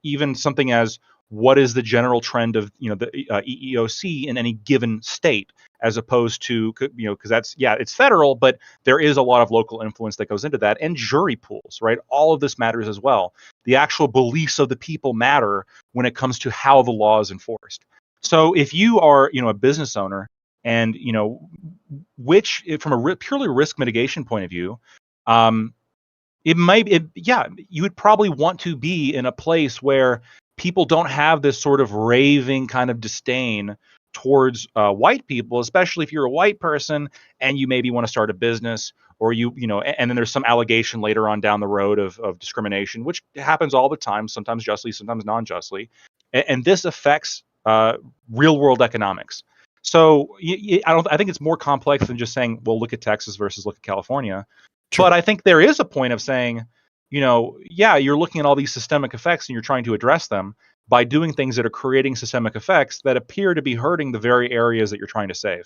even something as what is the general trend of the EEOC in any given state, as opposed to because that's it's federal, but there is a lot of local influence that goes into that, and jury pools, right? All of this matters as well. The actual beliefs of the people matter when it comes to how the law is enforced. So if you are, a business owner, and which from a purely risk mitigation point of view, you would probably want to be in a place where people don't have this sort of raving kind of disdain towards white people, especially if you're a white person and you maybe want to start a business, or and then there's some allegation later on down the road of discrimination, which happens all the time, sometimes justly, sometimes non-justly, and this affects real world economics. So I think it's more complex than just saying, well, look at Texas versus look at California. Sure. But I think there is a point of saying, you're looking at all these systemic effects and you're trying to address them by doing things that are creating systemic effects that appear to be hurting the very areas that you're trying to save.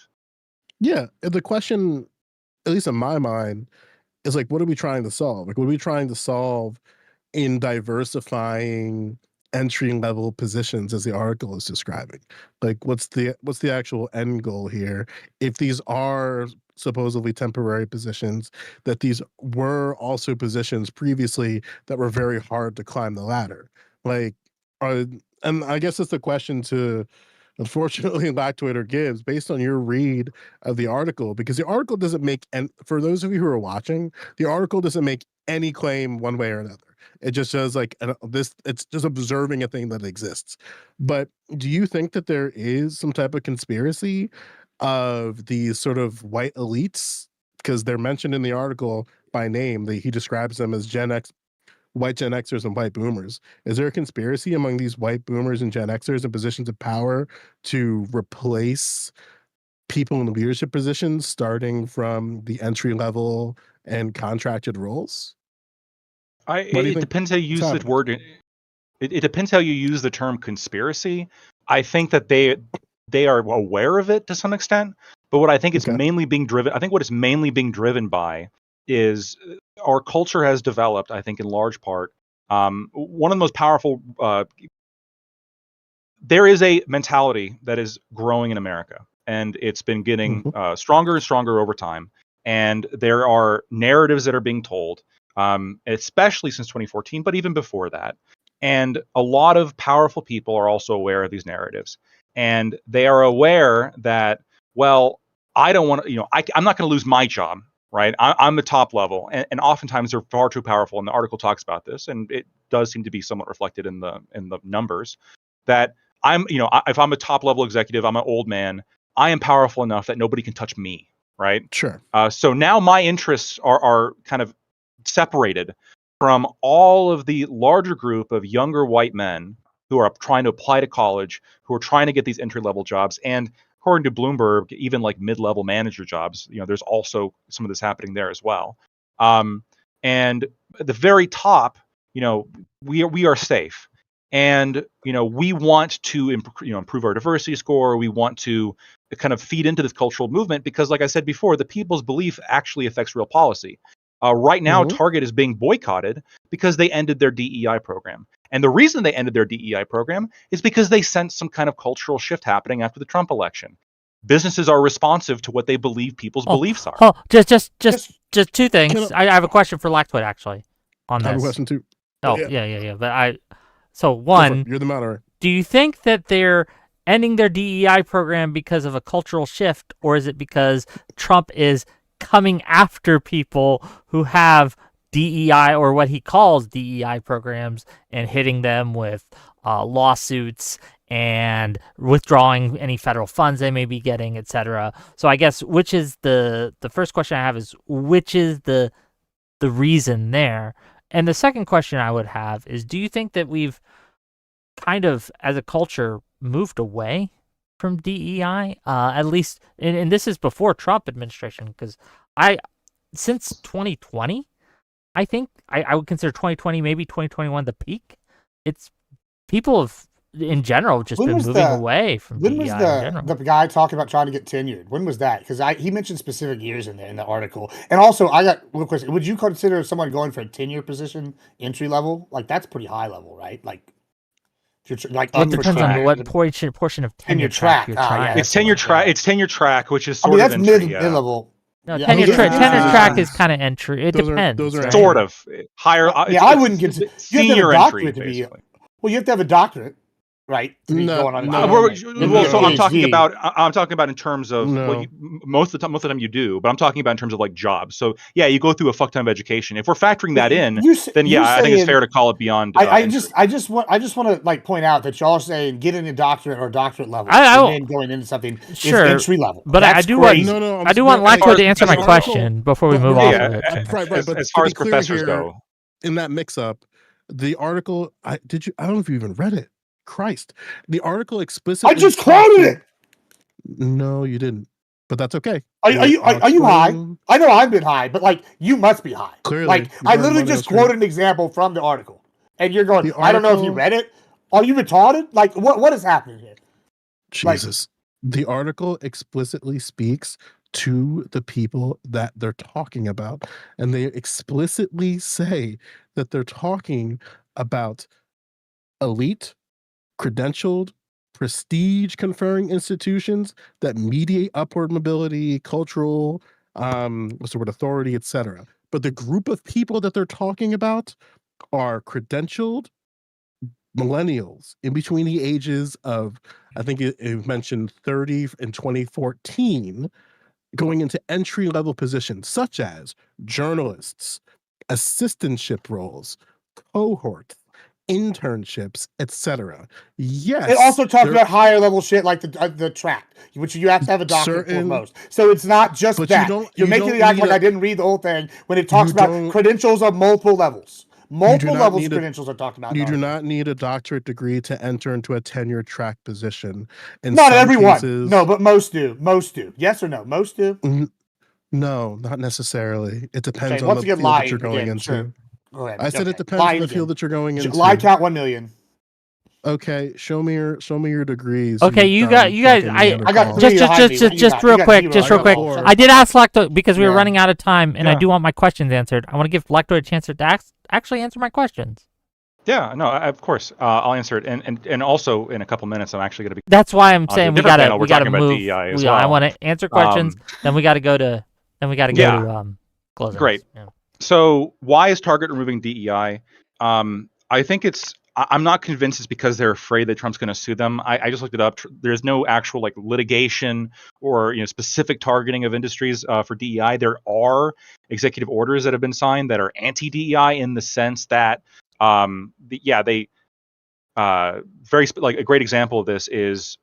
Yeah. The question, at least in my mind, is like, what are we trying to solve? Like, what are we trying to solve in diversifying entry level positions as the article is describing? Like, what's the actual end goal here? If these are supposedly temporary positions, that these were also positions previously that were very hard to climb the ladder. Like, and I guess it's the question to, unfortunately, Lactoid or Gibbs, based on your read of the article, because the article doesn't make, and for those of you who are watching, the article doesn't make any claim one way or another. It just says like it's just observing a thing that exists. But do you think that there is some type of conspiracy of these sort of white elites? Because they're mentioned in the article by name. He describes them as white Gen Xers and white boomers. Is there a conspiracy among these white boomers and Gen Xers in positions of power to replace people in leadership positions starting from the entry level and contracted roles? What do you It think depends how you use the happening? word. It depends how you use the term conspiracy. I think that they are aware of it to some extent, but what I think it's Okay. mainly being driven. I think what it's mainly being driven by is our culture has developed. I think in large part, one of the most powerful. There is a mentality that is growing in America, and it's been getting stronger and stronger over time. And there are narratives that are being told, especially since 2014, but even before that. And a lot of powerful people are also aware of these narratives, and they are aware that, well, I don't want to, I'm not going to lose my job, right? I'm the top level, and oftentimes they're far too powerful. And the article talks about this, and it does seem to be somewhat reflected in the numbers that if I'm a top level executive, I'm an old man, I am powerful enough that nobody can touch me, right? Sure. So now my interests are kind of separated from all of the larger group of younger white men who are trying to apply to college, who are trying to get these entry level jobs. And according to Bloomberg, even like mid-level manager jobs, there's also some of this happening there as well. And at the very top, we are safe. And we want to improve our diversity score. We want to kind of feed into this cultural movement because, like I said before, the people's belief actually affects real policy. Right now, Target is being boycotted because they ended their DEI program. And the reason they ended their DEI program is because they sensed some kind of cultural shift happening after the Trump election. Businesses are responsive to what they believe people's beliefs are. Oh, just two things. I have a question for Lactoid actually on this. I have a question too. Oh, yeah. But so one, you're the moderator. Do you think that they're ending their DEI program because of a cultural shift, or is it because Trump is coming after people who have DEI or what he calls DEI programs and hitting them with lawsuits and withdrawing any federal funds they may be getting, etc.? So I guess which is the first question I have is which is the reason there? And the second question I would have is, do you think that we've kind of, as a culture, moved away from DEI? At least, and this is before Trump administration, because since 2020, I think I would consider 2020, maybe 2021, the peak. It's people have, in general, just been moving away from DEI in general. The guy talking about trying to get tenured? When was that? Because he mentioned specific years in there in the article. And also, I got one question. Would you consider someone going for a tenure position entry level? Like, that's pretty high level, right? Like, it depends on what portion of tenure track you're trying. It's tenure track. It's tenure track, which is sort that's of entry, mid level. No, tenure track is kind of entry. It depends. Those are sort of higher. I wouldn't consider senior entry. Basically. Well, you have to have a doctorate, right? To be going on. So I'm talking about in terms of most of the time you do, but I'm talking about in terms of like jobs. So yeah, you go through a fuck ton of education. If we're factoring that in, then I think it's fair to call it beyond. I just want to like point out that y'all are saying getting a doctorate or doctorate level and then going into something is entry level. But I do want Lactoid to answer my question before we move on. Right. But as far as professors go, in that mix-up, the article, I don't know if you even read it. Christ, the article explicitly. I just quoted it. No, you didn't. But that's okay. Are you high? I know I've been high, but like you must be high. Clearly, like I literally just quoted an example from the article, and you're going. I don't know if you read it. Are you retarded? Like what is happening here? Jesus, the article explicitly speaks to the people that they're talking about, and they explicitly say that they're talking about elite, credentialed, prestige conferring institutions that mediate upward mobility, cultural, authority, etc. But the group of people that they're talking about are credentialed millennials in between the ages of, I think it mentioned 30 and 2014, going into entry level positions such as journalists, assistantship roles, cohorts, internships, etc. Yes. It also talks about higher level shit like the track, which you have to have a doctorate for most. So it's not just but that. You're you making don't the act need like a- I didn't read the whole thing when it talks You about don't- credentials of multiple levels. Multiple not levels need of a- credentials are talked about. in You the do article. not need a doctorate degree to enter into a tenure track position. In Not some everyone. cases, No, but most do. Most do. Yes or no? Most do. no, not necessarily. It depends Okay, on once the again, field that lying you're going again. into. Sure. Go ahead. I said Okay. it depends on Lying the again. field that you're going into. Lie count 1 million. Okay, show me your degrees. Okay, you guys. I got just 3 behind me. What do you got? real You got quick, 0. just real I got quick. 4. I did ask Lactoid because we were Yeah. running out of time, and I Yeah. do want my questions answered. I want to give Lactoid a chance to actually answer my questions. Yeah, no, of course. I'll answer it, and also in a couple minutes, I'm actually going to be. That's why I'm On saying a we different gotta panel, we're talking about move. DEI as I well. want to answer questions. Then we gotta go to Yeah. closing. Great. Yeah. So why is Target removing DEI? I think I'm not convinced it's because they're afraid that Trump's going to sue them. I just looked it up. There's no actual like litigation or specific targeting of industries for DEI. There are executive orders that have been signed that are anti-DEI in the sense that they like a great example of this is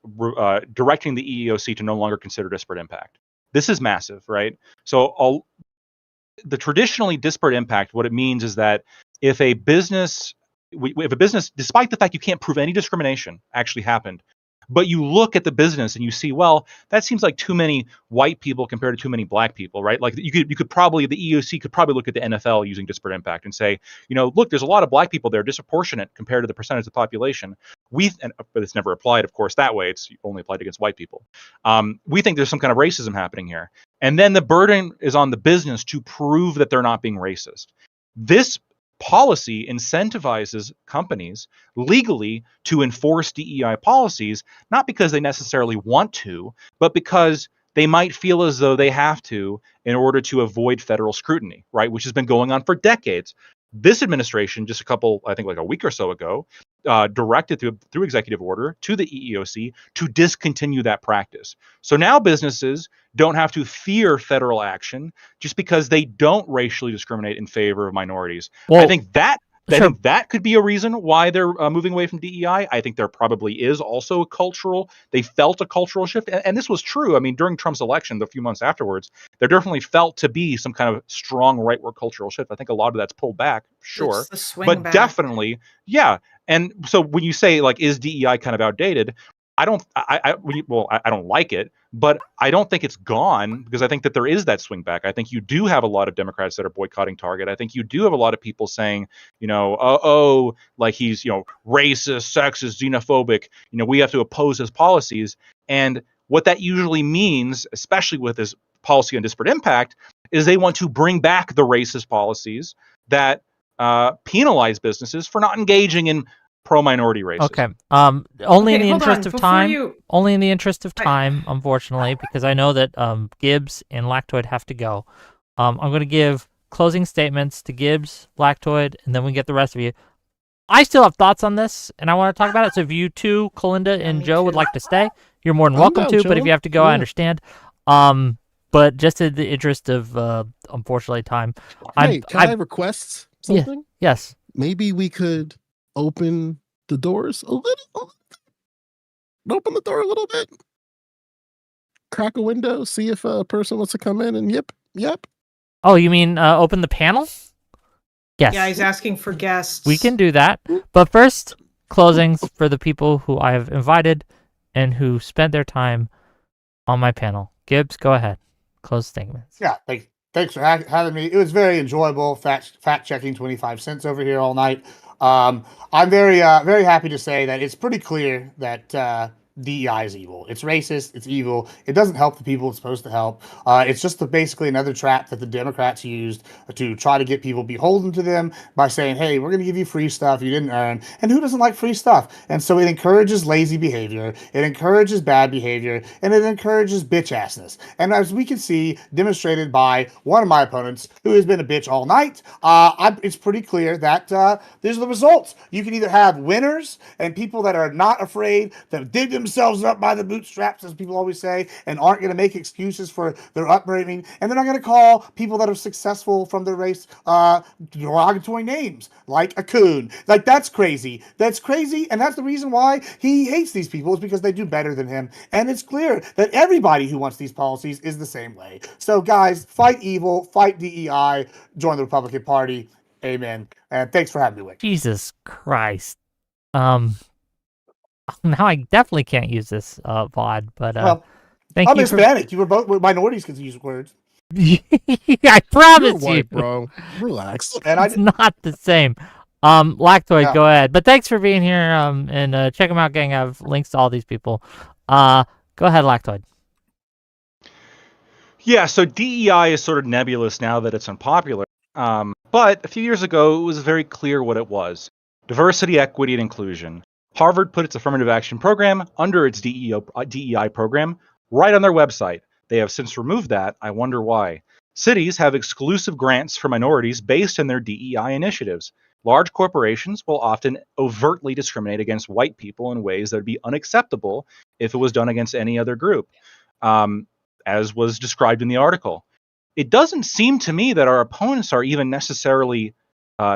directing the EEOC to no longer consider disparate impact. This is massive, right? So the traditionally disparate impact, what it means is that if a business, despite the fact you can't prove any discrimination actually happened, but you look at the business and you see, well, that seems like too many white people compared to too many black people, right? Like you could probably, the EEOC could probably look at the NFL using disparate impact and say, look, there's a lot of black people there, disproportionate compared to the percentage of the population. But it's never applied, of course, that way. It's only applied against white people. We think there's some kind of racism happening here. And then the burden is on the business to prove that they're not being racist. This policy incentivizes companies legally to enforce DEI policies, not because they necessarily want to, but because they might feel as though they have to in order to avoid federal scrutiny, right? Which has been going on for decades. This administration, just a week or so ago, directed through executive order to the EEOC to discontinue that practice. So now businesses don't have to fear federal action just because they don't racially discriminate in favor of minorities. Well, I think that could be a reason why they're moving away from DEI. I think there probably is also they felt a cultural shift. And this was true. I mean, during Trump's election, the few months afterwards, there definitely felt to be some kind of strong rightward cultural shift. I think a lot of that's pulled back, sure. It's the swing But back. definitely, yeah. And so when you say, like, is DEI kind of outdated? I don't like it, but I don't think it's gone because I think that there is that swing back. I think you do have a lot of Democrats that are boycotting Target. I think you do have a lot of people saying, like he's, racist, sexist, xenophobic, we have to oppose his policies. And what that usually means, especially with this policy on disparate impact, is they want to bring back the racist policies that penalize businesses for not engaging in pro-minority racism. Okay. Only in the hold interest on. of time. Before you- Only in the interest of time, unfortunately, because I know that Gibbs and Lactoid have to go. I'm going to give closing statements to Gibbs, Lactoid, and then we get the rest of you. I still have thoughts on this, and I want to talk about it. So if you two, Kalinda and me Joe, would too. like to stay, you're more than I'm welcome down, to. But if chilling. you have to go, I Yeah. understand. But just in the interest of, unfortunately, time. Hey, can I request Yeah. something? Yes. Maybe we could open the doors a little. Open the door a little bit. Crack a window, see if a person wants to come in and yep. Oh, you mean open the panel? Yes. Yeah, he's asking for guests. We can do that. But first, closings for the people who I have invited and who spent their time on my panel. Gibbs, go ahead. Close statements. Yeah, thanks for having me. It was very enjoyable. Fact checking 25 cents over here all night. I'm very happy to say that it's pretty clear that DEI is evil. It's racist. It's evil. It doesn't help the people it's supposed to help. It's just basically another trap that the Democrats used to try to get people beholden to them by saying, hey, we're going to give you free stuff you didn't earn. And who doesn't like free stuff? And so it encourages lazy behavior. It encourages bad behavior. And it encourages bitch assness. And as we can see, demonstrated by one of my opponents who has been a bitch all night, it's pretty clear that these are the results. You can either have winners and people that are not afraid, that dig themselves up by the bootstraps, as people always say, and aren't going to make excuses for their upbringing, and they're not going to call people that are successful from their race derogatory names like a coon. Like, that's crazy. That's crazy, and that's the reason why he hates these people, is because they do better than him. And it's clear that everybody who wants these policies is the same way. So guys, fight evil, fight DEI, join the Republican Party. Amen. And thanks for having me, Wick. Jesus Christ. Now I definitely can't use this VOD, but Well, thank I'm you Hispanic. You were both minorities can use words. I promise You're white, you, bro. Relax. And it's not the same. Lactoid, Yeah. go ahead. But thanks for being here. And check them out, gang. I have links to all these people. Go ahead, Lactoid. Yeah, so DEI is sort of nebulous now that it's unpopular. But a few years ago, it was very clear what it was: diversity, equity, and inclusion. Harvard put its affirmative action program under its DEI program right on their website. They have since removed that. I wonder why. Cities have exclusive grants for minorities based on their DEI initiatives. Large corporations will often overtly discriminate against white people in ways that would be unacceptable if it was done against any other group, as was described in the article. It doesn't seem to me that our opponents are even necessarily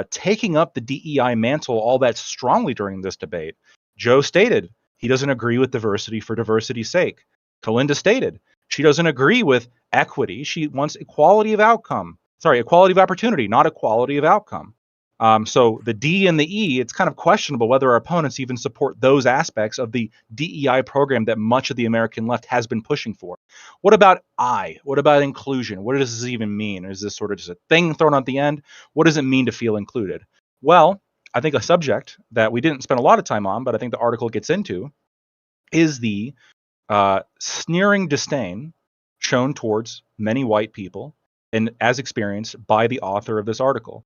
taking up the DEI mantle all that strongly during this debate. Joe stated he doesn't agree with diversity for diversity's sake. Kalinda stated she doesn't agree with equity. She wants equality of outcome. Sorry, equality of opportunity, not equality of outcome. So the D and the E, it's kind of questionable whether our opponents even support those aspects of the DEI program that much of the American left has been pushing for. What about I? What about inclusion? What does this even mean? Is this sort of just a thing thrown at the end? What does it mean to feel included? Well, I think a subject that we didn't spend a lot of time on, but I think the article gets into, is the sneering disdain shown towards many white people, and as experienced by the author of this article.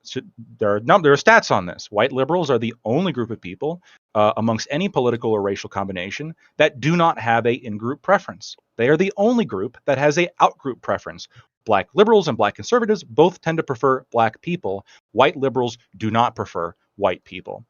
So there are stats on this. White liberals are the only group of people amongst any political or racial combination that do not have a in-group preference. They are the only group that has a out-group preference. Black liberals and black conservatives both tend to prefer black people. White liberals do not prefer white people.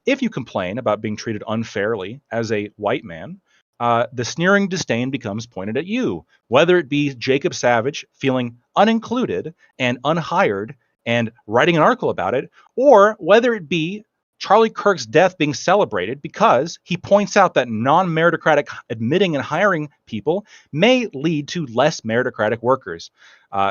If you complain about being treated unfairly as a white man, the sneering disdain becomes pointed at you, whether it be Jacob Savage feeling unincluded and unhired and writing an article about it, or whether it be Charlie Kirk's death being celebrated because he points out that non-meritocratic admitting and hiring people may lead to less meritocratic workers.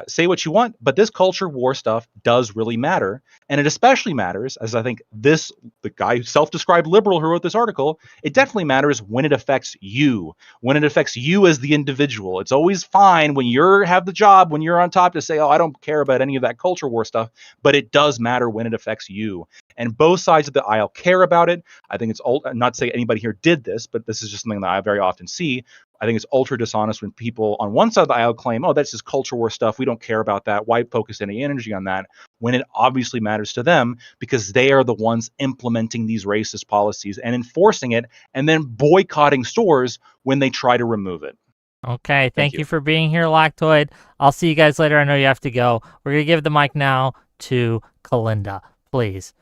Say what you want, but this culture war stuff does really matter. And it especially matters, as I think the guy who self-described liberal who wrote this article, it definitely matters when it affects you, when it affects you as the individual. It's always fine when you have the job, when you're on top, to say, oh, I don't care about any of that culture war stuff, but it does matter when it affects you. And both sides of the aisle care about it. I think it's not to say anybody here did this, but this is just something that I very often see. I think it's ultra dishonest when people on one side of the aisle claim, oh, that's just culture war stuff. We don't care about that. Why focus any energy on that when it obviously matters to them, because they are the ones implementing these racist policies and enforcing it and then boycotting stores when they try to remove it. Okay, thank you for being here, Lactoid. I'll see you guys later. I know you have to go. We're going to give the mic now to Kalinda, please.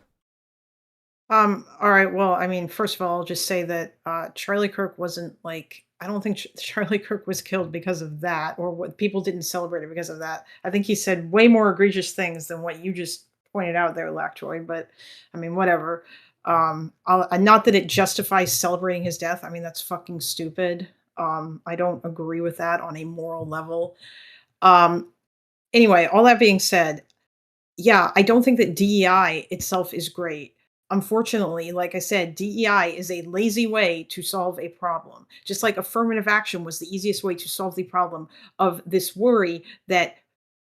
All right. Well, I mean, first of all, I'll just say that Charlie Kirk wasn't like, I don't think Charlie Kirk was killed because of that, or what people didn't celebrate it because of that. I think he said way more egregious things than what you just pointed out there, Lactoid. But I mean, whatever. Not that it justifies celebrating his death. I mean, that's fucking stupid. I don't agree with that on a moral level. Anyway, all that being said, yeah, I don't think that DEI itself is great. Unfortunately, like I said, DEI is a lazy way to solve a problem. Just like affirmative action was the easiest way to solve the problem of this worry that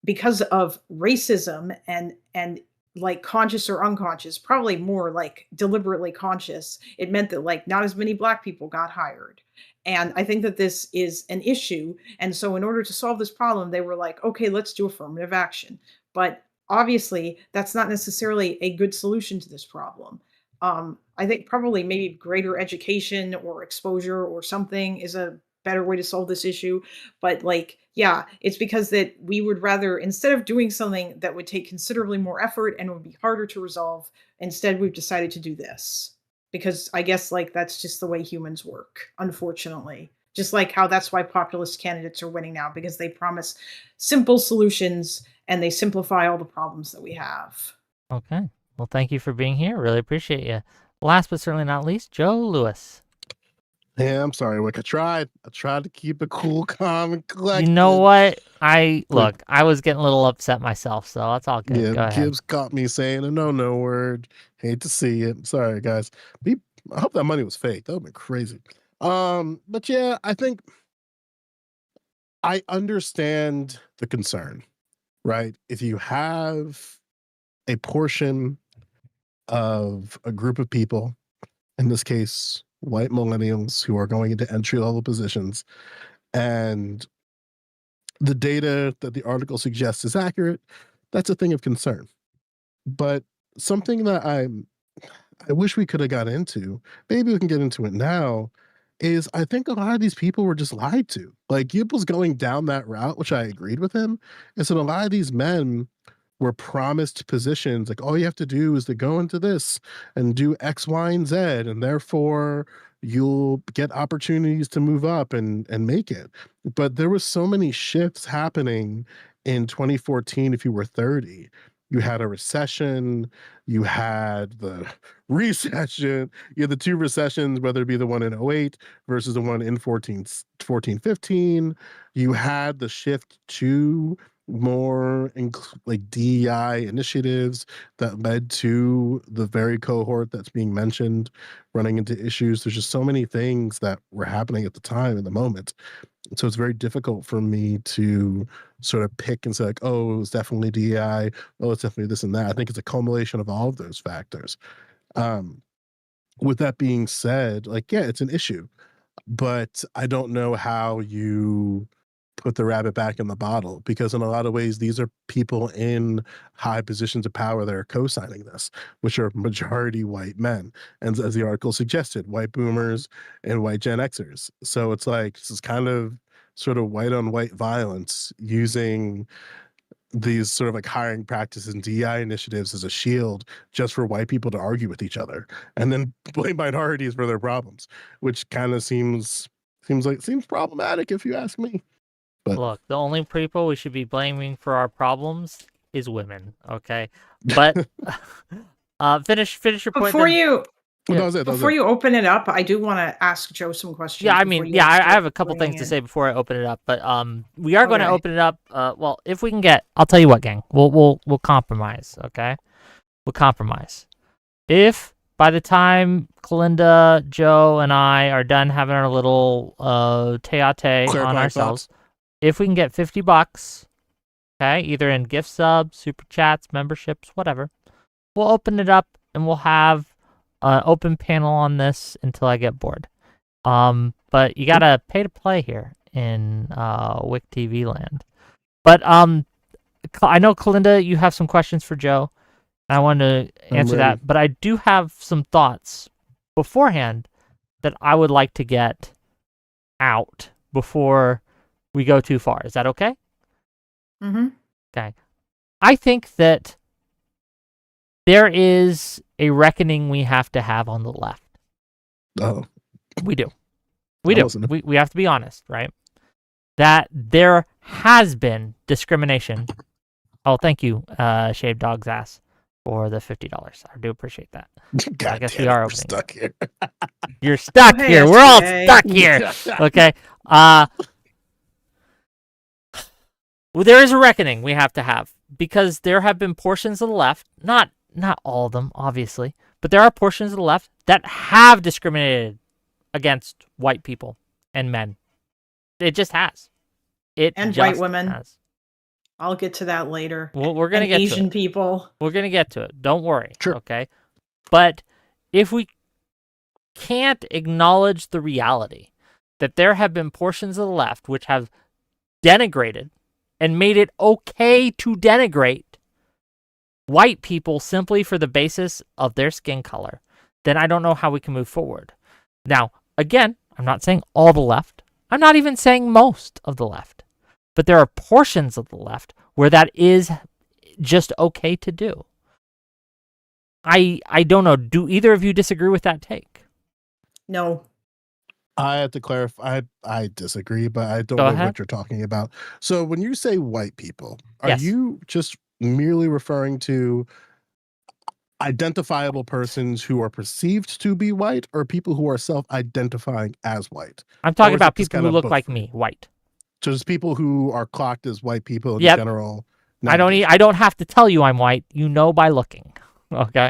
because of racism and like conscious or unconscious, probably more like deliberately conscious, it meant that like not as many Black people got hired. And I think that this is an issue. And so, in order to solve this problem, they were like, okay, let's do affirmative action. But obviously, that's not necessarily a good solution to this problem. I think probably maybe greater education or exposure or something is a better way to solve this issue. But like, yeah, it's because that we would rather, instead of doing something that would take considerably more effort and would be harder to resolve, instead we've decided to do this. Because I guess like that's just the way humans work, unfortunately. Just like how that's why populist candidates are winning now, because they promise simple solutions and they simplify all the problems that we have. Okay. Well, thank you for being here. Really appreciate you. Last but certainly not least, Joe Lewis. Yeah, I'm sorry, Wick. I tried to keep it cool, calm, and collected. You know what? I was getting a little upset myself, so that's all good. Yeah, Go ahead. Gibbs caught me saying a no word. Hate to see it. Sorry, guys. I hope that money was fake. That would be crazy. But yeah, I think I understand the concern, right? If you have a portion of a group of people, in this case, white millennials who are going into entry level positions, and the data that the article suggests is accurate, that's a thing of concern. But something that I wish we could have got into, maybe we can get into it now, is I think a lot of these people were just lied to. Like Gibb was going down that route, which I agreed with him. And so a lot of these men were promised positions like all you have to do is to go into this and do X, Y, and Z, and therefore you'll get opportunities to move up and make it. But there was so many shifts happening in 2014 if you were 30. You had a recession, you had the recession, you had the two recessions, whether it be the one in 08 versus the one in 14, 15. You had the shift to more like DEI initiatives that led to the very cohort that's being mentioned running into issues. There's just so many things that were happening at the time in the moment. So it's very difficult for me to sort of pick and say like, oh, it was definitely DEI. Oh, it's definitely this and that. I think it's a culmination of all of those factors. With that being said, like, yeah, it's an issue, but I don't know how you put the rabbit back in the bottle, because in a lot of ways, these are people in high positions of power that are co-signing this, which are majority white men. And as the article suggested, white boomers and white Gen Xers. So it's like, this is kind of sort of white on white violence using these sort of like hiring practices and DEI initiatives as a shield just for white people to argue with each other and then blame minorities for their problems, which kind of seems problematic if you ask me. But look, the only people we should be blaming for our problems is women, okay? But finish your point. Before you that was it. you open it up, I do want to ask Joe some questions. Yeah, I mean, I have a couple things to say before I open it up, but we are going to open it up. Well, if we can get, I'll tell you what, gang, we'll compromise, okay? We'll compromise. If by the time Kalinda, Joe, and I are done having our little tete on ourselves, if we can get $50, okay, either in gift subs, super chats, memberships, whatever, we'll open it up and we'll have an open panel on this until I get bored. But you gotta pay to play here in Wick TV land. But I know, Kalinda, you have some questions for Joe. I wanted to answer that, but I do have some thoughts beforehand that I would like to get out before we go too far. Is that okay? Mm-hmm. Okay. I think that there is a reckoning we have to have on the left. Oh. We do. We have to be honest, right? That there has been discrimination. Oh, thank you, Shaved Dog's Ass, for the $50. I do appreciate that. I guess we are opening. Stuck here. You're stuck here. We're all stuck here. Okay. Well, there is a reckoning we have to have, because there have been portions of the left, not all of them, obviously, but there are portions of the left that have discriminated against white people and men. It just has. And white women. Has. I'll get to that later. Well, we're gonna And get to Asian it. people. We're gonna get to it. Don't worry. Sure. Okay. But if we can't acknowledge the reality that there have been portions of the left which have denigrated and made it okay to denigrate white people simply for the basis of their skin color, then I don't know how we can move forward. Now, again, I'm not saying all the left. I'm not even saying most of the left. But there are portions of the left where that is just okay to do. I don't know. Do either of you disagree with that take? No. I have to clarify. I disagree, but I don't Go know ahead. what you're talking about. So when you say white people, are Yes. you just merely referring to identifiable persons who are perceived to be white, or people who are self-identifying as white? I'm talking Or is about it just people kind who of look both like for you? me, white. So just people who are clocked as white people in Yep. general. I don't have to tell you I'm white. You know by looking. Okay.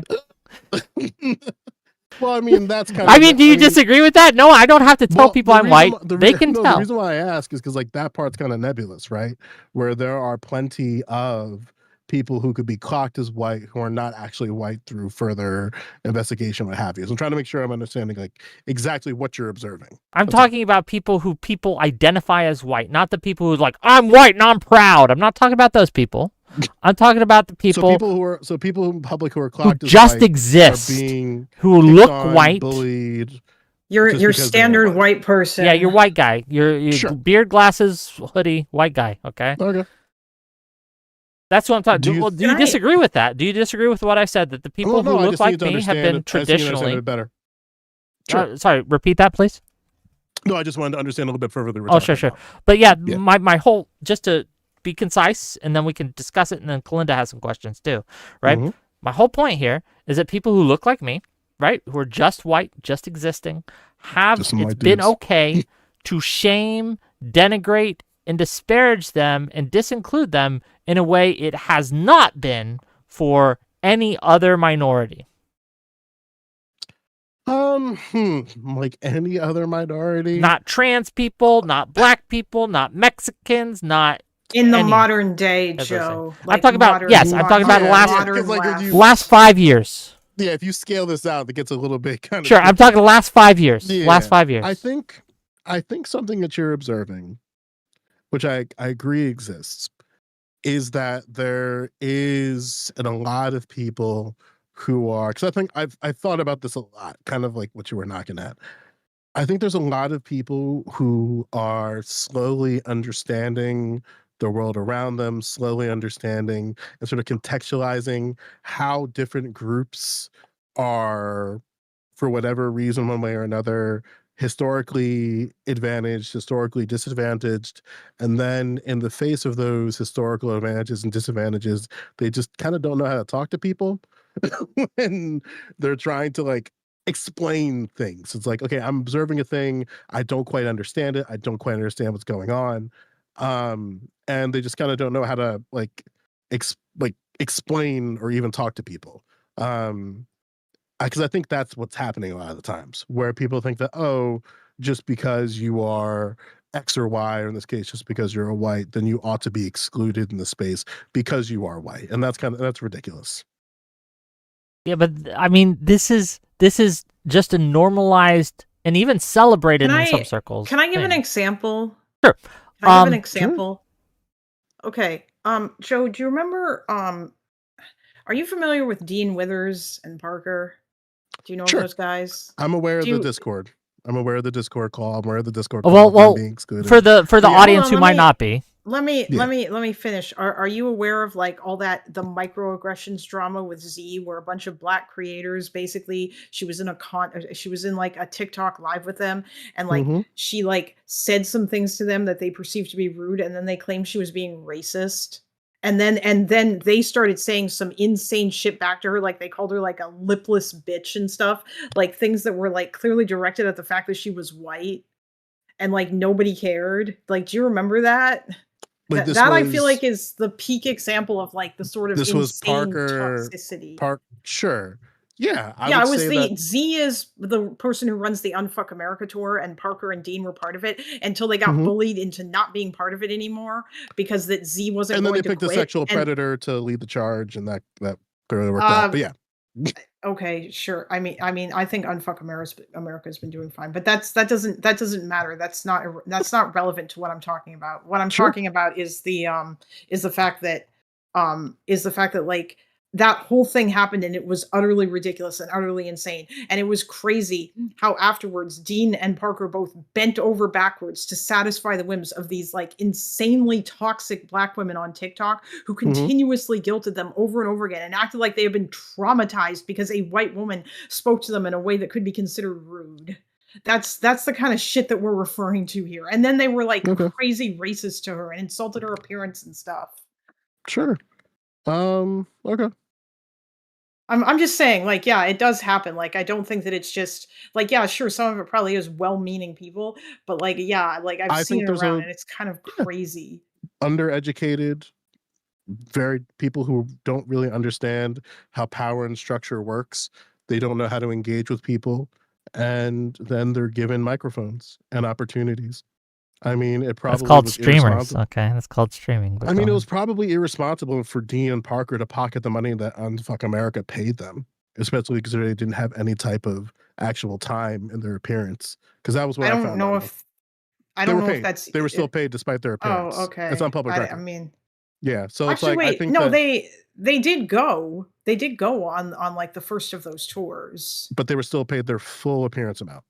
Well, I mean, that's kind of. I mean, do you disagree with that? No, I don't have to tell people I'm white. They can tell. The reason why I ask is because, like, that part's kind of nebulous, right? Where there are plenty of people who could be clocked as white who are not actually white through further investigation, what have you. So I'm trying to make sure I'm understanding, like, exactly what you're observing. I'm talking about people who people identify as white, not the people who's like, I'm white and I'm proud. I'm not talking about those people. I'm talking about the people. So people in public who are clocked as just white exist, are being who picked look on, white. bullied. You're just because they're standard white person. Yeah, you're white guy. You're Sure. beard, glasses, hoodie, white guy. Okay. Okay. That's what I'm talking. Do you- Do you disagree with that? Do you disagree with what I said, that the people Well, no, who I look just like need to me have understand been it. I just need to understand traditionally? it better. Sure. Sorry, repeat that, please. No, I just wanted to understand a little bit further. Oh, sure. But yeah, Yeah. my whole, just to be concise, and then we can discuss it, and then Kalinda has some questions too, right? Mhm. My whole point here is that people who look like me, right, who are just white, just existing, Just some it's white been dudes. okay to shame, denigrate, and disparage them and disinclude them in a way it has not been for any other minority. Like any other minority. Not trans people, not black people, not Mexicans, not In the any- modern day, as I was saying. Joe. I'm talking about- yes, I'm talking about modern last- Because, like, when left. you- last 5 years. Yeah, if you scale this out, it gets a little bit kind of. Sure, I'm talking the last 5 years. Yeah. Last 5 years. I think something that you're observing, which I agree exists, is that there is a lot of people who are, because I think I've thought about this a lot, kind of like what you were knocking at. I think there's a lot of people who are slowly understanding the world around them, slowly understanding and sort of contextualizing how different groups are, for whatever reason, one way or another, historically advantaged, historically disadvantaged. And then in the face of those historical advantages and disadvantages, they just kind of don't know how to talk to people when they're trying to, like, explain things. It's like, okay, I'm observing a thing, I don't quite understand it, I don't quite understand what's going on. And they just kind of don't know how to, like, explain or even talk to people. Because I think that's what's happening a lot of the times, where people think that, oh, just because you are X or Y, or in this case, just because you're a white, then you ought to be excluded in the space because you are white. And that's ridiculous. Yeah, but I mean, this is just a normalized and even celebrated in some circles. Can I give an thing. example? Sure. Can I give an Sure. example? Okay. Joe, do you remember are you familiar with Dean Withers and Parker? Do you know Sure. those guys? I'm aware of Do the you- Discord. I'm aware of the Discord call. I'm aware of the Discord Oh, call. well, I'm being excluded. For the Yeah. audience Hold who on, might let me- not be. Let me Yeah. finish. Are you aware of, like, all that, the microaggressions drama with Z, where a bunch of black creators, basically, she was in like a TikTok live with them, and like Mhm. she, like, said some things to them that they perceived to be rude, and then they claimed she was being racist. And then they started saying some insane shit back to her, like they called her like a lipless bitch and stuff, like things that were like clearly directed at the fact that she was white, and like nobody cared. Like, do you remember that? Like, this That I feel was- like is the peak example of, like, the sort of this was insane Parker. toxicity. Sure. Yeah, I Yeah, would it was say the that. Z is the person who runs the Unfuck America tour, and Parker and Dean were part of it until they got Mhm. bullied into not being part of it anymore because that Z wasn't And then going they to picked a quit. sexual And predator to lead the charge, and that clearly worked out. But yeah, okay, sure. I mean, I think Unfuck America's been doing fine, but that doesn't matter. That's not relevant to what I'm talking about. What I'm Sure. talking about is the fact that like that whole thing happened and it was utterly ridiculous and utterly insane. And it was crazy how afterwards Dean and Parker both bent over backwards to satisfy the whims of these like insanely toxic Black women on TikTok who continuously guilted them over and over again and acted like they had been traumatized because a white woman spoke to them in a way that could be considered rude. That's the kind of shit that we're referring to here. And then they were like crazy racist to her and insulted her appearance and stuff. Sure. Okay. I'm just saying, like, yeah, it does happen. Like, I don't think that it's just like, yeah, sure, some of it probably is well-meaning people, but like, yeah, like I've I seen think it there's around and it's kind of crazy. Undereducated, very people who don't really understand how power and structure works. They don't know how to engage with people, and then they're given microphones and opportunities. I mean, it probably That's called was streamers. irresponsible. Okay, that's called streaming. But I go mean, it ahead. was probably irresponsible for Dean and Parker to pocket the money that Unfuck America paid them, especially because they didn't have any type of actual time in their appearance. Because that was what I don't found know out. if I They don't were know if paid. that's They were still paid despite their appearance. Oh, okay. It's on public I record. mean, Yeah, so it's actually, like I wait, think no, that, they did go. They did go on like the first of those tours. but they were still paid their full appearance amount,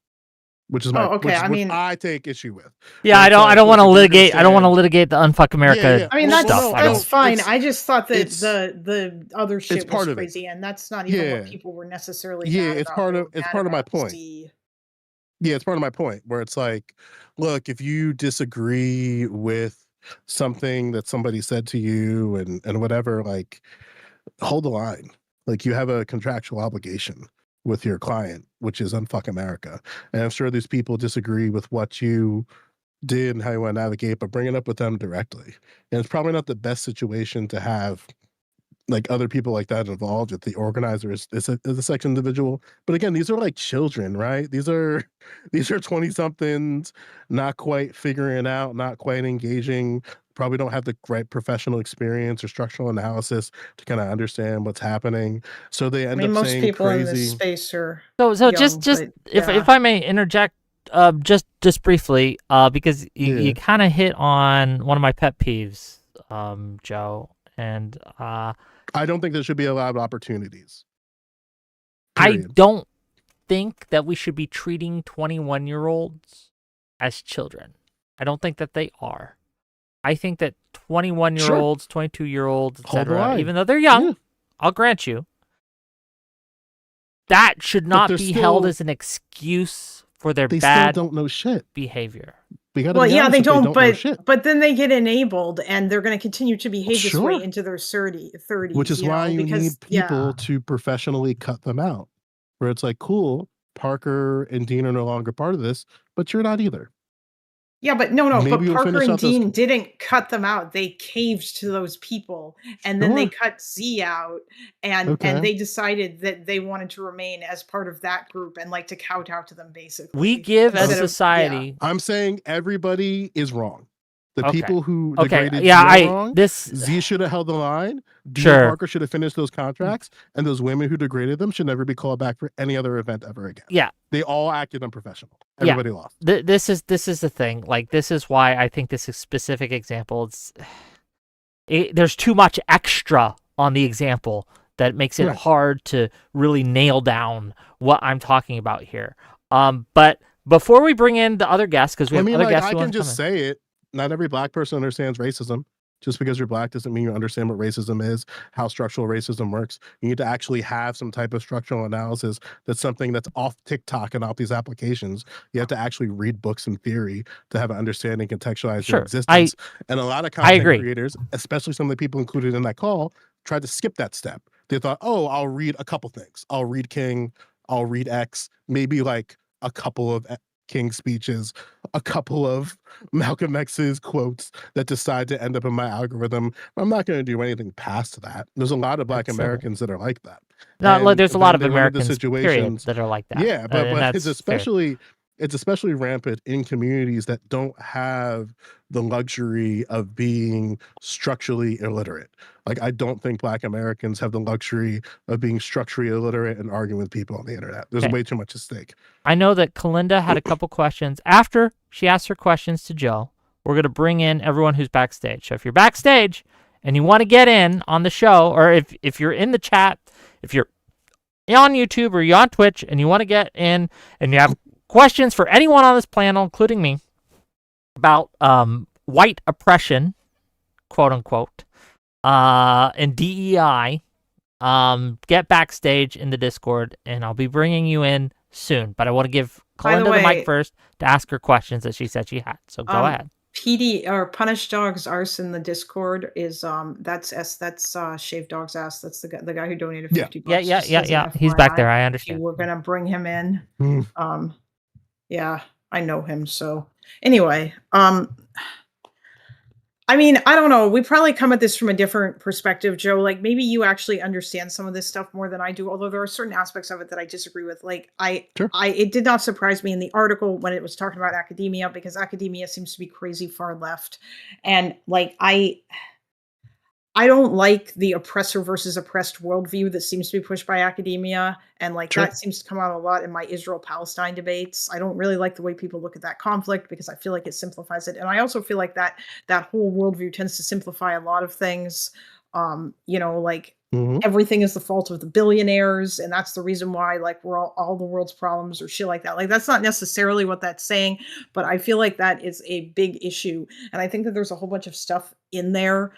which is my Oh, okay. I which mean, I take issue with. Yeah, Where I it's don't. like, I don't look, want to if you're gonna litigate. I don't want to stand- litigate the Unfuck America yeah. I mean, Well, stuff. no, I that's don't. fine. it's- I just thought that it's- the other shit part was of it. crazy, and that's not even Yeah. what people were necessarily Yeah, mad it's about. part They of- were it's mad part of my about point. Z. Yeah, it's part of my point where it's like, look, if you disagree with something that somebody said to you and whatever, like, hold the line. Like, you have a contractual obligation with your client, which is Unfuck America. And I'm sure these people disagree with what you did and how you want to navigate, but bring it up with them directly. And it's probably not the best situation to have like other people like that involved if the organizer is a sex individual. But again, these are like children, right? These are 20 somethings, not quite figuring it out, not quite engaging, probably don't have the right professional experience or structural analysis to kind of understand what's happening. So they I end mean, up most saying people in crazy. this space are So young, just but, if yeah. I may interject, just briefly, because you kind of hit on one of my pet peeves, Joe, and I don't think there should be allowed opportunities. I Period. don't think that we should be treating 21-year-olds as children. I don't think that they are. I think that 21-year-olds, 22-year-olds, Hold the etc., line. even though they're young, Yeah. I'll grant you, that should not they're be held still- as an excuse for their They bad still don't know shit. behavior. We gotta Well, be yeah, honest they if don't, know shit. but then they get enabled, and they're going to continue to behave this way Sure. into their 30s. Which is why you because, need people to professionally cut them out. Where it's like, cool, Parker and Dean are no longer part of this, but you're not either. Yeah, but no, Maybe but you'll Parker finish and out those- Dean didn't cut them out. They caved to those people, and then they Sure. cut Z out, and Okay. they decided that they wanted to remain as part of that group and like to kowtow to them, basically. We give as instead of- society. I'm saying everybody is wrong. The Okay. people who Okay, degraded yeah, Z are wrong. this Z should have held the line. Dean Sure. Parker should have finished those contracts, and those women who degraded them should never be called back for any other event ever again. Yeah. They all acted unprofessional. Yeah. Everybody lost. This is the thing. Like, this is why I think this is specific example. There's too much extra on the example that makes it Right. hard to really nail down what I'm talking about here. But before we bring in the other guests, because we have other guests I who can want to just come in. say it. Not every Black person understands racism. Just because you're Black doesn't mean you understand what racism is, how structural racism works. You need to actually have some type of structural analysis. That's something that's off TikTok and off these applications. You have to actually read books and theory to have an understanding, contextualize Sure. your existence. And a lot of content agree. creators, especially some of the people included in that call, tried to skip that step. They thought, oh, I'll read a couple things. I'll read King, I'll read X, maybe like a couple of King speeches, a couple of Malcolm X's quotes that decide to end up in my algorithm. I'm not going to do anything past that. There's a lot of Black That's silly. Americans that are like that. No, look, And there's a lot then of they run into Americans, period, situations. that are like that. Yeah, but and it's that's fair. especially rampant in communities that don't have the luxury of being structurally illiterate. Like, I don't think Black Americans have the luxury of being structurally illiterate and arguing with people on the internet. There's Okay. way too much at stake. I know that Kalinda had a couple questions. After she asked her questions to Joe, we're going to bring in everyone who's backstage. So if you're backstage and you want to get in on the show, or if you're in the chat, if you're on YouTube or you're on Twitch and you want to get in and you have questions for anyone on this panel, including me, about white oppression, quote unquote, and DEI, get backstage in the Discord, and I'll be bringing you in soon. But I want to give By the Kalinda the mic way- first to ask her questions that she said she had. So go ahead. PD or Punish Dog's arse in the Discord is that's Shave Dog's ass. That's the guy who donated Yeah. $50. Yeah. just as an He's back FYI. there. I You understand. were gonna bring him in. Mm. Yeah, I know him. So anyway, I mean, I don't know. We probably come at this from a different perspective, Joe. Like, maybe you actually understand some of this stuff more than I do, although there are certain aspects of it that I disagree with. Like, Sure. It did not surprise me in the article when it was talking about academia, because academia seems to be crazy far left. And like, I don't like the oppressor versus oppressed worldview that seems to be pushed by academia. And like, Sure. that seems to come out a lot in my Israel-Palestine debates. I don't really like the way people look at that conflict because I feel like it simplifies it. And I also feel like that whole worldview tends to simplify a lot of things. Like, Mhm. everything is the fault of the billionaires, and that's the reason why, like, we're all the world's problems or shit like that. Like, that's not necessarily what that's saying, but I feel like that is a big issue. And I think that there's a whole bunch of stuff in there.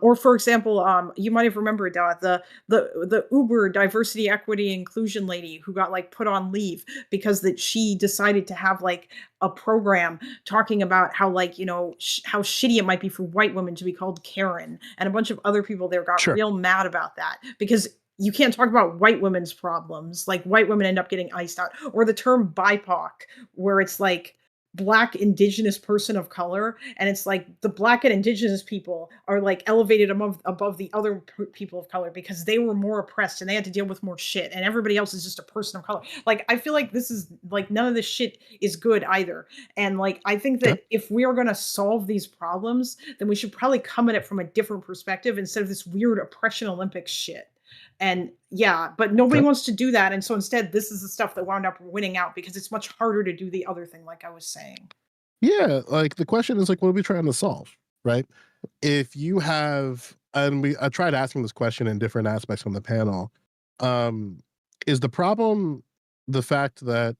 Or for example, you might have remembered the Uber diversity, equity, inclusion lady who got like put on leave because that she decided to have like a program talking about how, like, how shitty it might be for white women to be called Karen, and a bunch of other people there got Sure. real mad about that because you can't talk about white women's problems. Like, white women end up getting iced out. Or the term BIPOC, where it's like Black Indigenous person of color, and it's like the Black and Indigenous people are like elevated above the other people of color because they were more oppressed and they had to deal with more shit, and everybody else is just a person of color. Like, I feel like this is like, none of this shit is good either. And like, I think that if we are going to solve these problems, then we should probably come at it from a different perspective instead of this weird oppression Olympics shit. And yeah, but nobody wants to do that. And so instead, this is the stuff that wound up winning out because it's much harder to do the other thing, like I was saying. Yeah, like, the question is, like, what are we trying to solve, right? If you have, and I tried asking this question in different aspects on the panel, is the problem the fact that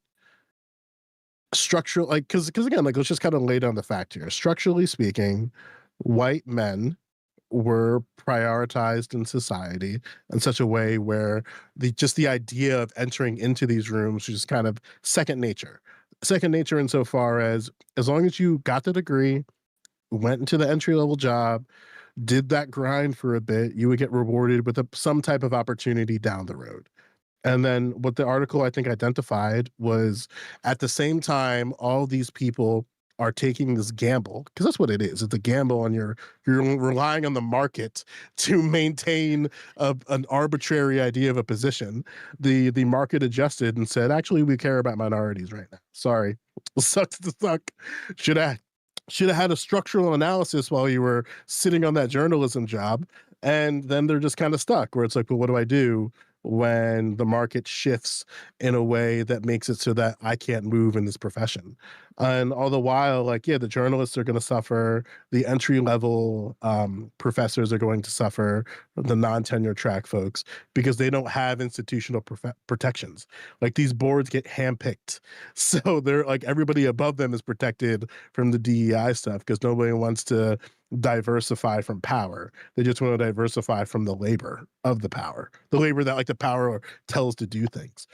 structural, like, because again, like, let's just kind of lay down the fact here. Structurally speaking, white men were prioritized in society in such a way where the idea of entering into these rooms was just kind of second nature. Second nature insofar as long as you got the degree, went into the entry level job, did that grind for a bit, you would get rewarded with some type of opportunity down the road. And then what the article, I think, identified was, at the same time, all these people are taking this gamble, because that's what it is. It's a gamble, and you're relying on the market to maintain an arbitrary idea of a position. The market adjusted and said, actually, we care about minorities right now. Sorry, sucks to suck. Should have had a structural analysis while you were sitting on that journalism job. And then they're just kind of stuck, where it's like, well, what do I do when the market shifts in a way that makes it so that I can't move in this profession? And all the while, like, yeah, the journalists are going to suffer, the entry level professors are going to suffer, the non-tenure track folks, because they don't have institutional protections. Like, these boards get handpicked, so they're like, everybody above them is protected from the DEI stuff because nobody wants to diversify from power. They just want to diversify from the labor of the power, the labor that, like, the power tells to do things.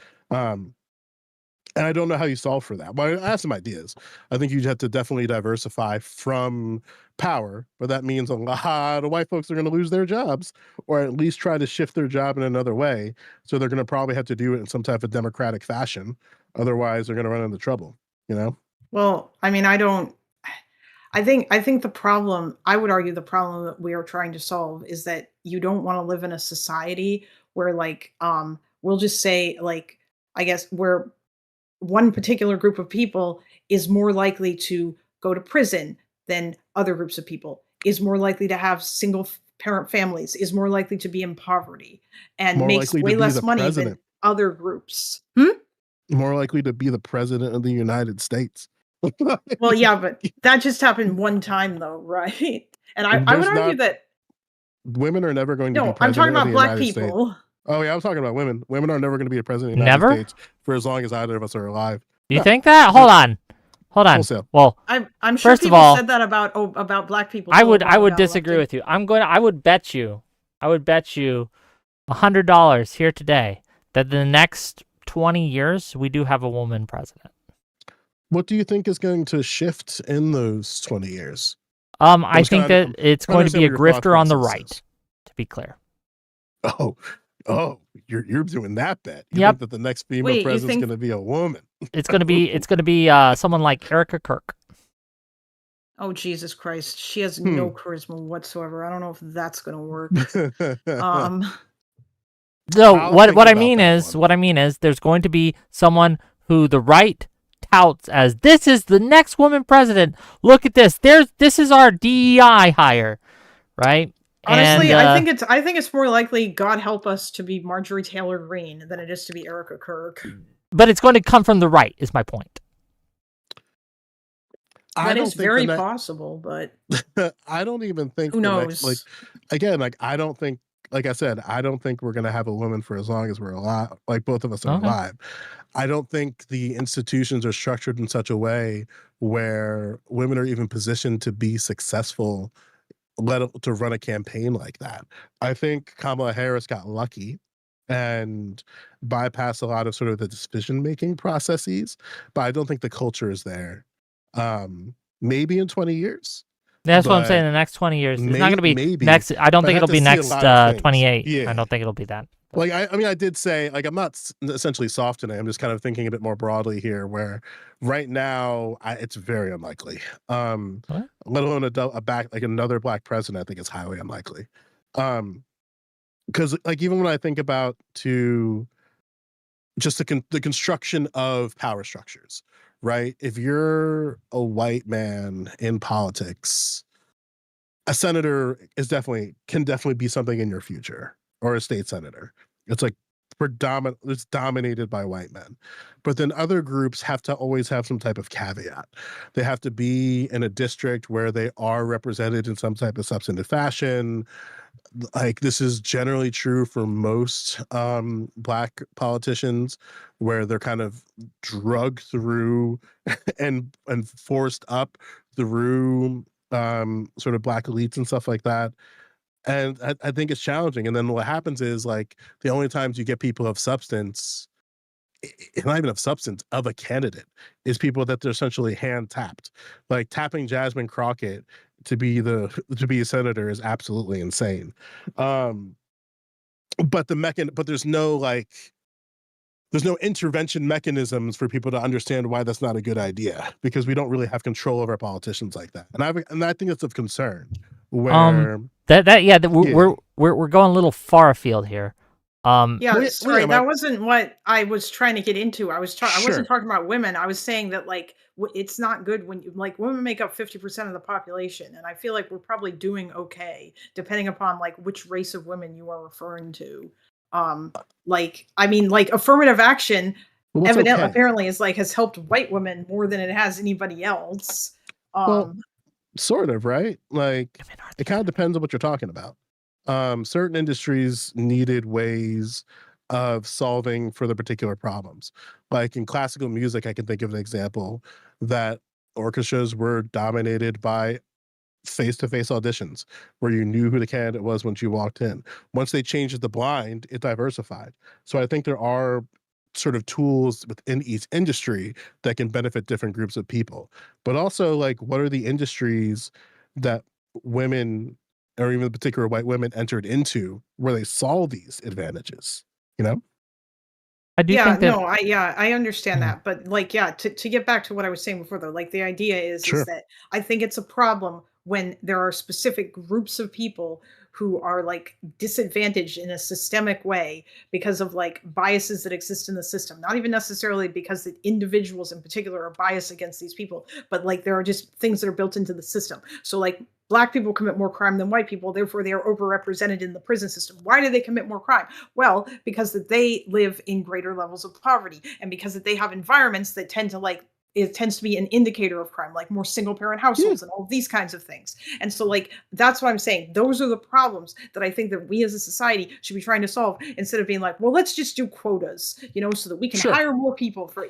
And I don't know how you solve for that. Well, I have some ideas. I think you'd have to definitely diversify from power, but that means a lot of white folks are going to lose their jobs, or at least try to shift their job in another way. So they're going to probably have to do it in some type of democratic fashion. Otherwise, they're going to run into trouble, you know? Well, I mean, I think the problem, I would argue the problem that we are trying to solve is that you don't want to live in a society where we'll just say I guess where one particular group of people is more likely to go to prison than other groups of people, is more likely to have parent families, is more likely to be in poverty, and More makes likely to way be less the money than president. other groups. More likely to be the president of the United States. Well, yeah, but that just happened one time though, right? And I would There's argue not that women are never going to be no, I'm talking president of the about black United States. people. Oh yeah, I was talking about women. Women are never going to be a president of the United Never? States for as long as either of us are alive. You No. think that? Hold on. Wholesale. Well, I'm sure First of people all, said that about black people. I till would Obama got disagree elected. with you. I would bet you $100 here today that in the next 20 years we do have a woman president. What do you think is going to shift in those 20 years? I just think kinda- that it's I'm going to be a understand what your thought grifter on the process right, is. to be clear. Oh, you're doing that bet. You Yep. think that the next female Wait, you president's think- going to be a woman? It's going to be someone like Erica Kirk. Oh Jesus Christ, she has Hmm. no charisma whatsoever. I don't know if that's gonna work. Um, So I'll what think I about mean that is one. there's going to be someone who the right touts as this is the next woman president. Look at this. This is our DEI hire, right? honestly, And, I think it's more likely, God help us, to be Marjorie Taylor Greene than it is to be Erica Kirk. but it's going to come from the right. Is my point. That is very possible, but I don't even think who the knows? next, I don't think, like I said, I don't think we're going to have a woman for as long as we're alive. Like both of us are Okay. alive. I don't think the institutions are structured in such a way where women are even positioned to be successful, to run a campaign like that. I think Kamala Harris got lucky and bypassed a lot of sort of the decision-making processes, but I don't think the culture is there. Maybe in 20 years. That's what I'm saying. But In the next 20 years, it's not going to be maybe, next. I don't but think I have it'll to be see a next lot of things. 28. Yeah. I don't think it'll be that. Like, I mean, I did say, like, I'm not essentially soft today. I'm just kind of thinking a bit more broadly here, where right now it's very unlikely. What? Let alone another black president, I think it's highly unlikely. Because like even when I think about just the construction of power structures, right? If you're a white man in politics, a senator can definitely be something in your future, or a state senator. It's like it's dominated by white men. But then other groups have to always have some type of caveat. They have to be in a district where they are represented in some type of substantive fashion. Like this is generally true for most black politicians, where they're kind of drugged through and forced up through sort of black elites and stuff like that. And I think it's challenging. And then what happens is, like, the only times you get people of substance, not even of substance, of a candidate, is people that they're essentially hand tapped. Like tapping Jasmine Crockett to be a senator is absolutely insane. But there's no intervention mechanisms for people to understand why that's not a good idea, because we don't really have control of our politicians like that. And I think it's of concern. Where we're going a little far afield here. Sorry, that wasn't what I was trying to get into. I wasn't talking about women. I was saying that it's not good when women make up 50% of the population, and I feel like we're probably doing okay depending upon which race of women you are referring to. Affirmative action apparently has helped white women more than it has anybody else. Sort of, right? Like, it kind of depends on what you're talking about. Certain industries needed ways of solving for the particular problems. Like in classical music, I can think of an example that orchestras were dominated by face-to-face auditions, where you knew who the candidate was once you walked in. Once they changed the blind, it diversified. So I think there are sort of tools within each industry that can benefit different groups of people. But also, like, what are the industries that women, or even particular white women, entered into where they saw these advantages, you know? I do Yeah, think that no, I understand Mhm. that, but like, yeah, to get back to what I was saying before, though, like the idea is Sure. that I think it's a problem when there are specific groups of people who are like disadvantaged in a systemic way because of like biases that exist in the system. Not even necessarily because the individuals in particular are biased against these people, but like there are just things that are built into the system. So like black people commit more crime than white people, therefore they are overrepresented in the prison system. Why do they commit more crime? Well, because that they live in greater levels of poverty, and because that they have environments that tend to like it tends to be an indicator of crime, like more single parent households and all these kinds of things. And so like that's what I'm saying. Those are the problems that I think that we as a society should be trying to solve, instead of being like, well, let's just do quotas, so that we can Sure. hire more people for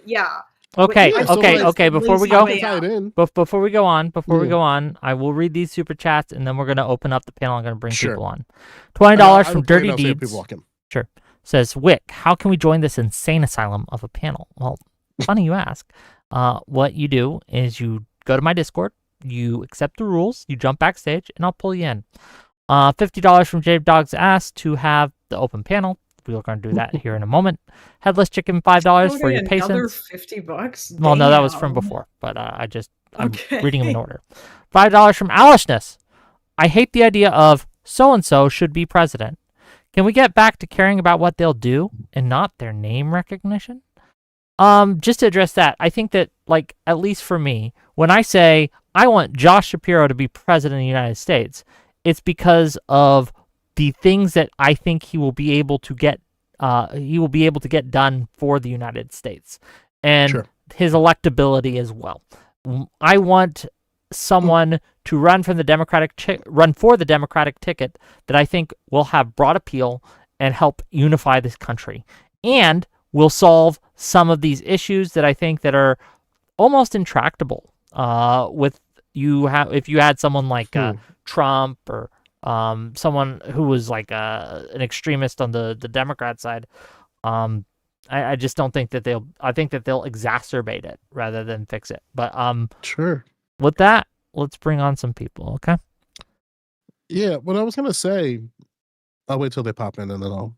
Okay, Yeah, so, like, okay. Before we lazy go, I way can tie out. it in. before we go Yeah. on, I will read these super chats, and then we're gonna open up the panel. I'm gonna bring Sure. people on. I $20 have from a plan, Dirty I'll see if Deeds. people walk in. Sure. Says Wick, how can we join this insane asylum of a panel? Well, funny you ask. What you do is you go to my Discord, you accept the rules, you jump backstage, and I'll pull you in. $50 from Jade Dog's Ass to have the open panel. We're going to do that here in a moment. Headless Chicken, $5 for your Another patience. $50. Well, no, that was from Damn. before, but I'm Okay. reading them in order. $5 from Alishness. I hate the idea of so-and-so should be president. Can we get back to caring about what they'll do and not their name recognition? Just to address that, I think that, like, at least for me, when I say I want Josh Shapiro to be president of the United States, it's because of the things that I think he will be able to get done for the United States and Sure. his electability as well. I want someone to run for the Democratic ticket that I think will have broad appeal and help unify this country, and will solve some of these issues that I think that are almost intractable. If you had someone like Trump or someone who was like an extremist on the Democrat side, I just don't think that I think that they'll exacerbate it rather than fix it. But Sure. with that, let's bring on some people, okay? Yeah, what I was gonna say, I'll wait till they pop in and then I'll.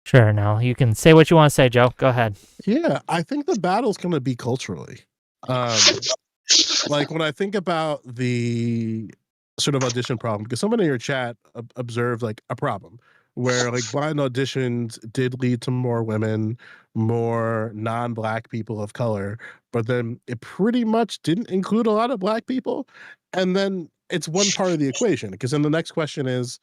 Sure. Now you can say what you want to say, Joe. Go ahead. Yeah, I think the battle's gonna be culturally. Like when I think about the sort of audition problem, because someone in your chat observed like a problem where like blind auditions did lead to more women, more non-black people of color, but then it pretty much didn't include a lot of black people. And then it's one part of the equation, because then the next question is,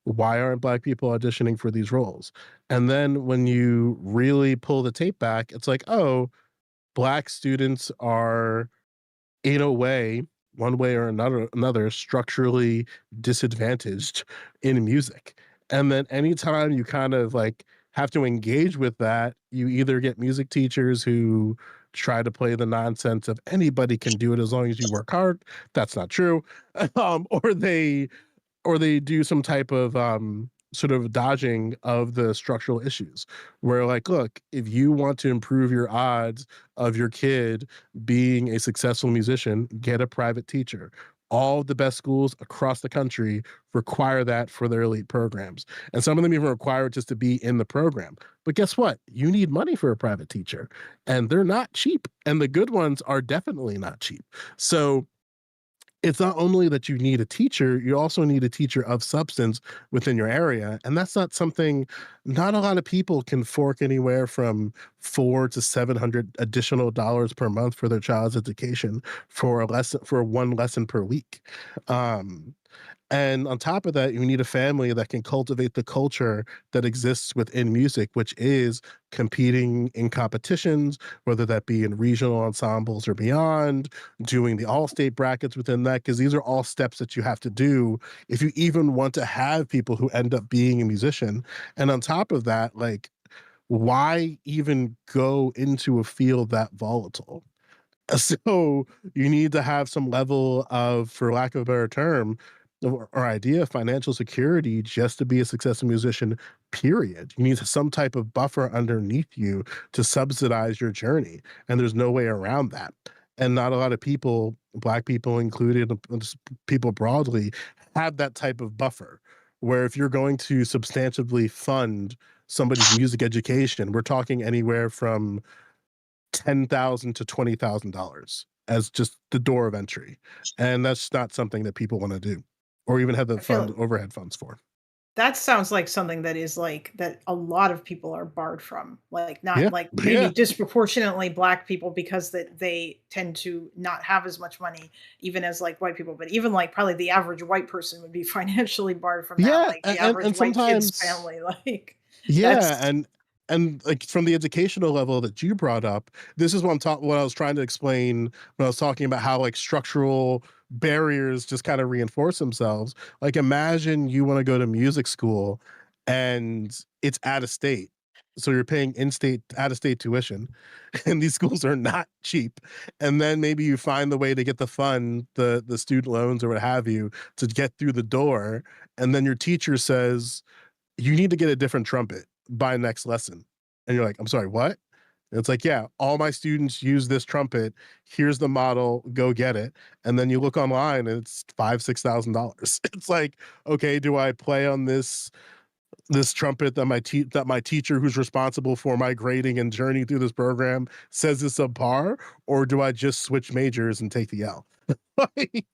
why aren't black people auditioning for these roles? And then when you really pull the tape back, it's like, oh, black students are in a way, one way or another, structurally disadvantaged in music. And then anytime you kind of like have to engage with that, you either get music teachers who try to play the nonsense of anybody can do it as long as you work hard. That's not true. Or they do some type of sort of dodging of the structural issues where like, look, if you want to improve your odds of your kid being a successful musician, get a private teacher. All the best schools across the country require that for their elite programs. And some of them even require it just to be in the program. But guess what? You need money for a private teacher, and they're not cheap. And the good ones are definitely not cheap. So it's not only that you need a teacher, you also need a teacher of substance within your area. And that's not something, not a lot of people can fork anywhere from $400 to $700 additional dollars per month for their child's education for one lesson per week. And on top of that, you need a family that can cultivate the culture that exists within music, which is competing in competitions, whether that be in regional ensembles or beyond, doing the all-state brackets within that, because these are all steps that you have to do if you even want to have people who end up being a musician. And on top of that, like, why even go into a field that volatile? So you need to have some level of, for lack of a better term, or idea of financial security just to be a successful musician, period. You need some type of buffer underneath you to subsidize your journey. And there's no way around that. And not a lot of people, black people included, just people broadly, have that type of buffer where if you're going to substantively fund somebody's music education, we're talking anywhere from $10,000 to $20,000 as just the door of entry, and that's not something that people want to do, or even have the overhead funds for. That sounds like something that is like that a lot of people are barred from, like not Yeah, like maybe yeah. disproportionately Black people because that they tend to not have as much money, even as like white people, but even like probably the average white person would be financially barred from that, Yeah, like the and average white kid's sometimes family, like yeah, that's and like from the educational level that you brought up, this is what I was trying to explain when I was talking about how like structural barriers just kind of reinforce themselves. Like imagine you want to go to music school and it's out of state. So you're paying out of state tuition, and these schools are not cheap. And then maybe you find the way to get the fund, the student loans or what have you, to get through the door. And then your teacher says, you need to get a different trumpet by next lesson. And you're like, I'm sorry, what? And it's like, yeah, all my students use this trumpet. Here's the model, go get it. And then you look online and it's $5,000-$6,000. It's like, okay, do I play on this trumpet that my teacher who's responsible for my grading and journey through this program says is subpar, or do I just switch majors and take the L? Like,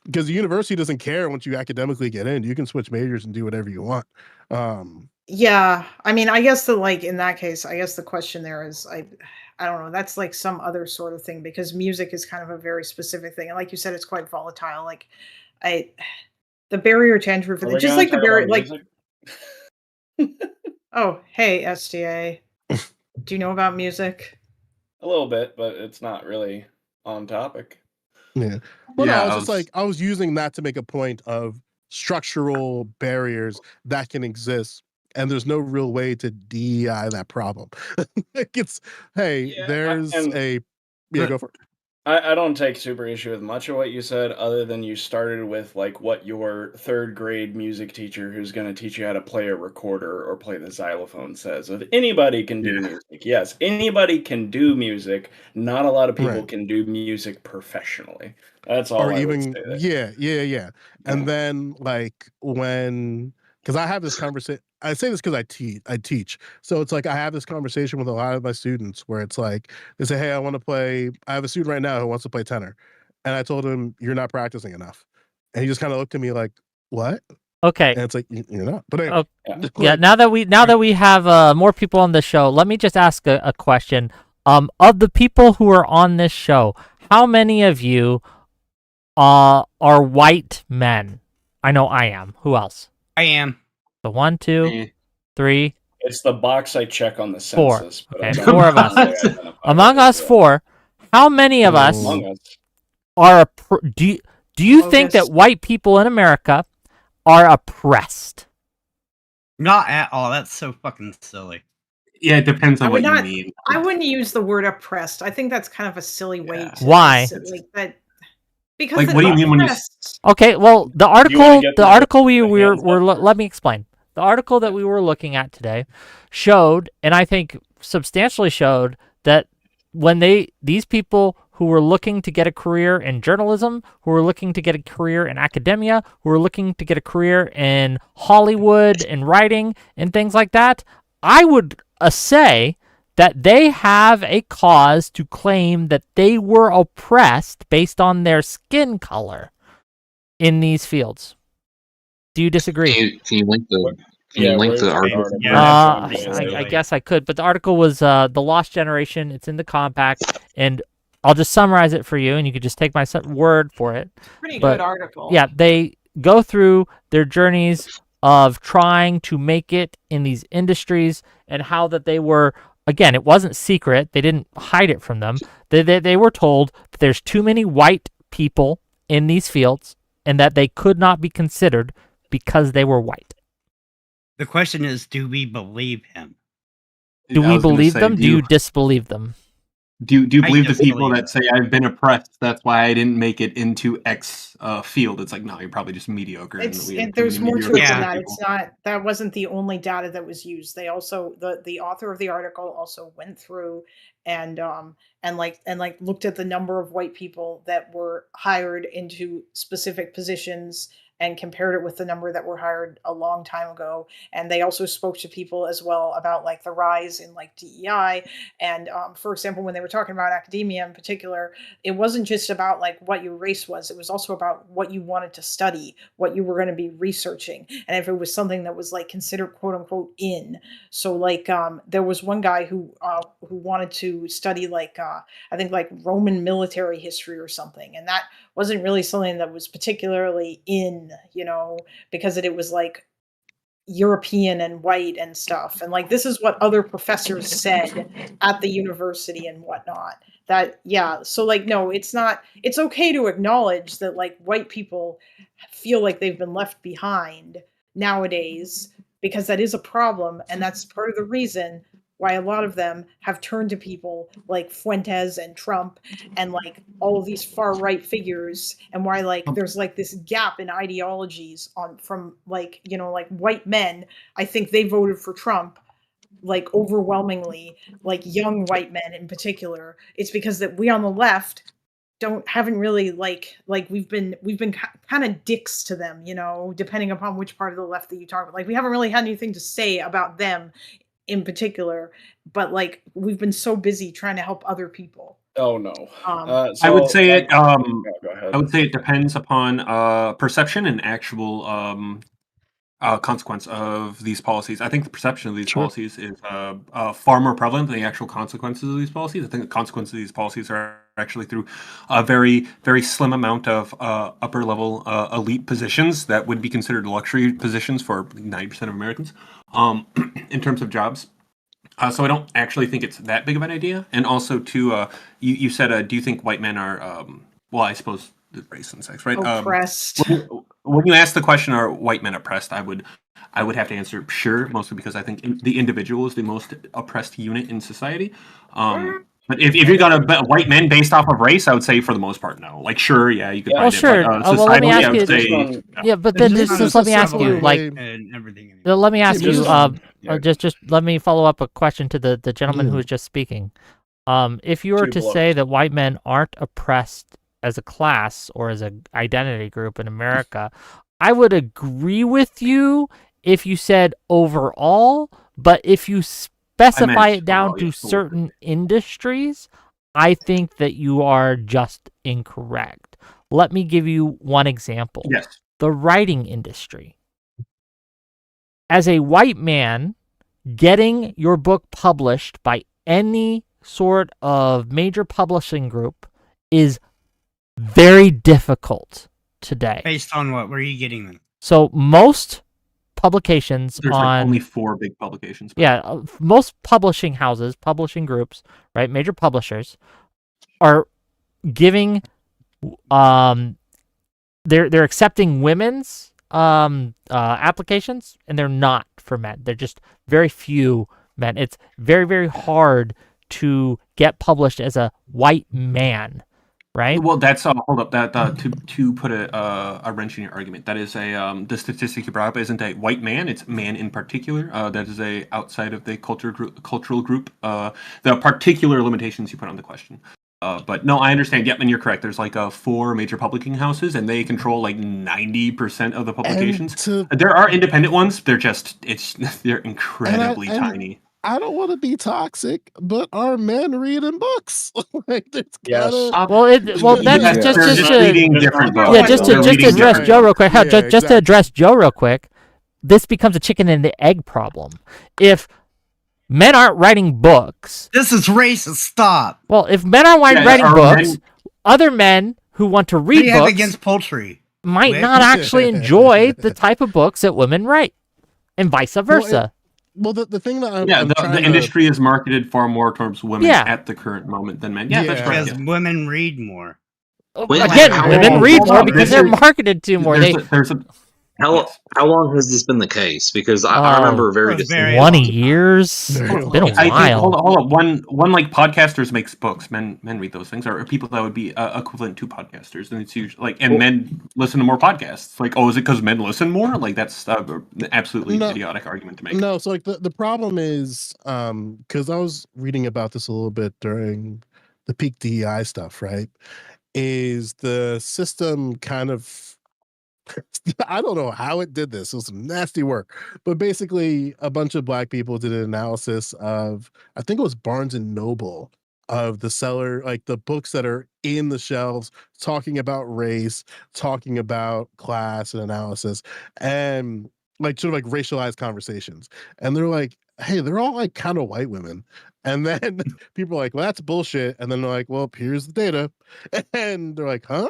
because the university doesn't care once you academically get in. You can switch majors and do whatever you want. yeah. I mean, I guess like in that case, I guess the question there is I don't know. That's like some other sort of thing because music is kind of a very specific thing, and like you said, it's quite volatile. Like the barrier to entry for Are the we just gonna like the talk barrier about like music? oh hey SDA, do you know about music? A little bit, but it's not really on topic. Yeah. Well, no, Yeah, I was just like, I was using that to make a point of structural barriers that can exist, and there's no real way to DEI that problem. Like it's, hey, Yeah, there's and yeah, go for it. I don't take super issue with much of what you said, other than you started with like what your third grade music teacher who's going to teach you how to play a recorder or play the xylophone says. If anybody can do Yeah. music, yes, anybody can do music. Not a lot of people Right. can do music professionally. That's all Or I would even say there. yeah. And then like because I have this conversation, I say this because I teach, so it's like I have this conversation with a lot of my students where it's like they say, hey, I have a student right now who wants to play tenor, and I told him, you're not practicing enough, and he just kind of looked at me like, what? Okay. And it's like, you're not. But anyway, Yeah. Now that we have more people on the show, let me just ask a question. Of the people who are on this show, how many of you are white men? I know I am. Who else? I am. So 1, 2, Eh. 3, It's the box I check on the 4. census. But Okay, I don't 4 of us. really identify Among with it, us yeah. 4, how many of us Among us. are do you think that Bogus. white people in America are oppressed? Not at all. That's so fucking silly. Yeah, it depends I on would what you not. mean. I wouldn't use the word oppressed. I think that's kind of a silly way Yeah. to Why? like that. Because Like, what do you mean when you oppressed? Okay, well, the wanna article get the the- article we the were hands up let me explain. The article that we were looking at today showed, and I think substantially showed, that when these people who were looking to get a career in journalism, who were looking to get a career in academia, who were looking to get a career in Hollywood and writing and things like that, I would say that they have a cause to claim that they were oppressed based on their skin color in these fields. Do you disagree? Can you link the Yeah, link where's the the article? article? Yeah, I guess I could, but the article was The Lost Generation. It's in the compact, and I'll just summarize it for you, and you could just take my word for it. Pretty But, good article. Yeah, they go through their journeys of trying to make it in these industries and how that they were, again, it wasn't secret. They didn't hide it from them. They were told that there's too many white people in these fields and that they could not be considered because they were white. The question is, do we believe him? Do I we was gonna believe say, them? Do you disbelieve them? Do you I believe the people disbelieve that say I've been oppressed? That's why I didn't make it into X field. It's like, no, you're probably just mediocre. and we have too There's many more to it mediocre than Yeah. that. people. It's not, that wasn't the only data that was used. They also, the author of the article also went through and looked at the number of white people that were hired into specific positions and compared it with the number that were hired a long time ago. And they also spoke to people as well about like the rise in like DEI. And for example, when they were talking about academia in particular, it wasn't just about like what your race was. It was also about what you wanted to study, what you were going to be researching, and if it was something that was like considered quote unquote in. So like there was one guy who wanted to study like I think like Roman military history or something, and that wasn't really something that was particularly in, because it was like European and white and stuff. And like this is what other professors said at the university and whatnot. That so like no, it's not, it's okay to acknowledge that like white people feel like they've been left behind nowadays, because that is a problem, and that's part of the reason why a lot of them have turned to people like Fuentes and Trump and like all of these far right figures, and why like there's like this gap in ideologies from like like white men. I think they voted for Trump like overwhelmingly, like young white men in particular. It's because that we on the left haven't really like we've been kind of dicks to them, depending upon which part of the left that you talk about. Like we haven't really had anything to say about them in particular, but like we've been so busy trying to help other people. Oh no. I would say it. Go ahead. I would say it depends upon perception and actual consequence of these policies. I think the perception of these policies is far more prevalent than the actual consequences of these policies. I think the consequences of these policies are actually through a very, very slim amount of upper level elite positions that would be considered luxury positions for 90% of Americans in terms of jobs. So I don't actually think it's that big of an idea. And also, too, you said, do you think white men are, well, I suppose the race and sex, right? Oppressed. When you ask the question, are white men oppressed? I would have to answer sure, mostly because I think the individual is the most oppressed unit in society. But if you got a white men based off of race, I would say for the most part, no. Like, sure, yeah, you could. Well, sure. Well, let me ask you. Say, yeah, but then just let me ask you, like, and everything. let me ask you. Just let me follow up a question to the gentleman who was just speaking. If you were to say that white men aren't oppressed as a class or as an identity group in America, I would agree with you if you said overall, but if you specify it down to certain industries, I think that you are just incorrect. Let me give you one example. Yes. The writing industry. As a white man, getting your book published by any sort of major publishing group is very difficult today. Based on what? Where are you getting them? So most publications There's like only 4 big publications. Yeah, most publishing houses, publishing groups, right, major publishers are giving they're accepting women's applications, and they're not for men. They're just very few men. It's very, very hard to get published as a white man, right? Well, that's hold up. That to put a wrench in your argument. That is the statistic you brought up isn't a white man. It's man in particular. That is a outside of the cultural group. The particular limitations you put on the question. But no, I understand. Yep, and you're correct. There's like 4 major publishing houses, and they control like 90% of the publications. There are independent ones. They're they're incredibly tiny. I don't want to be toxic, but are men reading books? Like, yes. Just to address Joe real quick. Just to address Joe real quick, this becomes a chicken and the egg problem. If men aren't writing books, this is racist. Stop. Well, if men aren't writing books, other men who want to read books against poultry might not actually enjoy the type of books that women write, and vice versa. Well, the thing that the industry is marketed far more towards women at the current moment than men. Yeah, that's right. Because women read more. Again, women read more because they're marketed to more. How long has this been the case? Because I remember very 20 years. It's been a while. Hold up. One like podcasters makes books. Men read those things, or people that would be equivalent to podcasters, and it's usually like, and men listen to more podcasts. Like, is it because men listen more? Like, that's absolutely idiotic argument to make. No, so like the problem is because I was reading about this a little bit during the peak DEI stuff, right? Is the system kind of I don't know how it did this. It was some nasty work. But basically, a bunch of Black people did an analysis of, I think it was Barnes and Noble, of the seller, like the books that are in the shelves, talking about race, talking about class and analysis, and like sort of like racialized conversations. And they're like, hey, they're all like kind of white women. And then people are like, well, that's bullshit. And then they're like, well, here's the data. And they're like, huh?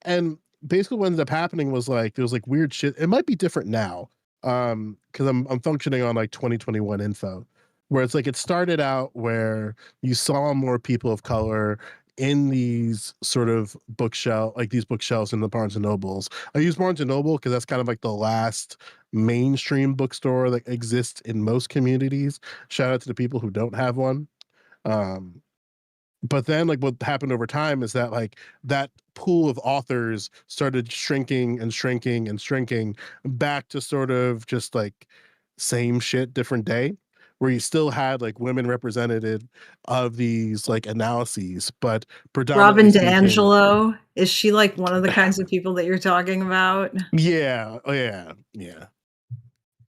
And basically what ended up happening was like there was like weird shit. It might be different now. Because I'm functioning on like 2021 info, where it's like it started out where you saw more people of color in these sort of bookshelf, like these bookshelves in the Barnes and Nobles. I use Barnes and Noble because that's kind of like the last mainstream bookstore that exists in most communities. Shout out to the people who don't have one. Um, but then like what happened over time is that like that pool of authors started shrinking and shrinking and shrinking back to sort of just like same shit different day, where you still had like women represented of these like analyses, but predominantly Robin speaking, DiAngelo, is she like one of the kinds of people that you're talking about? yeah.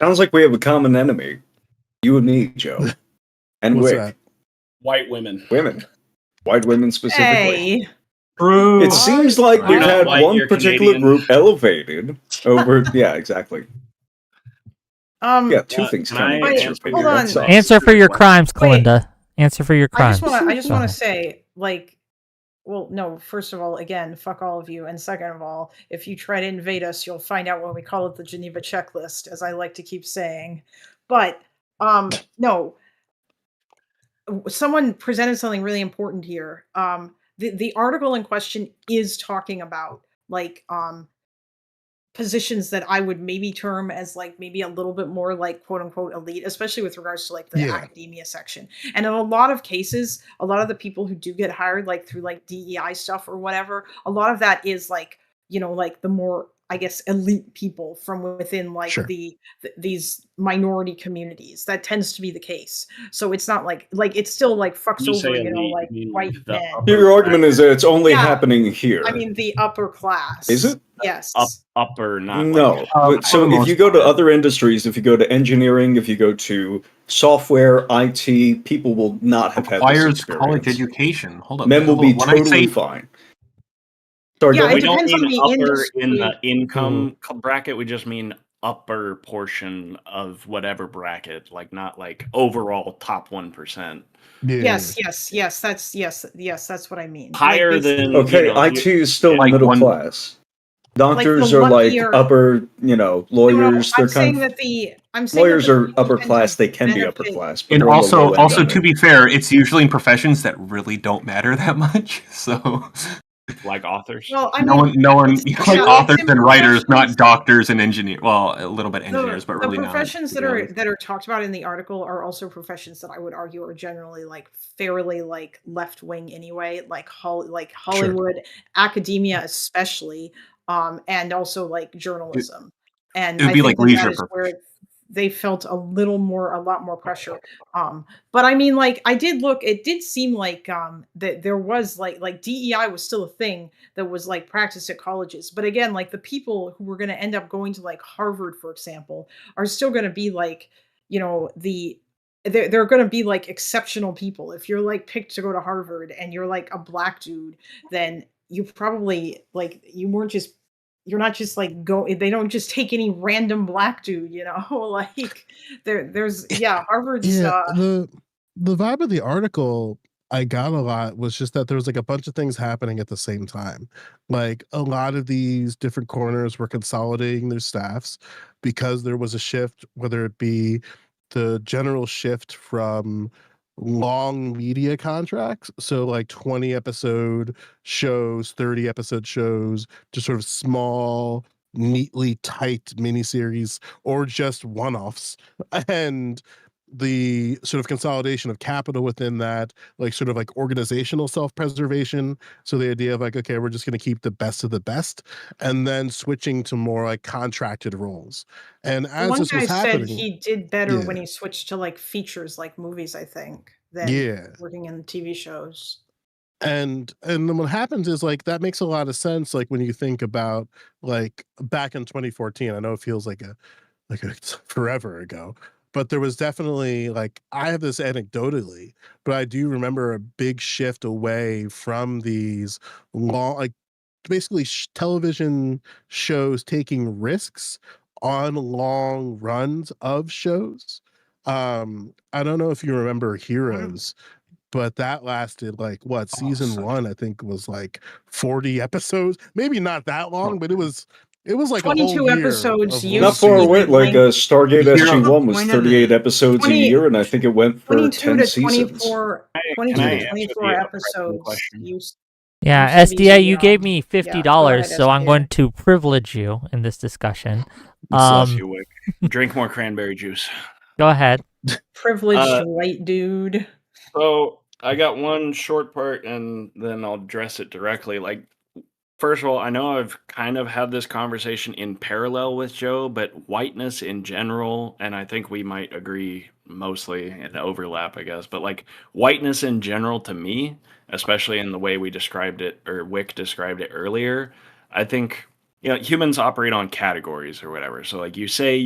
Sounds like we have a common enemy. You and me, Joe. And What's Wick. that? White women. Women. White women specifically. Hey, True. It seems like You're we've not had white, one you're particular Canadian. group elevated over. Yeah, exactly. Yeah, two things can coming I against your answer opinion. hold That on. sucks. Answer for your crimes, Wait. Kalinda. Answer for your crimes. I just Go want to ahead. say, like, well, no, first of all, again, fuck all of you. And second of all, if you try to invade us, you'll find out when we call it the Geneva checklist, as I like to keep saying. But no, someone presented something really important here. The article in question is talking about like positions that I would maybe term as like maybe a little bit more like quote unquote elite, especially with regards to like the Yeah. academia section. And in a lot of cases, a lot of the people who do get hired like through like DEI stuff or whatever, a lot of that is like, you know, like the more, I guess, elite people from within like Sure. these minority communities. That tends to be the case. So it's not like it's still like fucks You over, say you know, elite, like you mean white like the men. upper Your argument is that it's only Yeah. happening here. I mean the upper class. Is it? Yes. upper, not No. like But so for the if you most go to part. other industries, if you go to engineering, if you go to software, IT, people will not have had this Requires college experience. education. Hold up. Men will be When I totally say fine. Sorry, Yeah, go it we ahead. don't depends on mean the upper in the industry. income bracket. We just mean upper portion of whatever bracket, like not like overall top 1%. Yeah. Yes. That's what I mean. Higher Like, than Okay, you know, IT is still like middle one- class. Doctors the are like luckier- upper, you know, lawyers. I'm They're saying kind of that I'm saying lawyers that the are people upper tend class. to They can be upper benefit- class, but And they're on the also, low end of to it. be fair, it's usually in professions that really don't matter that much. So, like authors. Well, I no mean, one, it's- like yeah, authors it's in and writers, not professions- doctors and engineers. Well, a little bit engineers, but really the not. professions to that be are honest. that are talked about in the article are also professions that I would argue are generally like fairly like left wing anyway, like Hollywood, academia especially, and also like journalism. And It would I be think like leisure that is where they felt a lot more pressure. But I mean, like I did look, it did seem like that there was like DEI was still a thing that was like practiced at colleges. But again, like the people who were going to end up going to like Harvard, for example, are still going to be like, you know, they're going to be like exceptional people. If you're like picked to go to Harvard and you're like a Black dude, then you probably like you're not just like they don't just take any random Black dude, you know. Like there's Harvard's the vibe of the article I got a lot was just that there was like a bunch of things happening at the same time. Like a lot of these different corners were consolidating their staffs because there was a shift, whether it be the general shift from long media contracts, so like 20 episode shows, 30 episode shows, to sort of small, neatly tight miniseries or just one-offs, and the sort of consolidation of capital within that, like sort of like organizational self-preservation. So the idea of like, okay, we're just going to keep the best of the best, and then switching to more like contracted roles. And as one this guy was said happening, he did better Yeah. when he switched to like features, like movies, I think, than Yeah. working in TV shows. And then what happens is like that makes a lot of sense. Like when you think about like back in 2014, I know it feels like a forever ago, but there was definitely like I have this anecdotally, but I do remember a big shift away from these long, like basically television shows taking risks on long runs of shows. I don't know if you remember Heroes, but that lasted like what season one I think was like 40 episodes, maybe not that long, but it was like a whole 22 year episodes of used Not one far to be away. the Like length. Stargate Hero- SG-1 was Point of 38 it. episodes a 20 year, and I think it went for 22 10 to seasons. 24 Can 22 I to answer 24 the episodes question? used Yeah, used to be SDA, the, you gave me $50, go ahead, so I'm SDA. going to privilege you in this discussion. Bless you, Wick. Drink more cranberry juice. Go ahead. Privileged white dude. So I got one short part, and then I'll address it directly. Like, first of all, I know I've kind of had this conversation in parallel with Joe, but whiteness in general, and I think we might agree mostly in overlap, I guess, but like whiteness in general to me, especially in the way we described it, or Wick described it earlier, I think, humans operate on categories or whatever. So like you say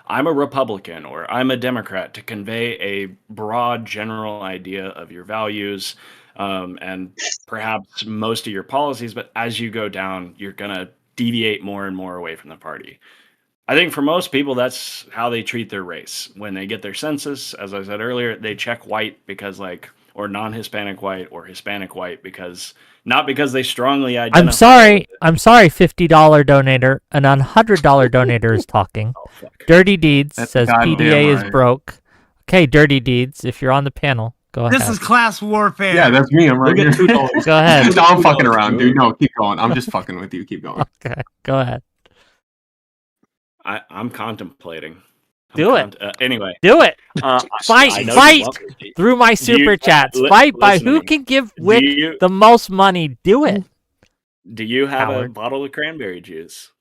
I'm a Republican or I'm a Democrat to convey a broad general idea of your values, and perhaps most of your policies, but as you go down, you're going to deviate more and more away from the party. I think for most people, that's how they treat their race. When they get their census, as I said earlier, they check white because or non-Hispanic white or Hispanic white not because they strongly identify. I'm sorry, $50 donator. An $100 donator is talking. Oh, fuck. Dirty Deeds That's says goddamn PDA is right. broke. Okay, Dirty Deeds, if you're on the panel, go ahead. This is class warfare. Yeah, that's me. I'm right Look here. at $2. Go ahead. No, I'm fucking around, dude. No, keep going. I'm just fucking with you. Keep going. Okay, go ahead. I'm contemplating. Do it. Anyway. Do it. I Fight know you fight want me to. through my super chats. Fight by listen to who me. can give Do Wick you- the most money. Do it. Do you have a Howard. bottle of cranberry juice?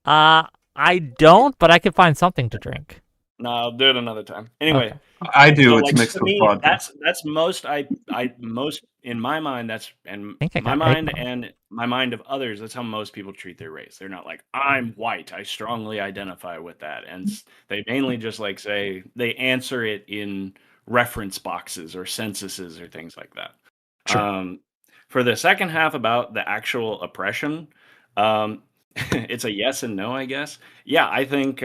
I don't, but I can find something to drink. No, I'll do it another time. Anyway, Okay. I do. so It's like mixed to with me, vodka. that's most most in my mind. That's and think I my got mind eggnog. and my mind of others. That's how most people treat their race. They're not like I'm white. I strongly identify with that, and they mainly just like say they answer it in reference boxes or censuses or things like that. Sure. For the second half about the actual oppression, it's a yes and no, I guess. Yeah, I think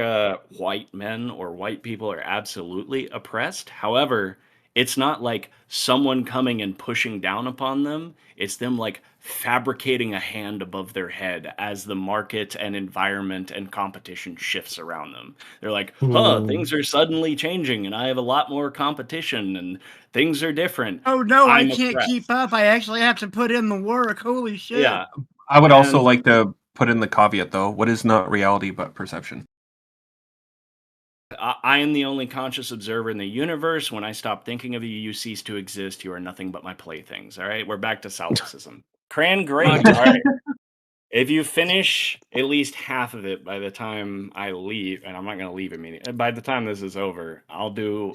white men or white people are absolutely oppressed. However, it's not like someone coming and pushing down upon them. It's them like fabricating a hand above their head as the market and environment and competition shifts around them. They're like, things are suddenly changing and I have a lot more competition and things are different. Oh no, I I'm can't oppressed. keep up. I actually have to put in the work. Holy shit. Yeah. I would also And- like to put in the caveat, though. What is not reality but perception? I am the only conscious observer in the universe. When I stop thinking of you, you cease to exist. You are nothing but my playthings. All right, we're back to solipsism. Cran, great. All right. If you finish at least half of it by the time I leave, and I'm not going to leave immediately. By the time this is over, I'll do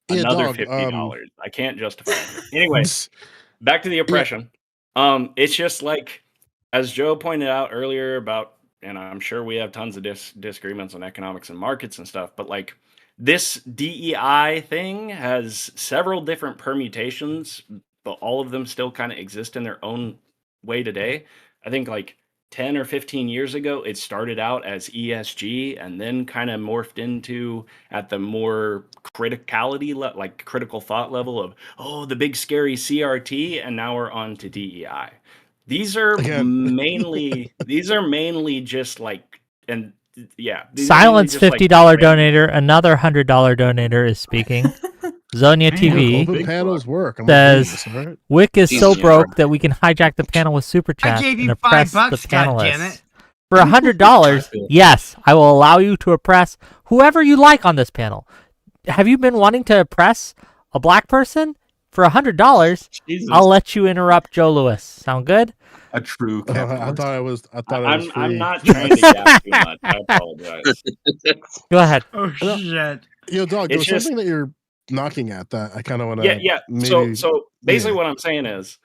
Yeah, another dog, $50. I can't justify it. Anyway, back to the oppression. It's just like, as Joe pointed out earlier about, and I'm sure we have tons of disagreements on economics and markets and stuff, but like this DEI thing has several different permutations, but all of them still kind of exist in their own way today. I think like 10 or 15 years ago, it started out as ESG and then kind of morphed into at the more criticality, like critical thought level of, the big scary CRT. And now we're on to DEI. These are Again. mainly just like, and yeah. these are mainly Silence just, like, $50 donator. Another $100 donator is speaking. Zonia Look, TV open panels work. I'm says this, all right? Wick is so Jesus. broke that we can hijack the panel with super chat gave and you oppress $5, the goddammit. panelists. For $100, yes, I will allow you to oppress whoever you like on this panel. Have you been wanting to oppress a black person? For $100, Jesus. I'll let you interrupt Joe Lewis. Sound good? A true I capitalist. thought I was free. I'm not trying to gap too much. I apologize. Go ahead. Oh shit. Yo, dog, It's there's just- something that you're knocking at that I kind of want to. Yeah. So basically, what I'm saying is,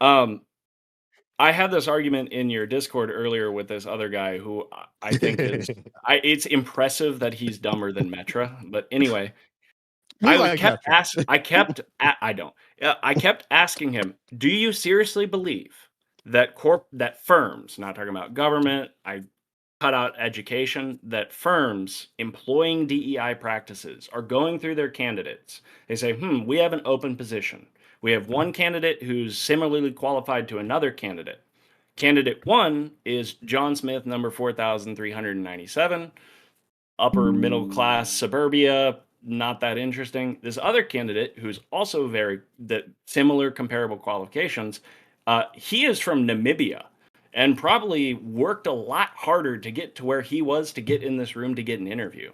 I had this argument in your Discord earlier with this other guy who I think is. It's impressive that he's dumber than Metra, but anyway. I kept asking him, do you seriously believe that firms, not talking about government, I cut out education, that firms employing DEI practices are going through their candidates. They say, we have an open position. We have one candidate who's similarly qualified to another candidate. Candidate 1 is John Smith, number 4,397, upper middle class suburbia, not that interesting. This other candidate, who's also similar comparable qualifications, he is from Namibia and probably worked a lot harder to get to where he was to get in this room to get an interview.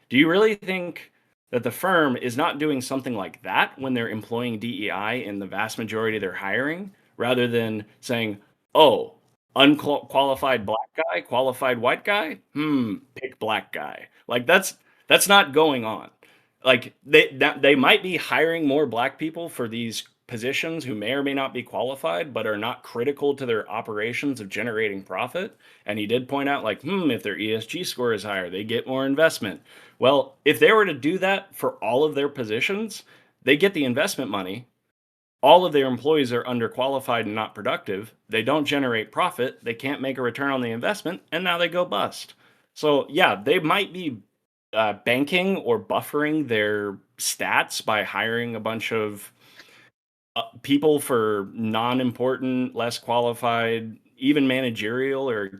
Do you really think that the firm is not doing something like that when they're employing DEI in the vast majority of their hiring, rather than saying, oh, unqualified black guy, qualified white guy? Pick black guy. Like that's not going on. Like they might be hiring more black people for these positions who may or may not be qualified, but are not critical to their operations of generating profit. And he did point out, like, if their ESG score is higher, they get more investment. Well, if they were to do that for all of their positions, they get the investment money. All of their employees are underqualified and not productive. They don't generate profit. They can't make a return on the investment, and now they go bust. So yeah, they might be banking or buffering their stats by hiring a bunch of people for non-important, less qualified, even managerial or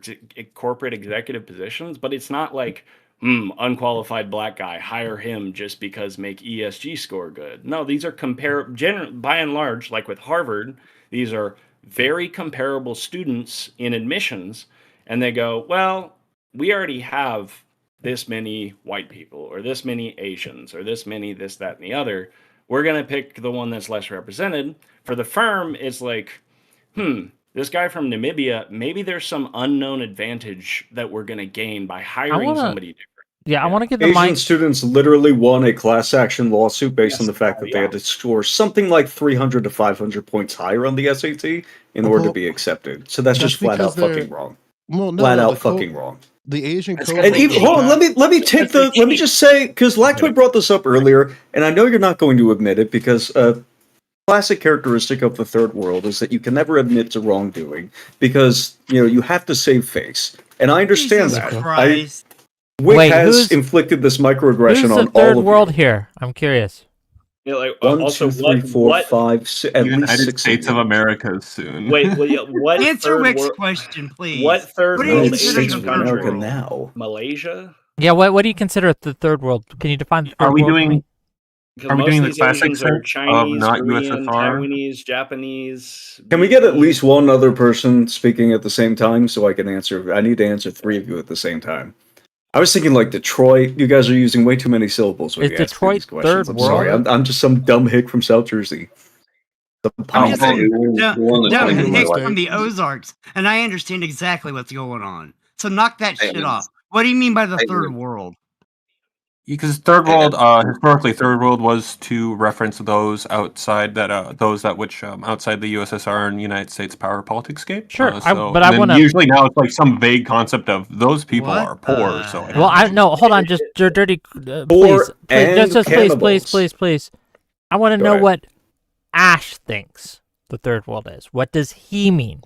corporate executive positions. But it's not like, unqualified black guy, hire him just because make ESG score good. No, these are by and large, like with Harvard, these are very comparable students in admissions, and they go, well, we already have this many white people, or this many Asians, or this many this, that, and the other. We're going to pick the one that's less represented. For the firm, it's like, this guy from Namibia, maybe there's some unknown advantage that we're going to gain by hiring somebody different. Yeah, I want to get the Asian students literally won a class action lawsuit based on the fact that they had to score something like 300 to 500 points higher on the SAT in order to be accepted. So that's just flat out fucking wrong. Flat out fucking wrong. The Asian code. And even, hold on, let me just say, because Lactoid brought this up earlier, and I know you're not going to admit it, because classic characteristic of the third world is that you can never admit to wrongdoing, because you have to save face. And I understand that. Wick has inflicted this microaggression on all of you. Who's the third world here? I'm curious. Yeah, like, 1, 2, 3, 4, 5, 6, at least United 6 States of America soon. Wait, what? Answer Wick's question, please. What third world United States Asian of America country? now? Malaysia? Yeah, what do you consider the third world? Can you define the third Are we world for doing? me? Are we doing the These classic Asians are sense of Chinese, not Korean, USSR? Taiwanese, Japanese. Can we get at least one other person speaking at the same time so I can answer? I need to answer 3 of you at the same time. I was thinking like Detroit. You guys are using way too many syllables when Is you ask Detroit these questions. third I'm sorry. world? I'm just some dumb hick from South Jersey. I'm just Oh, dumb Thank you, hick Mike. from the Ozarks, and I understand exactly what's going on. So knock that Hey, shit man. off. What do you mean by the Hey, third man. world? Because third world, historically, third world was to reference those outside that outside the USSR and United States power politics scape. Sure, but I then wanna- usually now it's like some vague concept of those people What are poor. the So hell? Well, I no, hold on, just dirty. Poor Please, just cannibals. please. I want to Go know ahead. what Ash thinks the third world is. What does he mean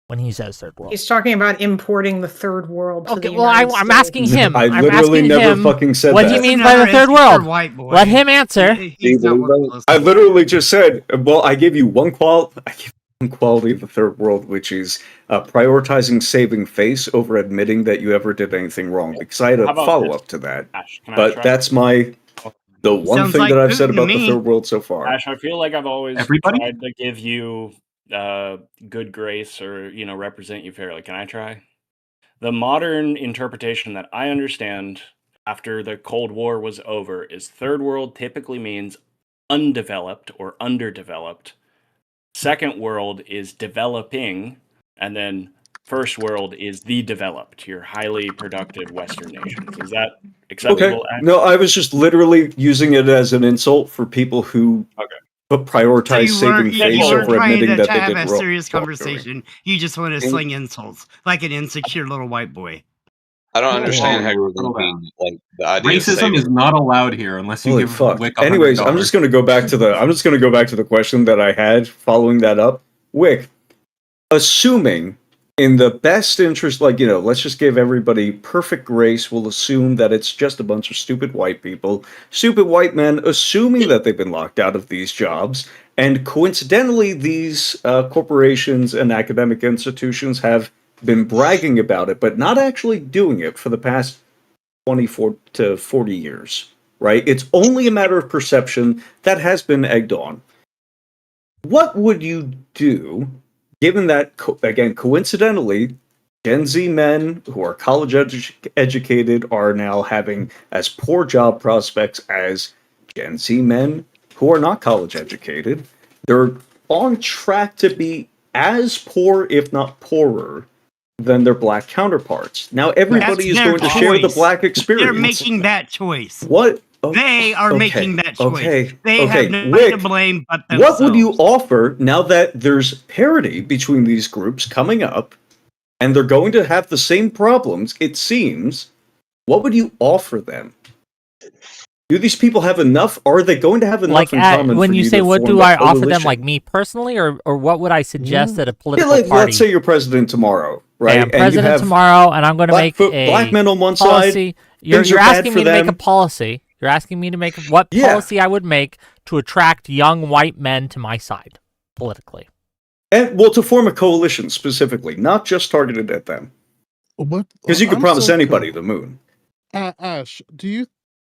when he says third world? He's talking about importing the third world to Okay, the well, United I'm States. asking him. I I'm literally asking never him fucking said what that. he means Another by the third insecure world. white boy. Let him answer. He's not worth listening I to. literally just said, well, I give you one quality of the third world, which is prioritizing saving face over admitting that you ever did anything wrong. Because I had How a about follow-up to that. Ash, can I But try? that's the one Sounds thing like that I've said Putin to about the me. third world so far. Ash, I feel like I've always Everybody? tried to give you good grace or represent you fairly. Can I try? The modern interpretation that I understand after the Cold War was over is third world typically means undeveloped or underdeveloped. Second world is developing, and then first world is the developed, your highly productive Western nations. Is that Okay. acceptable? Ash? No, I was just literally using it as an insult for people who but prioritize saving face over admitting that they have did a wrong. serious conversation. You just want to sling insults like an insecure little white boy. I don't understand how you're going to be like the idea. Racism is not allowed here unless you Holy give fuck. Wick $100. Anyways, I'm just going to go back to the question that I had following that up. Wick, assuming in the best interest, let's just give everybody perfect grace. We'll assume that it's just a bunch of stupid white people, stupid white men, assuming that they've been locked out of these jobs. And coincidentally, these corporations and academic institutions have been bragging about it, but not actually doing it for the past 24 to 40 years, right? It's only a matter of perception that has been egged on. What would you do, given that, again, coincidentally, Gen Z men who are college educated are now having as poor job prospects as Gen Z men who are not college educated? They're on track to be as poor, if not poorer, than their black counterparts. Now everybody is going to share the black experience. They're making that choice. What? They are making that choice. Okay. They have no Wick, to blame but themselves. what would you offer now that there's parity between these groups coming up and they're going to have the same problems, it seems? What would you offer them? Do these people have enough? Are they going to have enough in common? When for you you say to what form do a I offer them, coalition? like me personally, or what would I suggest that a political like, party? let's say you're president tomorrow, right? Okay, I'm president tomorrow, and I'm going to make a black men on one policy. side. You're asking me to make a policy. You're asking me to make what policy I would make to attract young white men to my side politically. And to form a coalition specifically, not just targeted at them. Because you could promise anybody the moon. Ash,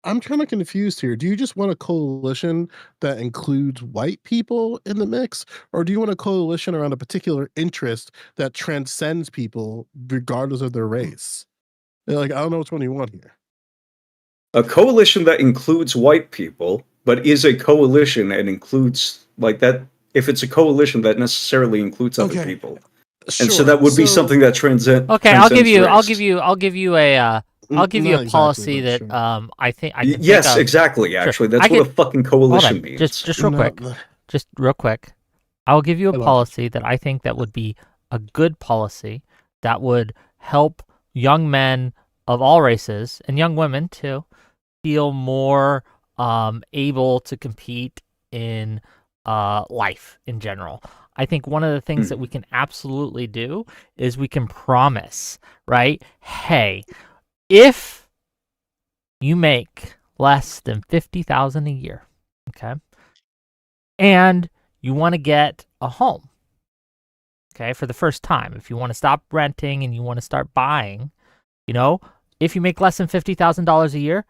I'm kind of confused here. Do you just want a coalition that includes white people in the mix? Or do you want a coalition around a particular interest that transcends people regardless of their race? I don't know which one you want here. A coalition that includes white people, but is a coalition and includes, that, if it's a coalition that necessarily includes other people. Sure. And so that would be something that transcends. Okay, transcends I'll give you race. a policy that I think I can yes, think of. exactly. Sure. Actually, that's what a fucking coalition means. Just real quick. I'll give you a policy that I think that would be a good policy that would help young men of all races and young women too feel more able to compete in life in general. I think one of the things that we can absolutely do is we can promise, right? Hey, if you make less than $50,000 a year, okay, and you want to get a home, okay, for the first time, if you want to stop renting and you want to start buying, if you make less than $50,000 a year,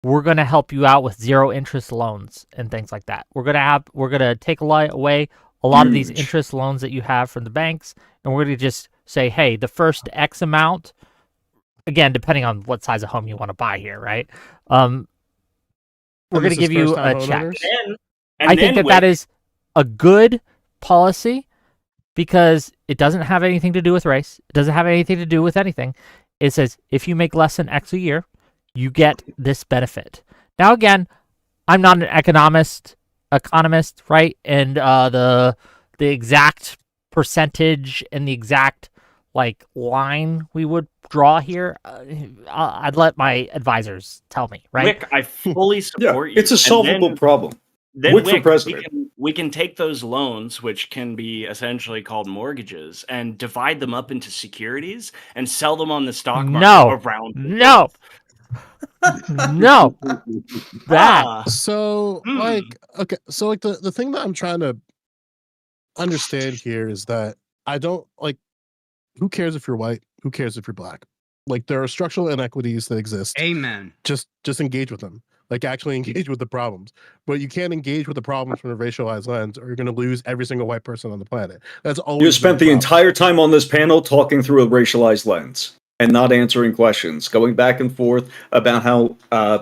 we're going to help you out with zero interest loans and things like that. We're going to take away a lot of these interest loans that you have from the banks, and we're going to just say, hey, the first X amount, again, depending on what size of home you want to buy here, right? We're going to give you a check. I think that is a good policy because it doesn't have anything to do with race. It doesn't have anything to do with anything. It says if you make less than X a year, you get this benefit. Now, again, I'm not an economist, right? And the exact percentage and the exact line we would draw here, I'd let my advisors tell me, right? Wick, I fully support you. It's a solvable problem. Then Wick for president. we can take those loans, which can be essentially called mortgages, and divide them up into securities and sell them on the stock market around the world. No. That. So the thing that I'm trying to understand here is that I don't who cares if you're white? Who cares if you're black? There are structural inequities that exist. Amen. Just engage with them. Actually engage with the problems. But you can't engage with the problems from a racialized lens or you're going to lose every single white person on the planet. That's always You spent the entire time on this panel talking through a racialized lens and not answering questions, going back and forth about how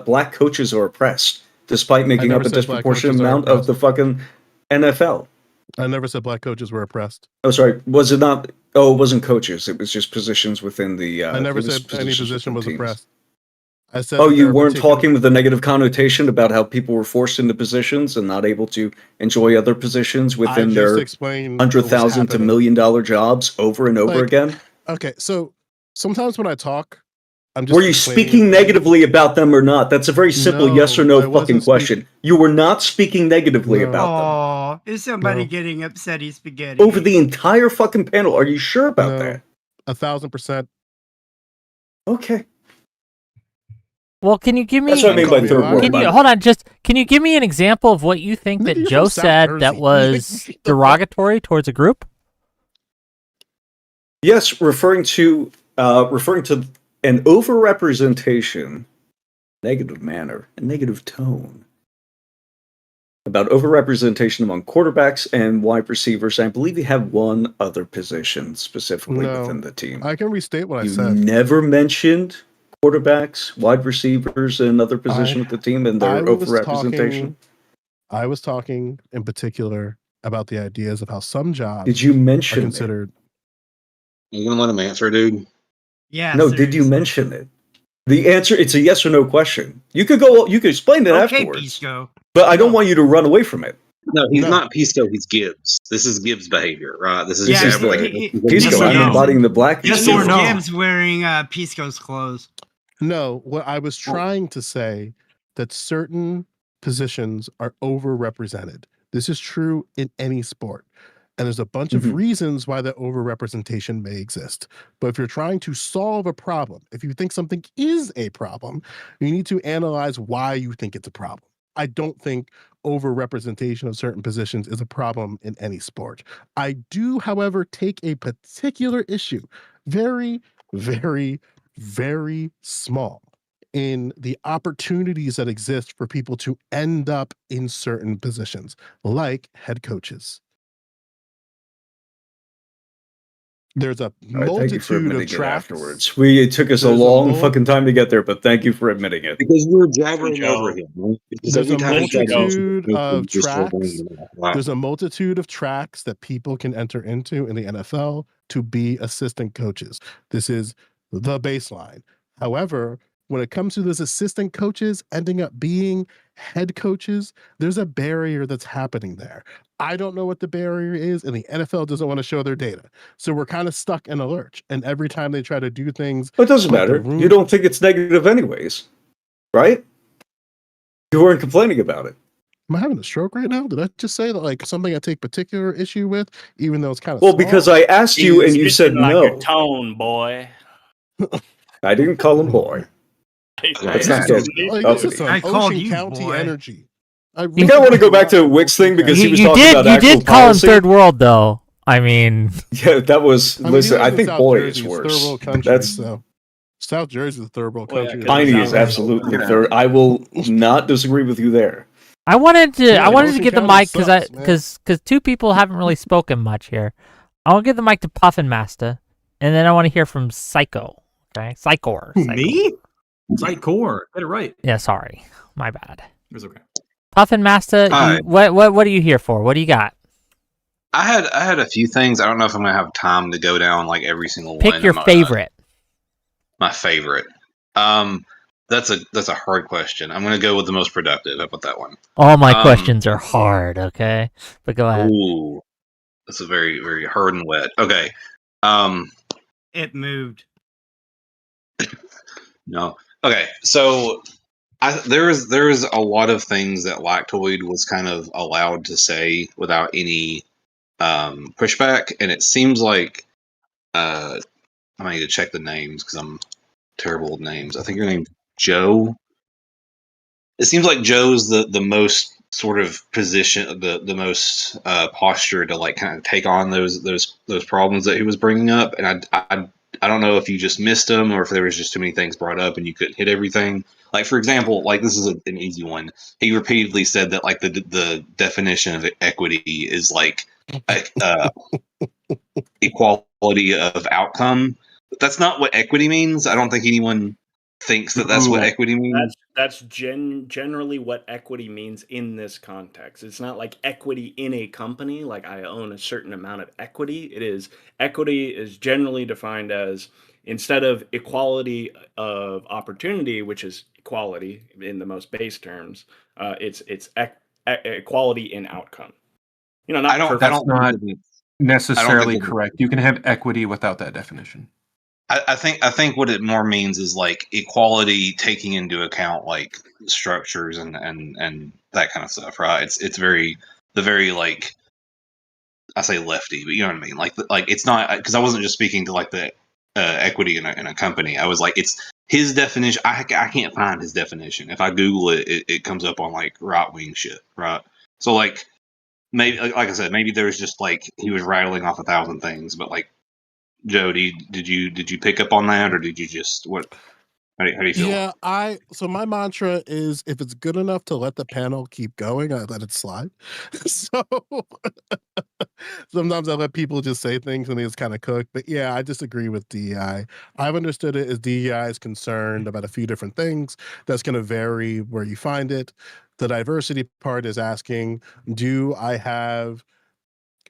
black coaches are oppressed, despite making up a disproportionate amount of the fucking NFL. I never said black coaches were oppressed. Oh, sorry. Was it not? Oh, it wasn't coaches. It was just positions within the. I never said any position was oppressed. I said. Oh, that you there are weren't particular- talking with a negative connotation about how people were forced into positions and not able to enjoy other positions within I just their explained what was $100,000 to $1 million jobs over and over Like, again? Okay, so sometimes when I talk, I'm just. Were you speaking negatively about them or not? That's a very simple yes or No, I no wasn't fucking question. You were not speaking negatively No. about them. Oh, is somebody No. getting upsetty spaghetti? Over the entire fucking panel. Are you sure about that? 1,000%. Okay. Well, can you give me? That's what I mean by third world. Can you hold on? Can you give me an example of what you think that Nigga, you're Joe from South said Jersey. that was derogatory towards a group? Yes, referring to an overrepresentation, negative manner, and negative tone about overrepresentation among quarterbacks and wide receivers. I believe you have one other position specifically No, within the team. I can restate what I You said. never mentioned quarterbacks, wide receivers, and other position with the team and their overrepresentation. I was talking in particular about the ideas of how some jobs Did you are mention it? considered. You gonna let him answer, dude? Yeah. No, did you mention it? The answer, it's a yes or no question. You could go, you could explain it Okay, afterwards. Pisco. But I don't want you to run away from it. No, he's not Pisco. He's Gibbs. This is Gibbs behavior, right? This is Yeah, just Pisco. I'm embodying the black. Yes Pisco. or no? Gibbs wearing Pisco's clothes. No, what I was trying to say that certain positions are overrepresented. This is true in any sport. And there's a bunch of reasons why that overrepresentation may exist. But if you're trying to solve a problem, if you think something is a problem, you need to analyze why you think it's a problem. I don't think overrepresentation of certain positions is a problem in any sport. I do, however, take a particular issue, very, very, very small, in the opportunities that exist for people to end up in certain positions, like head coaches. There's a Thank you for multitude admitting of it tracks. afterwards. It took us a There's a long fucking time to get there, but thank you for admitting it. Because we're jabbering over him. Because There's a every time he tried to answer multitude the of question, you just start tracks. bringing him up. Wow. There's a multitude of tracks that people can enter into in the NFL to be assistant coaches. This is the baseline. However, when it comes to those assistant coaches ending up being head coaches, there's a barrier that's happening there. I don't know what the barrier is, and the NFL doesn't want to show their data. So we're kind of stuck in a lurch. And every time they try to do things, It doesn't matter. You don't think it's negative anyways, right? You weren't complaining about it. Am I having a stroke right now? Did I just say that like something I take particular issue with, even though it's kind of Well, because I asked you and you said like no. a tone, boy. I didn't call him boy. That's not so. I called Ocean County energy. You kind of want to go back to Wick's thing because he was talking about You actual did call him policy. third world, though. I mean, Yeah, that was. I mean, Listen, he I lives in think South boy Jersey, is it's worse. third world country, That's so South Jersey is a third world Well, yeah, country. tiny is absolutely third. I will not disagree with you there. I wanted to Ocean get the County mic because two people haven't really spoken much here. I want to give the mic to Puffin Master, and then I want to hear from Psycho. Okay, Psychor. Me? Psychor. Get it right. Yeah, sorry, my bad. It's okay. Puffin Master, Hi. what are you here for? What do you got? I had a few things. I don't know if I'm gonna have time to go down like every single one. Pick your favorite. My favorite. That's a hard question. I'm gonna go with the most productive. How about that one? All my questions are hard. Okay, but go ahead. Ooh, that's a very, very hard and wet. Okay. It moved. No. Okay. So there was a lot of things that Lactoid was kind of allowed to say without any pushback, and it seems like I might need to check the names because I'm terrible with names. I think your name's Joe. It seems like Joe's the most sort of position, the most posture to like kind of take on those problems that he was bringing up, and I don't know if you just missed them or if there was just too many things brought up and you couldn't hit everything. Like for example, like this is an easy one. He repeatedly said that like the definition of equity is like equality of outcome. But that's not what equity means. I don't think anyone thinks that that's what equity means. That's generally what equity means in this context. It's not like equity in a company, like I own a certain amount of equity. Equity is generally defined as instead of equality of opportunity, which is equality in the most base terms, it's equality in outcome. You know, not perfect. That's not necessarily think correct. You can have equity without that definition. I think what it more means is like equality, taking into account like structures and that kind of stuff, right? It's very like, I say lefty, but you know what I mean. Like it's not, because I wasn't just speaking to like the equity in a company. I was like, it's his definition. I can't find his definition. If I Google it, it comes up on like right wing shit, right? So like maybe like I said, maybe there was just like he was rattling off 1,000 things, but like, Joe, did you pick up on that, or did you just what? How do you feel? Yeah, so my mantra is, if it's good enough to let the panel keep going, I let it slide. So sometimes I let people just say things and they just kind of cook. But yeah, I disagree with DEI. I've understood it as DEI is concerned about a few different things. That's going to vary where you find it. The diversity part is asking, do I have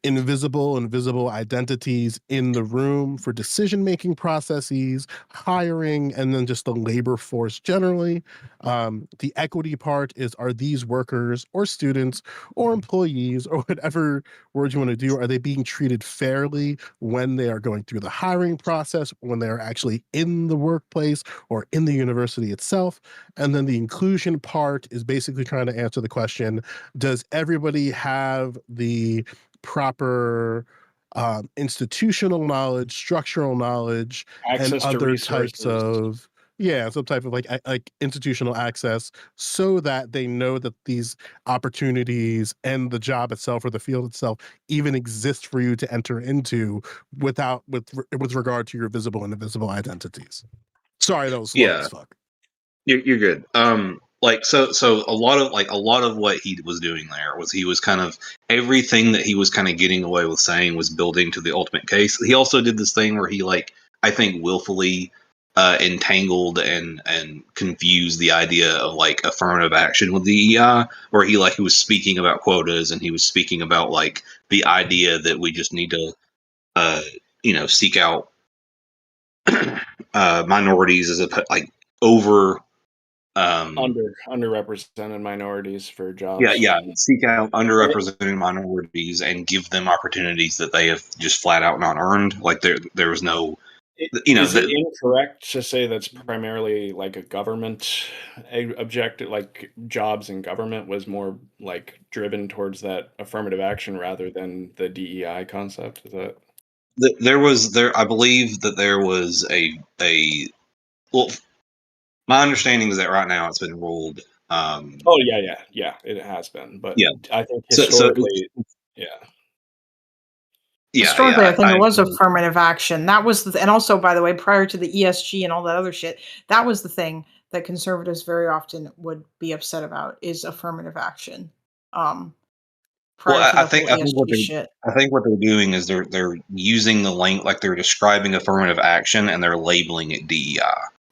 invisible and visible identities in the room for decision-making processes, hiring, and then just the labor force generally. The equity part is, are these workers or students or employees or whatever word you want to do, are they being treated fairly when they are going through the hiring process, when they are actually in the workplace or in the university itself? And then the inclusion part is basically trying to answer the question, does everybody have the proper institutional knowledge, structural knowledge, Access and to other types resources. of some type of like institutional access, so that they know that these opportunities and the job itself or the field itself even exist for you to enter into with regard to your visible and invisible identities. Sorry, that was slow as fuck. You're good. Like so a lot of what he was doing there was, he was kind of, everything that he was kind of getting away with saying was building to the ultimate case. He also did this thing where he, like, I think willfully entangled and confused the idea of like affirmative action with DEI, where he was speaking about quotas, and he was speaking about like the idea that we just need to seek out minorities as a over underrepresented minorities for jobs. Seek out underrepresented minorities and give them opportunities that they have just flat out not earned. Like there was no, Is it incorrect to say that's primarily like a government objective, like jobs in government was more like driven towards that affirmative action rather than the DEI concept? Is that I believe that there was a well, my understanding is that right now it's been ruled. Oh yeah, it has been, but yeah, I think historically, Historically, I think it was affirmative action. That was and also, by the way, prior to the ESG and all that other shit, that was the thing that conservatives very often would be upset about, is affirmative action. I think what they're doing is they're using the link, like they're describing affirmative action and they're labeling it DEI.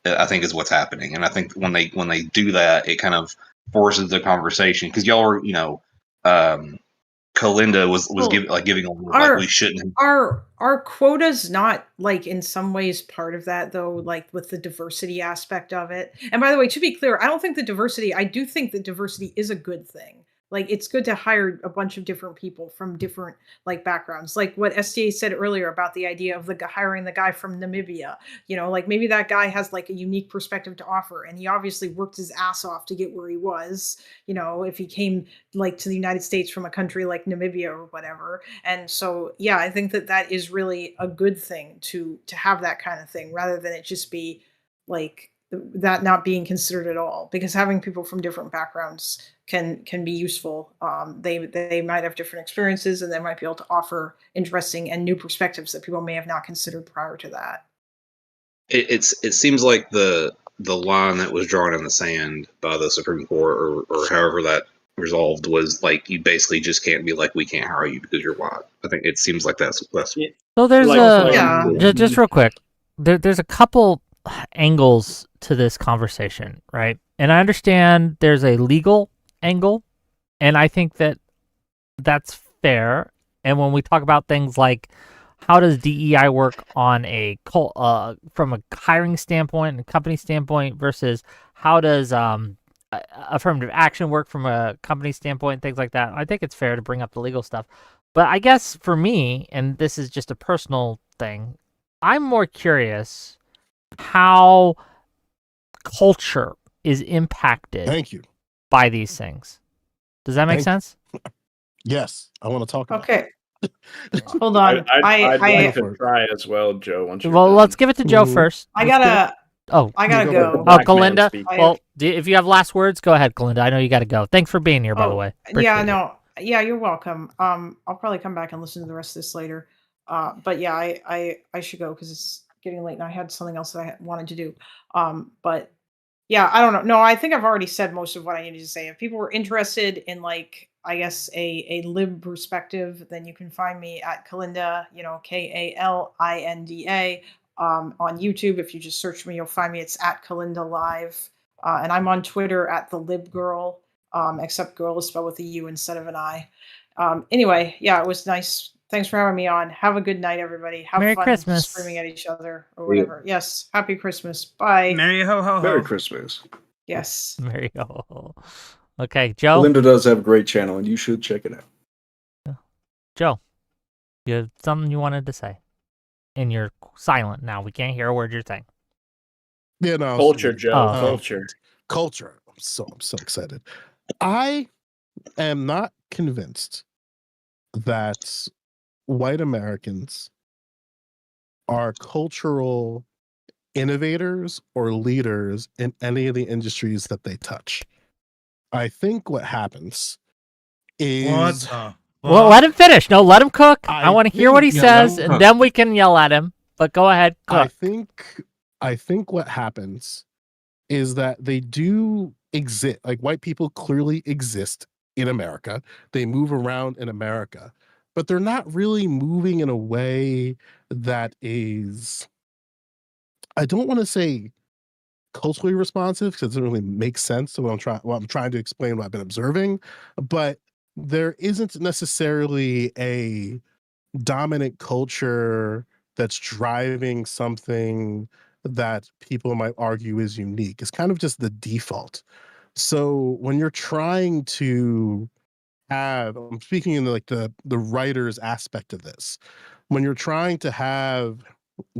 I think is what's happening, and I think when they do that, it kind of forces the conversation, because y'all are, Kalinda was giving a like we shouldn't. Are quotas not like in some ways part of that though, like with the diversity aspect of it? And by the way, to be clear, I do think that diversity is a good thing. Like, it's good to hire a bunch of different people from different like backgrounds, like what STA said earlier about the idea of hiring the guy from Namibia. Like maybe that guy has like a unique perspective to offer, and he obviously worked his ass off to get where he was. If he came like to the United States from a country like Namibia or whatever. And so, yeah, I think that is really a good thing to have that kind of thing, rather than it just be like that not being considered at all, because having people from different backgrounds can be useful. They might have different experiences, and they might be able to offer interesting and new perspectives that people may have not considered prior to that. It seems like the line that was drawn in the sand by the Supreme Court, or however that resolved, was like, you basically just can't be like, we can't hire you because you're white. I think it seems like that's so there's just real quick, there's a couple angles to this conversation, right? And I understand there's a legal angle, and I think that that's fair. And when we talk about things like how does DEI work on a from a hiring standpoint and company standpoint versus how does affirmative action work from a company standpoint, things like that. I think it's fair to bring up the legal stuff. But I guess for me, and this is just a personal thing, I'm more curious how culture is impacted Thank you. by these things. Does that make sense? Yes, I want to talk about Okay. Hold on. I'd like I- to try as well, Joe. Once you're Well, done. let's give it to Joe Mhm. first. I gotta go go. Oh, Black man Kalinda. speak. Well, if you have last words, go ahead, Kalinda. I know you got to go. Thanks for being here, by the way. Appreciate it. Yeah, you're welcome. I'll probably come back and listen to the rest of this later. But yeah, I should go because it's getting late and I had something else that I wanted to do. But yeah, I don't know. No, I think I've already said most of what I needed to say. If people were interested in, like, I guess a lib perspective, then you can find me at Kalinda, Kalinda, on YouTube. If you just search me, you'll find me. It's at Kalinda Live. And I'm on Twitter at the Lib Girl, except girl is spelled with a U instead of an I. Anyway, yeah, it was nice. Thanks for having me on. Have a good night, everybody. Have Merry fun Christmas. screaming at each other or whatever. Yes, happy Christmas. Bye. Merry ho ho ho. Merry Christmas. Yes. There you go. Okay, Joe. Linda does have a great channel, and you should check it out. Joe, you have something you wanted to say, and you're silent now. We can't hear a word you're saying. Yeah, no. Culture, Joe. Oh. Culture. I'm so excited. I am not convinced that white Americans are cultural innovators or leaders in any of the industries that they touch. I think what happens is Well, let him finish. No, let him cook. I want to hear what he think- says, and then we can yell at him. But go ahead, cook. I think what happens is that they do exist. Like, white people clearly exist in America. They move around in America, but they're not really moving in a way that is, I don't want to say culturally responsive because it doesn't really make sense to what I'm trying to explain, what I've been observing, but there isn't necessarily a dominant culture that's driving something that people might argue is unique. It's kind of just the default. So when you're trying to I'm speaking in the writer's aspect of this, when you're trying to have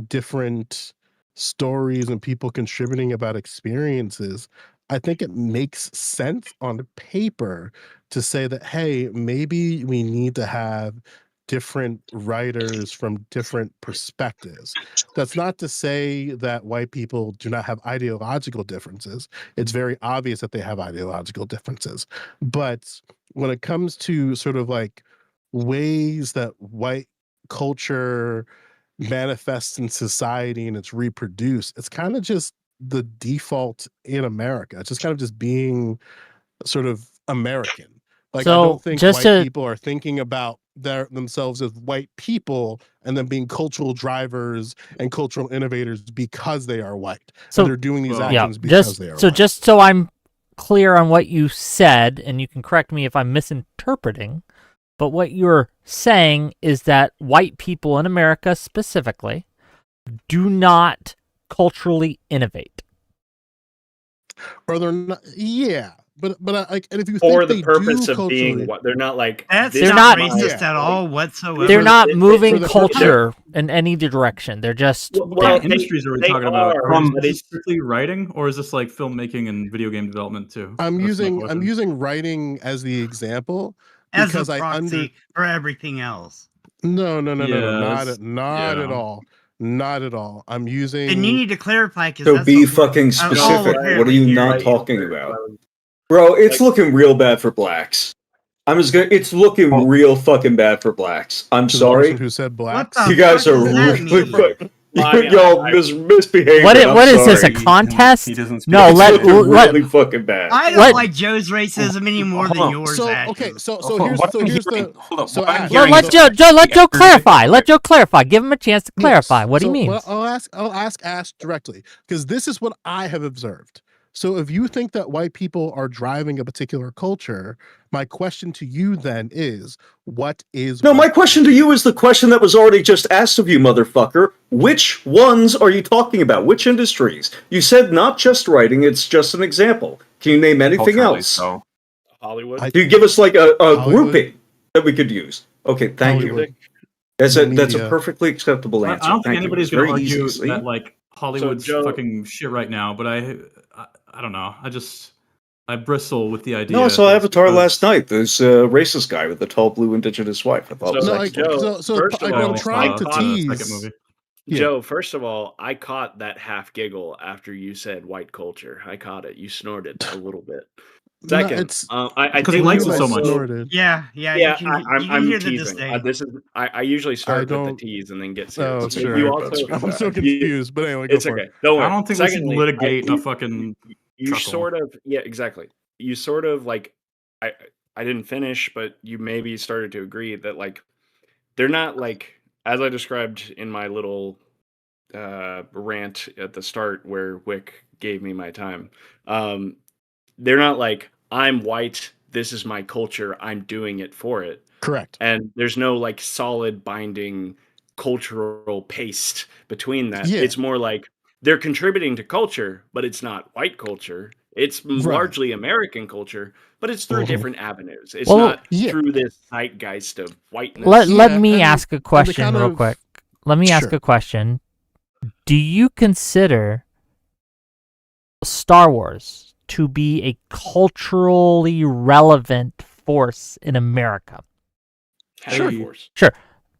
different stories and people contributing about experiences, I think it makes sense on paper to say that, hey, maybe we need to have different writers from different perspectives. That's not to say that white people do not have ideological differences. It's very obvious that they have ideological differences. But when it comes to sort of like ways that white culture manifests in society and it's reproduced, it's kind of just the default in America. It's just kind of just being sort of American. Like, So, I don't think just white to- people are thinking about themselves as white people and then being cultural drivers and cultural innovators because they are white. So And they're doing these yeah, actions because they are white. just so I'm clear on what you said, and you can correct me if I'm misinterpreting, but what you're saying is that white people in America specifically do not culturally innovate. Or they're not, yeah. But like, and if you For think the they purpose do of being culturally, what they're not like. That's this not is racist my- at all whatsoever. They're not for moving the- culture in any direction. They're just What industries are we talking about? but Is this strictly writing, or is this like filmmaking and video game development too? I'm That's my using question. writing as the example as because a proxy for everything else. no, Yeah, not that's- not yeah. at all. Not at all. I'm using And you need to clarify because So be fucking specific. What are you not talking about? Bro, it's looking real bad for blacks. It's looking real fucking bad for blacks. I'm to the sorry. person who said blacks. the You guys fuck are does that really mean? fucking I mean, y'all misbehaving. What I'm is this, a sorry. contest? He doesn't speak No, It's let looking really fucking bad. I don't Let- like Joe's racism any more Hold than on. yours. So actions. okay, so Hold on, here's what so I'm here's hearing- the hold on, so what I'm Ash, hearing let is- Joe clarify. Let Joe clarify. Give him a chance to clarify what he So, means. well, I'll ask Ash directly because this is what I have observed. So if you think that white people are driving a particular culture, my question to you then is, what is... No, my question to you is the question that was already just asked of you, motherfucker. Which ones are you talking about? Which industries? You said not just writing, it's just an example. Can you name anything Culturally, else? so. Hollywood. Can you give us like a Hollywood. grouping that we could use? Okay, thank Hollywood. you. That's a Media. perfectly acceptable I answer. don't think Thank you. anybody's It's going to very argue easy, see? that like Hollywood's Joe- fucking shit right now, but I don't know. I bristle with the idea. No, I saw that Avatar because- last night. There's a racist guy with a tall blue indigenous wife. I thought it was So, No, excellent. Joe, first of I'm all, trying to the tease. second movie. Yeah. Joe, first of all, I caught that half giggle after you said white culture. I caught it. You snorted a little bit. No, Second, it's I Because he think likes you it so also- much. snorted. Yeah, Yeah, you can I'm hear the teasing. disdain. This is I usually start with the don't- tease and then get Oh, serious. sure. You That's also, good. I'm so you- confused, but anyway, go it's for okay. it. Don't worry. I don't think we should Secondly, litigate I- a fucking. you chuckle. sort of exactly. You sort of like I didn't finish, but you maybe started to agree that like they're not like, as I described in my little rant at the start where Wick gave me my time. They're not like, I'm white, this is my culture, I'm doing it for it. Correct. And there's no like solid binding cultural paste between that. Yeah. It's more like they're contributing to culture, but it's not white culture. It's largely American culture, but it's through different avenues. It's not through this zeitgeist of whiteness. Let me ask a question kind real of- quick. Let me ask Sure. a question. Do you consider Star Wars to be a culturally relevant force in America? Sure. Force. Sure.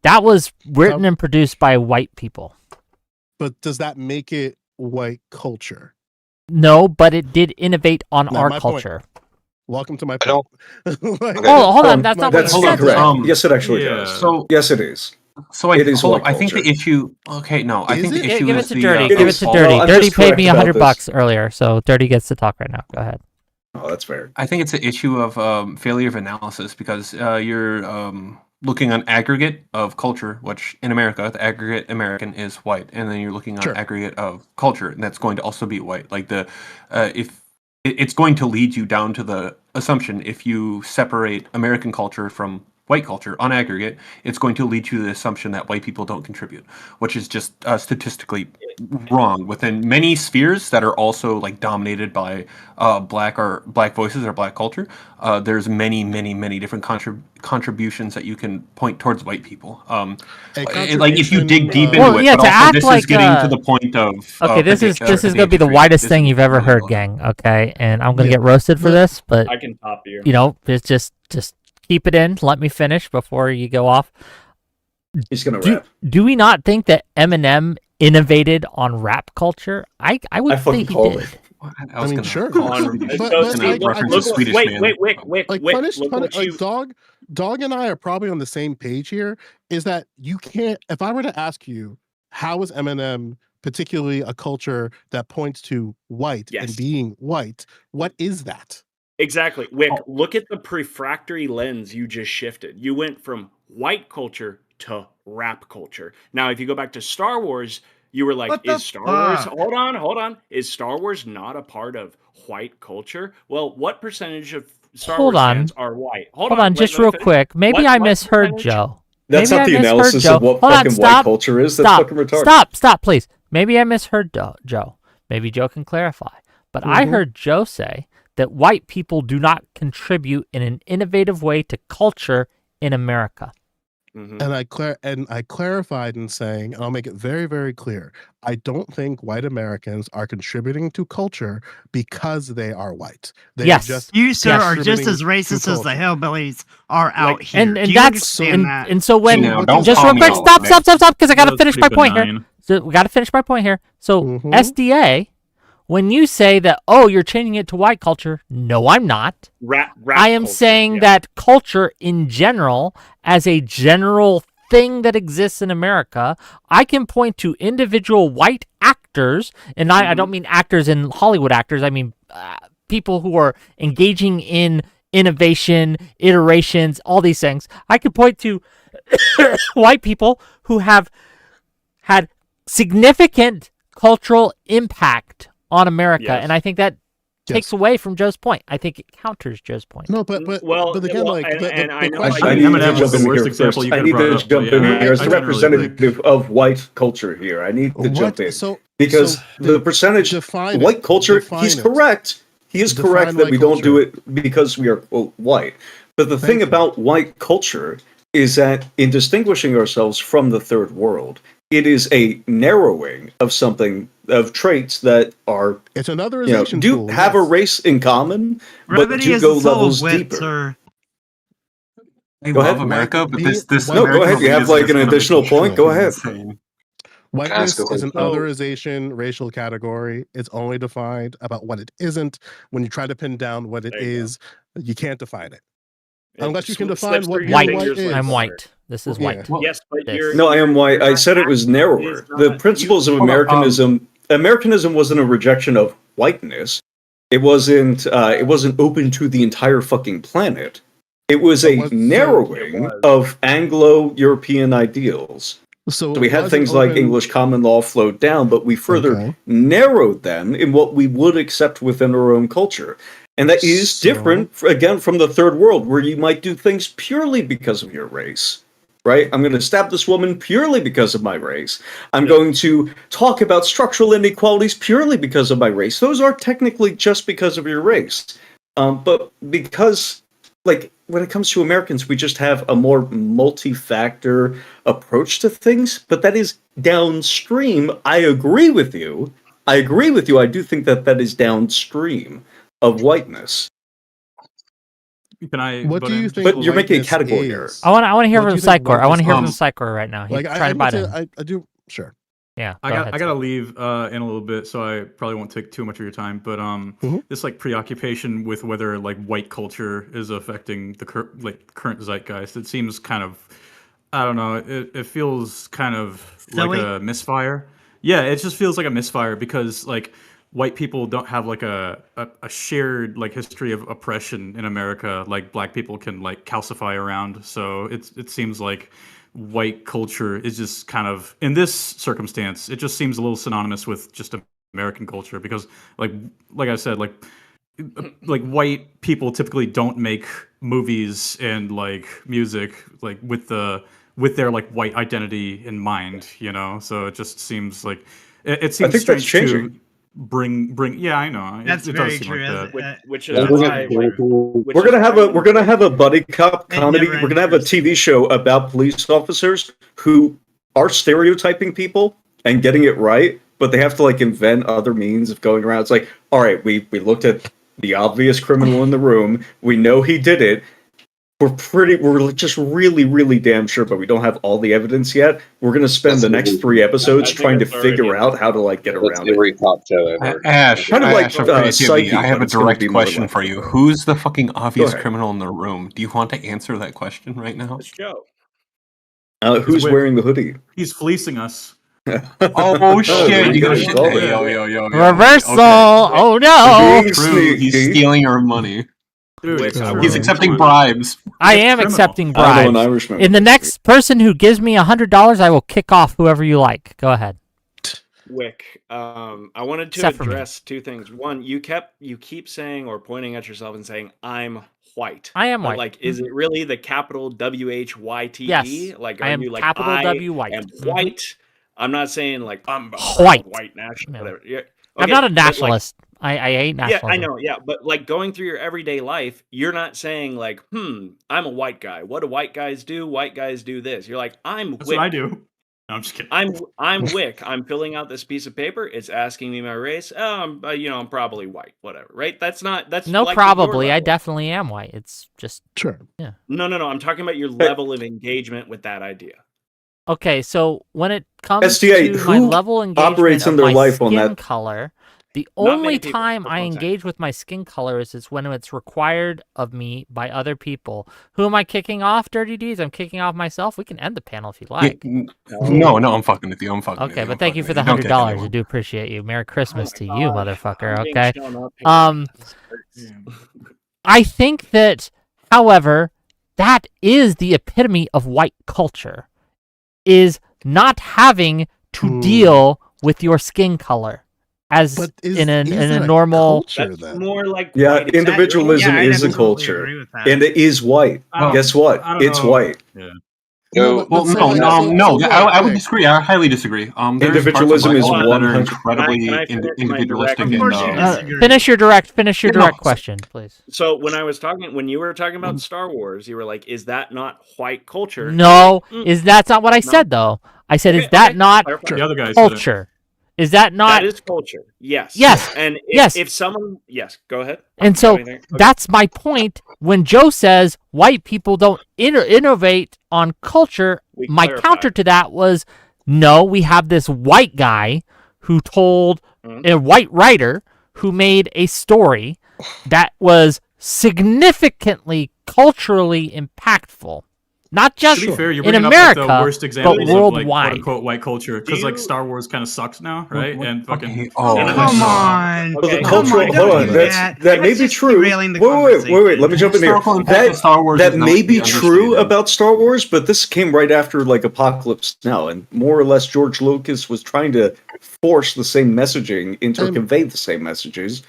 That was written and produced by white people. But does that make it white culture? No, but it did innovate on No, our my point. culture. Welcome to my I don't- point. Like, Oh, hold on. That's not what That's you said. incorrect. though. Yes, it actually Yeah. does. So Yes, it is. So It is hold on, white I think the culture. issue. Okay, no, I Is think it? the Yeah, issue give is it to the. Dirty. It Give it is. to Well, Dirty. I'm Dirty just paid me correct about $100 this. earlier, so Dirty gets to talk right now. Go ahead. Oh, that's fair. I think it's an issue of failure of analysis because you're looking on aggregate of culture, which in America, the aggregate American is white, and then you're looking on Sure. aggregate of culture, and that's going to also be white. Like it's going to lead you down to the assumption if you separate American culture from white culture on aggregate, it's going to lead you to the assumption that white people don't contribute, which is just statistically wrong within many spheres that are also like dominated by black voices or black culture. There's many different contributions that you can point towards white people. Like if you dig deep into Well, it, yeah, but to also act this like, is getting to the point of Okay, this is gonna be the bigotry. widest This thing is you've ever really heard, long. gang. Okay, and I'm gonna get roasted for this, but I can top you. you know, it's just keep it in. Let me finish before you go off. He's gonna rap. Do we not think that Eminem innovated on rap culture? I would I fucking think he call did. it. I was mean, gonna sure. call On- Swedish- But- so but Steve, I- look, I look, just- Swedish wait, man. Wick, Like look punish, what you. Dog and I are probably on the same page here. Is that you can't? If I were to ask you, how is Eminem particularly a culture that points to white Yes. and being white? What is that? Exactly. Wick, look at the prefractory lens you just shifted. You went from white culture to rap culture. Now, if you go back to Star Wars, you were like, What the is Star Wars, fuck? hold on. Is Star Wars not a part of white culture? Well, what percentage of Star Hold Wars on. fans are white? Hold on, just real quick. Maybe I misheard Joe. That's Maybe not I the misheard analysis Joe. of what Hold on, fucking stop, white culture is. That's stop, fucking retarded. Stop, please. Maybe I misheard Joe. Maybe Joe can clarify. But I heard Joe say that white people do not contribute in an innovative way to culture in America. Mhm. And I clarified in saying, and I'll make it very, very clear. I don't think white Americans are contributing to culture because they are white. They Yes. are just You, sir, are just contributing as to racist as the culture. hillbillies are out Like- here. And Do you that's understand that? and so when Now, don't just call real me quick, out, stop, okay? because I gotta That's finish my pretty point here. benign. So we gotta finish my point here. So Mhm. SDA, when you say that, oh, you're changing it to white culture, no, I'm not. Rap I am culture, saying yeah. that culture in general, as a general thing that exists in America, I can point to individual white actors, and I don't mean actors in Hollywood actors, I mean people who are engaging in innovation, iterations, all these things. I could point to white people who have had significant cultural impact on America, Yes. and I think that takes away from Joe's point. I think it counters Joe's point. No, but again, like the question. I need to jump in here first. I need to jump in here as the representative of white culture here. I need to jump in because the percentage white culture. He's correct. He is correct that we don't do it because we are quote white. But the thing about white culture is that in distinguishing ourselves from the third world, it is a narrowing of something, of traits that are, it's an otherization do tool, have a race in common, but do go levels deeper. I love America, but this no, go ahead. You have like an additional point. Go ahead. Whiteness is an otherization racial category. It's only defined about what it isn't. When you try to pin down what it is, you can't define it. Unless you can define what white is. I'm white. This is white. Yes, but you're... No, I am white. I said it was narrower. The principles of Americanism... Americanism wasn't a rejection of whiteness. It wasn't open to the entire fucking planet. It was a narrowing of Anglo-European ideals. So we had things like English common law flowed down, but we further narrowed them in what we would accept within our own culture. And that is different, again, from the third world, where you might do things purely because of your race, right? I'm going to stab this woman purely because of my race. I'm going to talk about structural inequalities purely because of my race. Those are technically just because of your race. But because, like, when it comes to Americans, we just have a more multi-factor approach to things, but that is downstream. I agree with you. I do think that is downstream of whiteness. Can I? What do you think? But you're making a category error. I want to hear from Psychor. I want to hear from Psychor right now. He's like, trying to bite in. I do. Sure. Yeah. I gotta leave in a little bit, so I probably won't take too much of your time. But this like preoccupation with whether like white culture is affecting the current zeitgeist. It seems kind of, I don't know. It feels kind of silly? like a misfire. Yeah, it just feels like a misfire because like white people don't have like a shared like history of oppression in America like black people can like calcify around. So it seems like white culture is just kind of, in this circumstance, it just seems a little synonymous with just American culture because like I said, like white people typically don't make movies and like music like with their like white identity in mind, you know. So it just seems like it seems strange to bring yeah, I know. That's it very does seem true. like that. Which is we're gonna have a buddy cop comedy. We're gonna have a TV show about police officers who are stereotyping people and getting it right, but they have to like invent other means of going around. It's like, all right, we looked at the obvious criminal in the room. We know he did it. We're just really, really damn sure, but we don't have all the evidence yet. We're going to spend the next 3 episodes trying to figure out how to like get around it. Every cop show ever. Ash, kind of like Psyche, I have a direct question for you. Who's the fucking obvious criminal in the room? Do you want to answer that question right now? Let's go. Who's wearing the hoodie? He's fleecing us. Oh shit! You got shit. Yo. Reversal! Okay. Oh no! True. He's stealing our money. Dude, he's accepting bribes. I am accepting bribes. In the next person who gives me $100, I will kick off whoever you like. Go ahead. Wick, I wanted to address 2 things. One, you keep saying or pointing at yourself and saying, "I'm white." I am white. Like, is it really the capital WHYTE? Yes. Like, I am you like capital W white. am white? I'm not saying like I'm white national. No. Whatever. Yeah. Okay, I'm not a nationalist. I hate nationalism. Yeah, I know. Yeah, but like going through your everyday life, you're not saying like, I'm a white guy. What do white guys do? White guys do this. You're like, That's what I do. No, I'm just kidding. I'm Wick. I'm filling out this piece of paper. It's asking me my race. I'm probably white. Whatever. Right? That's no like probably. I definitely am white. It's just sure. Yeah. No. I'm talking about your level of engagement with that idea. Okay, so when it comes SDA, to my level of engagement operates in of their my life skin on that color, the only time I engage with my skin color is when it's required of me by other people. Who am I kicking off, Dirty D's? I'm kicking off myself. We can end the panel if you like. No, I'm fucking with you. Okay, but thank you for the $100. I do appreciate you. Merry Christmas to you, motherfucker. Okay. I think that, however, that is the epitome of white culture, is not having to deal with your skin color. as But in a that normal culture That's then? more like Yeah, white individualism Yeah, I'd is a absolutely culture, agree with that. and it is white. Guess what? I don't It's know. white. Yeah. No, Go. but say, no, like, no. look, I would Vic, disagree. I highly disagree. There's Individualism parts is of Black culture that are 100. incredibly Can I finish my individualistic. Of direct- course you and, disagree. finish your direct no, question, please. So when you were talking about Star Wars, you were like, "Is that not white culture?" And No, I'm like, that's not what I No. said though. I said, Okay, is that okay, not clarify. The other guy said it. culture? Is that not? That is culture. Yes. Yes. And Yes. if someone, yes, go ahead. And You so have anything? Okay. that's my point. When Joe says white people don't innovate on culture, We my clarify. counter to that was, no, we have this white guy who told a white writer who made a story that was significantly culturally impactful. Not just To be fair, you're in bringing America, up like the worst examples but of like worldwide. quote unquote white culture because like Star Wars kind of sucks now, right? And fucking Oh, come on. Well, the Okay. Come cultural, on, hold don't on, do that that. may That's be just true. derailing the Wait, let me jump in here. historical impact of Star Wars That is may not be to be true understated. about Star Wars, but this came right after like Apocalypse Now, and more or less George Lucas was trying to force the same messaging into or convey the same messages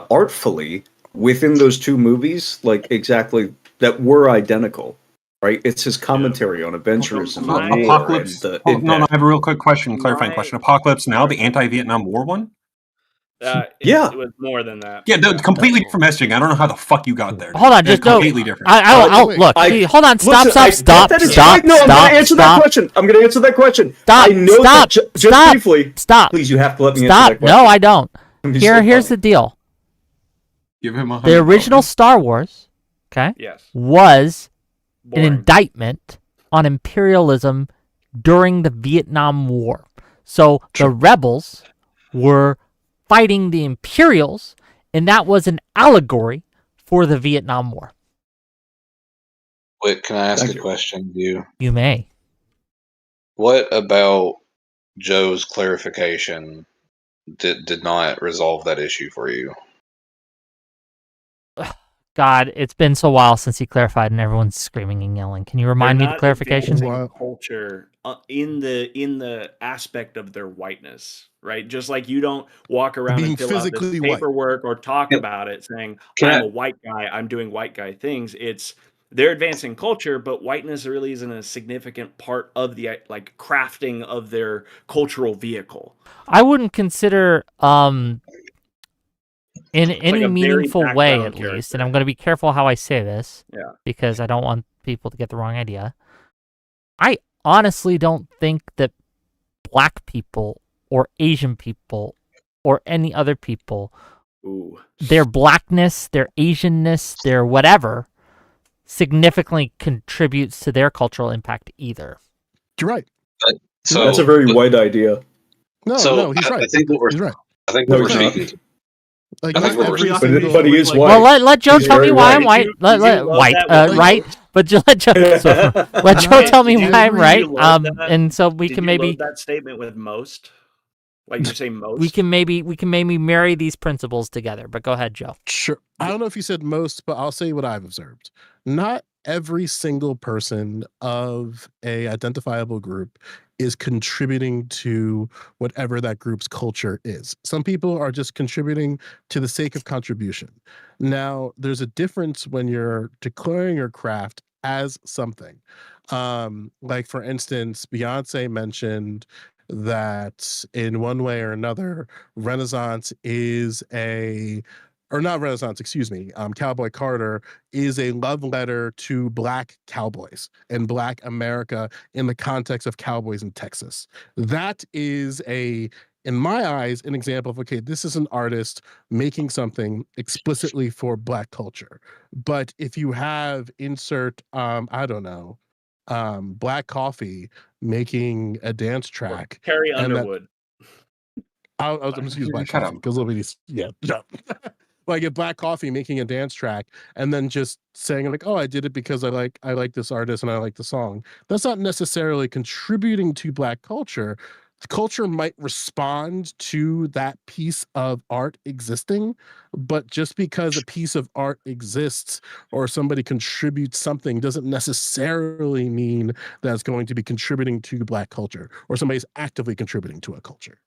artfully within those two movies, like exactly that were identical. Right, it's his commentary on adventurism and war and Apocalypse. the No, impact. I have a real quick question, clarifying question. Apocalypse Now, the anti-Vietnam War one. Yeah. It was more than that. Yeah, completely different messaging. I don't know how the fuck you got there. Hold on, They're just no. completely different. I'll look. Hold on. Stop. Listen, I Stop. get that it's Stop. right. No, I'm Stop. going to answer that question. I'm going to answer that question. Stop. I know Stop. that just Stop. briefly. Stop. Please, you have to let me answer Stop. that question. No, I don't. Don't be so Here's funny. the deal. Give him The original Star Wars, okay, Yes. was Boring. an indictment on imperialism during the Vietnam War. So the rebels were fighting the Imperials, and that was an allegory for the Vietnam War. Wait, can I ask Thank a you. question of you? You may. What about Joe's clarification did not resolve that issue for you? God, it's been so while since he clarified, and everyone's screaming and yelling. Can you remind me the clarification? Culture in the aspect of their whiteness, right? Just like you don't walk around Being and fill out physically this white. paperwork or talk about it saying, Can I'm I- a white guy, I'm doing white guy things. It's they're advancing culture, but whiteness really isn't a significant part of the like crafting of their cultural vehicle. I wouldn't consider in like any a very meaningful way, background at least, and I'm going to be careful how I say this, because I don't want people to get the wrong idea. I honestly don't think that black people or Asian people or any other people, their blackness, their Asianness, their whatever, significantly contributes to their cultural impact either. You're right. So That's a very white idea. No, he's right. I think what we're He's right. I think No, what we're he's not. speaking. Like, I think what we're every speaking. single- But he is white. Well, let Joe He's tell me very why white. I'm white. Did you love White, that with right? most? But let Joe tell me Did you why I'm right. love that? And so we Did can you maybe load that statement with most. Like you say most. we can maybe marry these principles together. But go ahead, Joe. Sure. I don't know if you said most, but I'll say what I've observed. Not every single person of a identifiable group is contributing to whatever that group's culture is. Some people are just contributing to the sake of contribution. Now, there's a difference when you're declaring your craft as something. Like, for instance, Beyonce mentioned that in one way or another, Renaissance is Cowboy Carter is a love letter to Black cowboys and Black America in the context of cowboys in Texas. That is in my eyes, an example of, okay, this is an artist making something explicitly for Black culture. But if you have Black Coffee making a dance track. Carrie and that- Underwood. I'm just use Black Cut Coffee him. because nobody's like a Black Coffee making a dance track and then just saying like, oh, I did it because I like this artist and I like the song. That's not necessarily contributing to Black culture. Culture might respond to that piece of art existing, but just because a piece of art exists or somebody contributes something doesn't necessarily mean that it's going to be contributing to Black culture or somebody's actively contributing to a culture.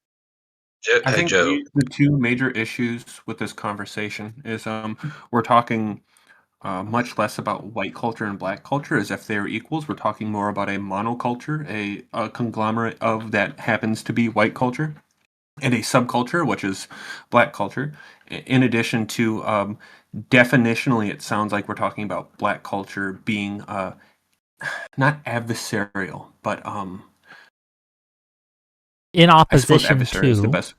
I Hey, think Joe. the two major issues with this conversation is we're talking much less about white culture and black culture as if they're equals. We're talking more about a monoculture, a conglomerate of that happens to be white culture, and a subculture, which is black culture. In addition to definitionally, it sounds like we're talking about black culture being not adversarial, but In I suppose opposition adversary is the to. best.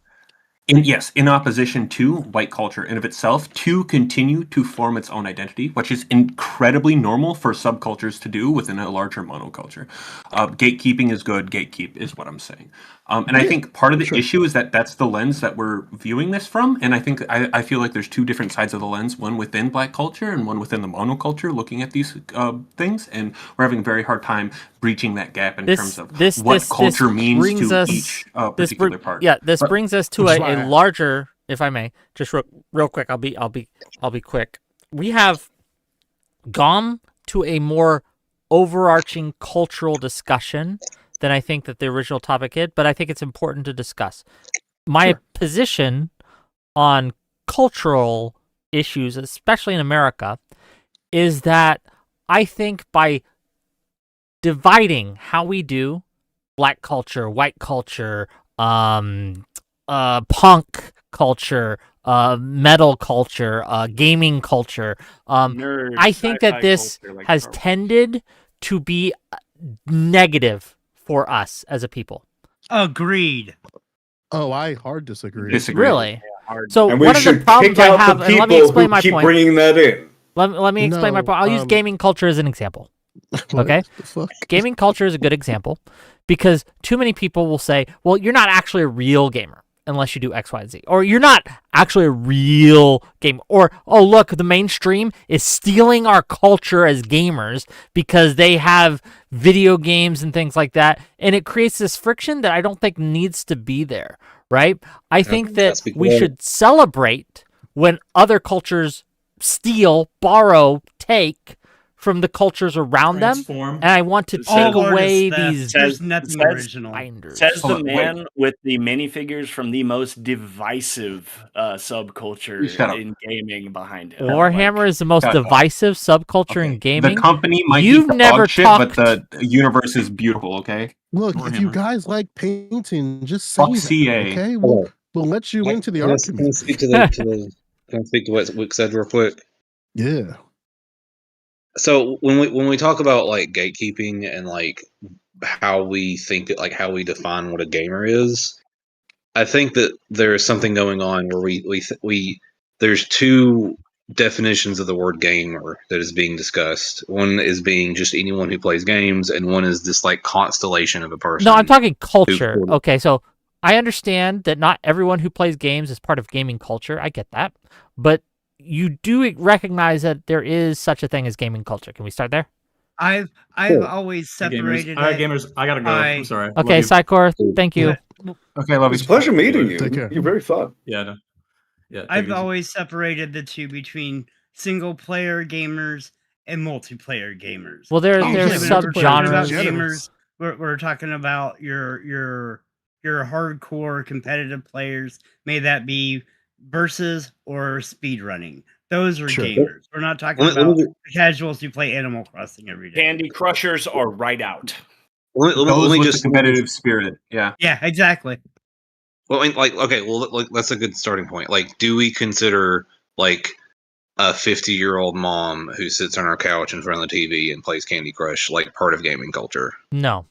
In opposition to white culture in of itself, to continue to form its own identity, which is incredibly normal for subcultures to do within a larger monoculture. Gatekeeping is good. Gatekeep is what I'm saying. And I think part of the issue is that that's the lens that we're viewing this from. And I think I feel like there's two different sides of the lens, one within black culture and one within the monoculture looking at these things. And we're having a very hard time breaching that gap in terms of what culture means to each particular part. Yeah, this brings us to a larger, if I may, just real quick. I'll be quick. We have gone to a more overarching cultural discussion than I think that the original topic did, but I think it's important to discuss. My position on cultural issues, especially in America, is that I think by dividing how we do black culture, white culture, punk culture, metal culture, gaming culture. Nerd, I think that sci-fi this culture, like has Star Wars. tended to be negative for us as a people. Agreed. Oh, I hard disagree. Really? Hard. So And we one of the should problems kick I out have, the and let me people explain who my keep point. bringing that in. Let me explain my No, point. I'll use gaming culture as an example. Okay? The fuck? Gaming culture is a good example because too many people will say, well, you're not actually a real gamer unless you do X, Y, and Z. Or you're not actually a real gamer. Or, oh, look, the mainstream is stealing our culture as gamers because they have video games and things like that. And it creates this friction that I don't think needs to be there, right? I think that we should celebrate when other cultures steal, borrow, take from the cultures around Transform. them, and I want to All take away these. There's nothing original. binders. Says the Hold on, man with the minifigures from the most divisive subculture Shut up. in gaming behind him. Warhammer is the most Shut up. divisive subculture in gaming. The company might You've be never dog shit, talked. but the universe is beautiful. Okay. Look, if you Warhammer. guys like painting, just say Fuck that. CA. Okay, we'll let you into the art Can I community. speak to can I speak to what Wick said real quick? Yeah. So when we talk about like gatekeeping and like how we think like how we define what a gamer is, I think that there is something going on where we there's two definitions of the word gamer that is being discussed. One is being just anyone who plays games, and one is this like constellation of a person. No, I'm talking culture. Okay, so I understand that not everyone who plays games is part of gaming culture. I get that. But you do recognize that there is such a thing as gaming culture. Can we start there? I've always separated gamers. I gotta go. I'm sorry. Okay, Psychor, thank you. Okay, love you. It's a pleasure meeting you. Take care. You're very fun. Yeah. No. Yeah. I've always separated the two between single player gamers and multiplayer gamers. Well, there's Usually when we're talking about subgenres. gamers, we're talking about your hardcore competitive players. May that be versus or speed running. Those are gamers. We're not talking about the casuals who play Animal Crossing every day. Candy Crushers are right out. Let me with just the competitive spirit. Yeah. Yeah, exactly. Well, I mean, like, okay, well, like, that's a good starting point. Like, do we consider like a 50-year-old mom who sits on her couch in front of the TV and plays Candy Crush like part of gaming culture? No.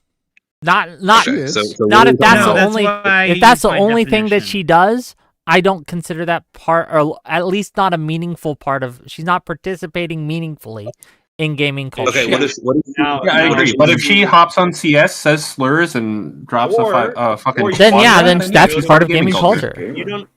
Not Okay, so not if that's No, the that's only why if that's the by only thing that definition. she does. I don't consider that part, or at least not a meaningful part of. She's not participating meaningfully in gaming culture. Okay, what if Now, Yeah, I now- agree. But if she hops on CS, says slurs, and drops a fucking, or Then quad yeah, gun, then that's it's part of gaming culture.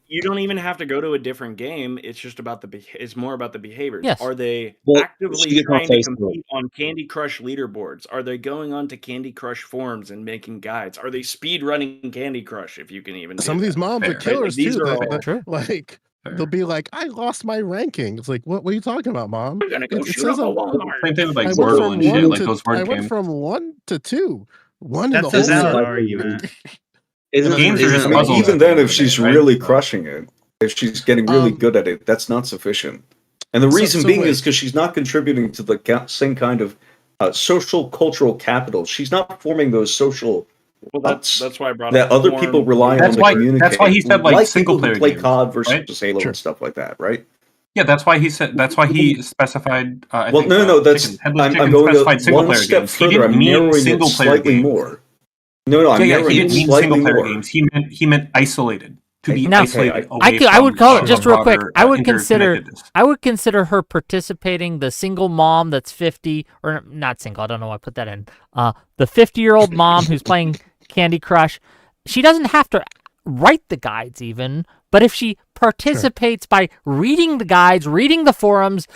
You don't even have to go to a different game. It's just about it's more about the behaviors. Yes. Are they Well, she actively gets on trying to Facebook. compete on Candy Crush leaderboards? Are they going on to Candy Crush forums and making guides? Are they speed running Candy Crush? If you can even. Some of these moms Fair. are killers These too. are that- all- that- True. Like they'll be like, "I lost my ranking." It's like, what are you talking about, mom? We're gonna go It shoot says up a a- Walmart. Same thing with like I went Wordle from and shit. one Like to those word I went games. from 1 to 2. One in That's the a whole valid game. argument. Games are just I mean, puzzles. even then, if she's right? really crushing it, if she's getting really good at it, that's not sufficient. And the reason being is because she's not contributing to the same kind of social cultural capital. She's not forming those social that's why I brought that up other porn. people rely on to communicate. That's why he said like single people player who play games, COD versus right? Halo and stuff like that, right? Yeah, that's why he said. That's why he specified. I Well, think, no. That's Headless I'm Chicken going specified single one player step games. He further. didn't I'm mean narrowing it single player slightly games. more. No, I'm He narrowing didn't it mean slightly single player more. games. He meant isolated. To be Now, isolated away I would call it from just real quick. broader, I would consider interconnectedness. her participating the single mom that's 50 or not single. I don't know why I put that in. The 50-year-old mom who's playing Candy Crush. She doesn't have to write the guides even, but if she participates by reading the guides, reading the forums,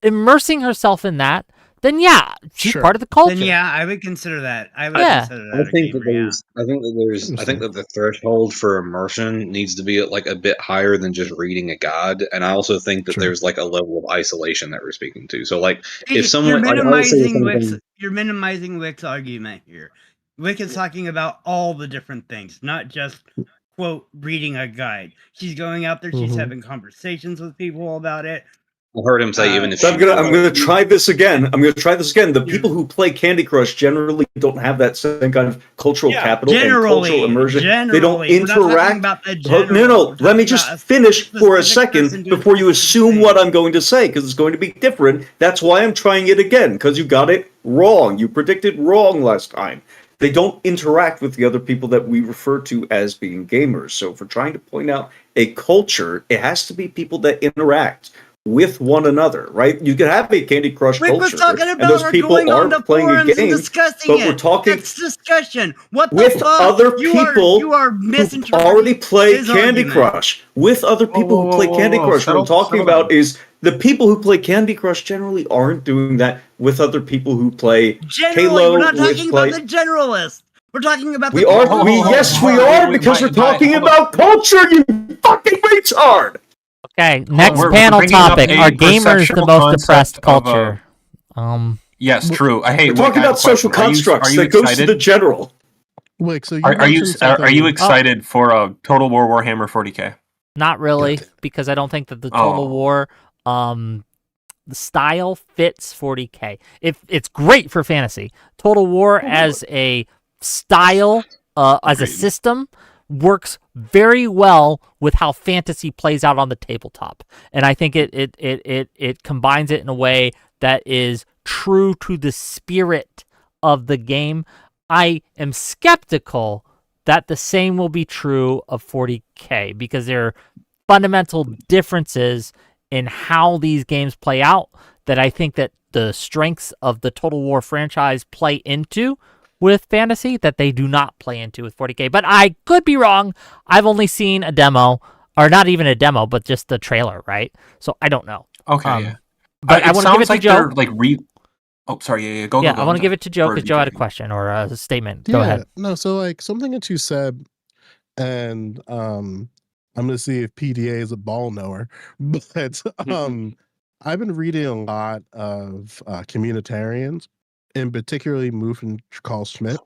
immersing herself in that, then yeah, she's part of the culture. Then yeah, I would consider that. I think that the threshold for immersion needs to be like a bit higher than just reading a guide, and I also think that there's like a level of isolation that we're speaking to. So like if someone you're minimizing Wick's argument here. Wick is talking about all the different things, not just quote reading a guide. She's going out there, she's having conversations with people about it. I heard him say even if I'm gonna try this again. The people who play Candy Crush generally don't have that same kind of cultural capital and cultural immersion. They don't interact. No. Let me just finish for a second before you assume what I'm going to say, because it's going to be different. That's why I'm trying it again, because you got it wrong. You predicted wrong last time. They don't interact with the other people that we refer to as being gamers. So if we're trying to point out a culture, it has to be people that interact with one another, right? You can have a Candy Crush culture, and those people are playing a game, but we're talking discussion. What the with fuck? other people you are who already play Candy Crush. With other people who play Candy Crush. What I'm talking about is the people who play Candy Crush generally aren't doing that with other people who play Halo. We're not talking about the generalists. We're talking about we are because we're talking about culture, you fucking retard! Okay, next panel topic. Are gamers the most oppressed culture? Yes, true. We're talking about social constructs that goes to the general. Wait, so are you excited for a Total War Warhammer 40k? Not really, because I don't think that the Total War the style fits 40k. It's great for fantasy. Total War as a style, as a system, works very well with how fantasy plays out on the tabletop, and I think it combines it in a way that is true to the spirit of the game. I am skeptical that the same will be true of 40k because there are fundamental differences in how these games play out that I think that the strengths of the Total War franchise play into with fantasy that they do not play into with 40k. But I could be wrong. I've only seen a demo, or not even a demo, but just the trailer, right? So I don't know. Okay, but I want to give it to Joe. Oh, sorry. Yeah. Go. I want to give it to Joe because Joe had a question or a statement. Go ahead. No, so like something that you said, and I'm gonna see if PDA is a ball knower, but I've been reading a lot of communitarians, and particularly Moof and Carl Schmidt,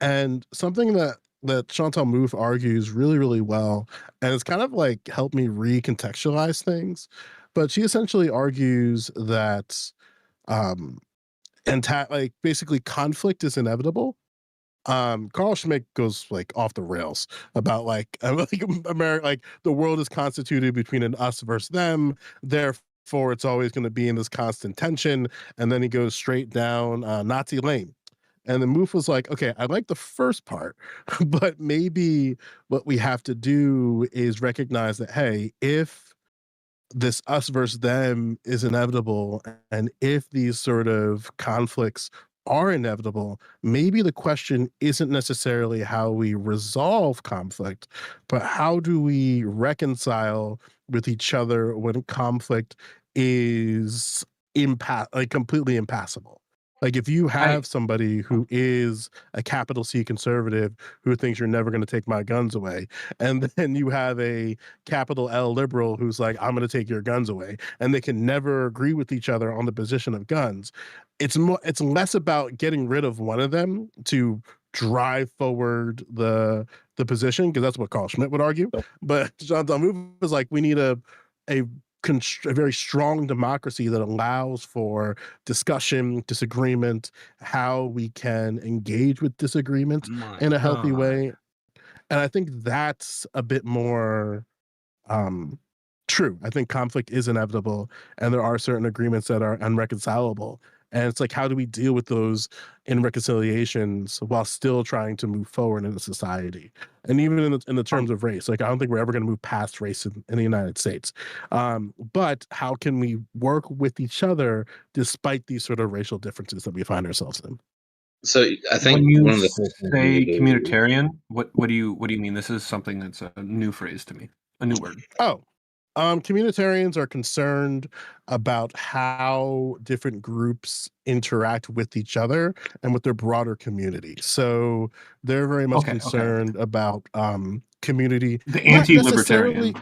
and something that Chantal Mouffe argues really, really well, and it's kind of like helped me recontextualize things. But she essentially argues that like basically conflict is inevitable. Carl Schmidt goes like off the rails about like America, like the world is constituted between an us versus them, therefore it's always going to be in this constant tension, and then he goes straight down Nazi lane. And the Moof was like, okay, I like the first part, but maybe what we have to do is recognize that, hey, if this us versus them is inevitable, and if these sort of conflicts are inevitable, maybe the question isn't necessarily how we resolve conflict, but how do we reconcile with each other when conflict is completely impassable. Like if you have somebody who is a capital C conservative who thinks you're never going to take my guns away, and then you have a capital L liberal who's like, I'm going to take your guns away, and they can never agree with each other on the position of guns, it's less about getting rid of one of them to drive forward the the position, because that's what Carl Schmitt would argue. But John Donmove is like, we need a very strong democracy that allows for discussion, disagreement, how we can engage with disagreement in a healthy way. And I think that's a bit more true. I think conflict is inevitable, and there are certain agreements that are unreconcilable. And it's like, how do we deal with those irreconciliations while still trying to move forward in a society? And even in the terms of race, like, I don't think we're ever going to move past race in the United States. But how can we work with each other despite these sort of racial differences that we find ourselves in? So I think when you one of the say communitarian, what do you mean? This is something that's a new phrase to me, a new word. Oh, communitarians are concerned about how different groups interact with each other and with their broader community. So they're very much concerned about community. The anti-libertarian.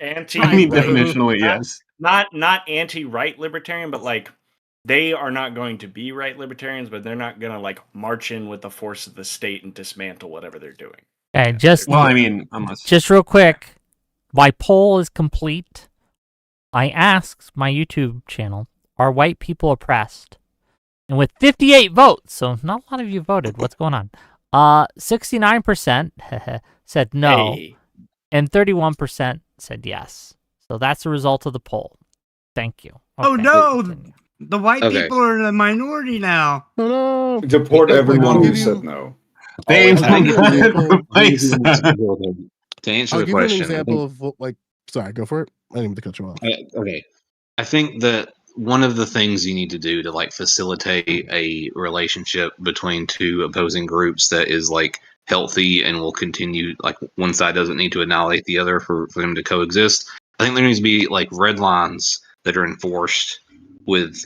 Anti. I mean, definitionally, yes. Not anti-right libertarian, but like they are not going to be right libertarians, but they're not going to like march in with the force of the state and dismantle whatever they're doing. And just real quick, my poll is complete. I asked my YouTube channel, are white people oppressed? And with 58 votes, so not a lot of you voted. What's going on? 69% said no, and 31% said yes. So that's the result of the poll. Thank you. Okay. Oh no, the white people are the minority now. Oh no! Deport everyone who said no. To answer I'll the give you an question, example of like. Sorry, go for it. I didn't mean to cut you off. Okay, I think that one of the things you need to do to like facilitate a relationship between two opposing groups that is like healthy and will continue, like one side doesn't need to annihilate the other for them to coexist. I think there needs to be like red lines that are enforced with